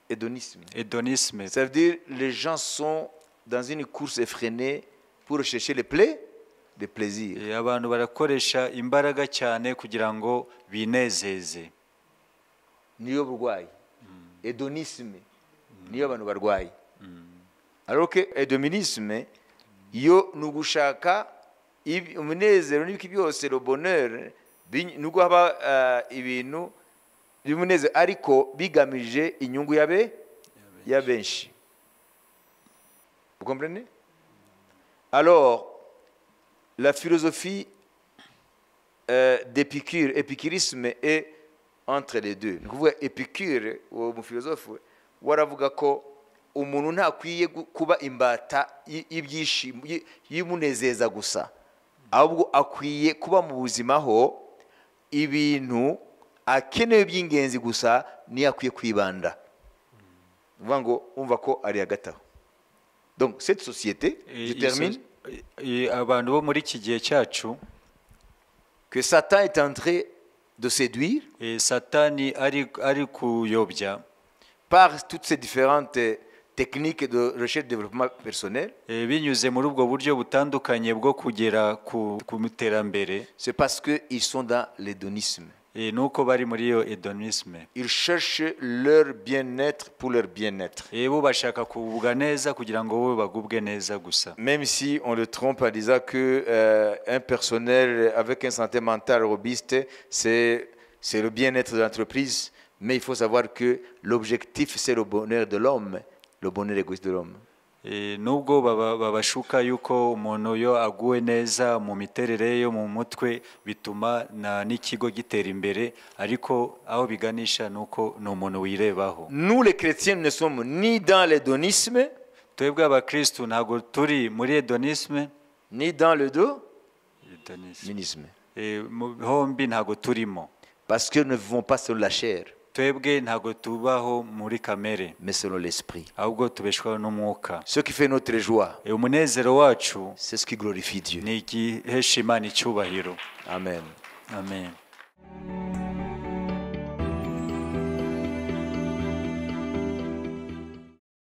hédonisme. Hédonisme. Ça veut dire les gens sont dans une course effrénée pour chercher les plaisirs. Abantu barakoresha imbaraga cyane kugira ngo binezeze. Niyo burwayi. Hédonisme. Niyo abantu barwayi. Alors que hédonisme, yo nugushaka umunezero n'ibiki byose, le bonheur, nuko haba ibintu bimuneze ariko bigamije inyungu ya benshi. Vous comprenez? Alors, la philosophie d'Épicure, épicurisme est entre les deux. Ni kuvuga Épicure, uwo mufilosofe waravuga ko umuntu ntakwiye kuba imbata y'ibyishimo yimunezeza gusa, ahubwo akwiye kuba mu buzima ho ibintu akeneye by'ingenzi gusa niyo akwiye kwibanda. Uvuga ngo umva ko ari hagati aho. Donc cette société, je termine, abantu bo muri iki gihe cyacu, que Satan est en train de séduire, Satani ari kuyobya par toutes ces différentes techniques de recherche et développement personnel, binyuze muri ubwo buryo butandukanye bwo kugera ku iterambere. C'est parce qu'ils sont dans l'hédonisme. Nuko bari muri iyo hedonisme. Ils cherchent leur bien-être pour leur bien-être. Bo bashaka kugubwa neza kugira ngo bo bagubwe neza gusa. Même si on le trompe en disant que un personnel avec une santé mentale robuste, c'est le bien-être de l'entreprise, mais il faut savoir que l'objectif c'est le bonheur de l'homme, le bonheur égoïste de l'homme. Nubwo babashuka yuko umuntu yo aguwe neza mu miterere yo mu mutwe bituma n'ikigo gitera imbere, ariko aho biganisha nuko n'umuntu wirebaho. Nous les chrétiens ne sommes ni dans l'hédonisme, twebwe abakristo ntago turi muri hedonisme, ni dans le hédonisme. Hombi ntago turimo, parce que nous ne vivons pas selon la chair, twebwe ntago tubaho muri kamere, mais selon l'esprit. ahubwo tubeshwaho n'umwuka. Ce qui fait notre joie, umunezero wacu, c'est ce qui glorifie Dieu. ni igihesha Imana icyubahiro. Amen. Amen.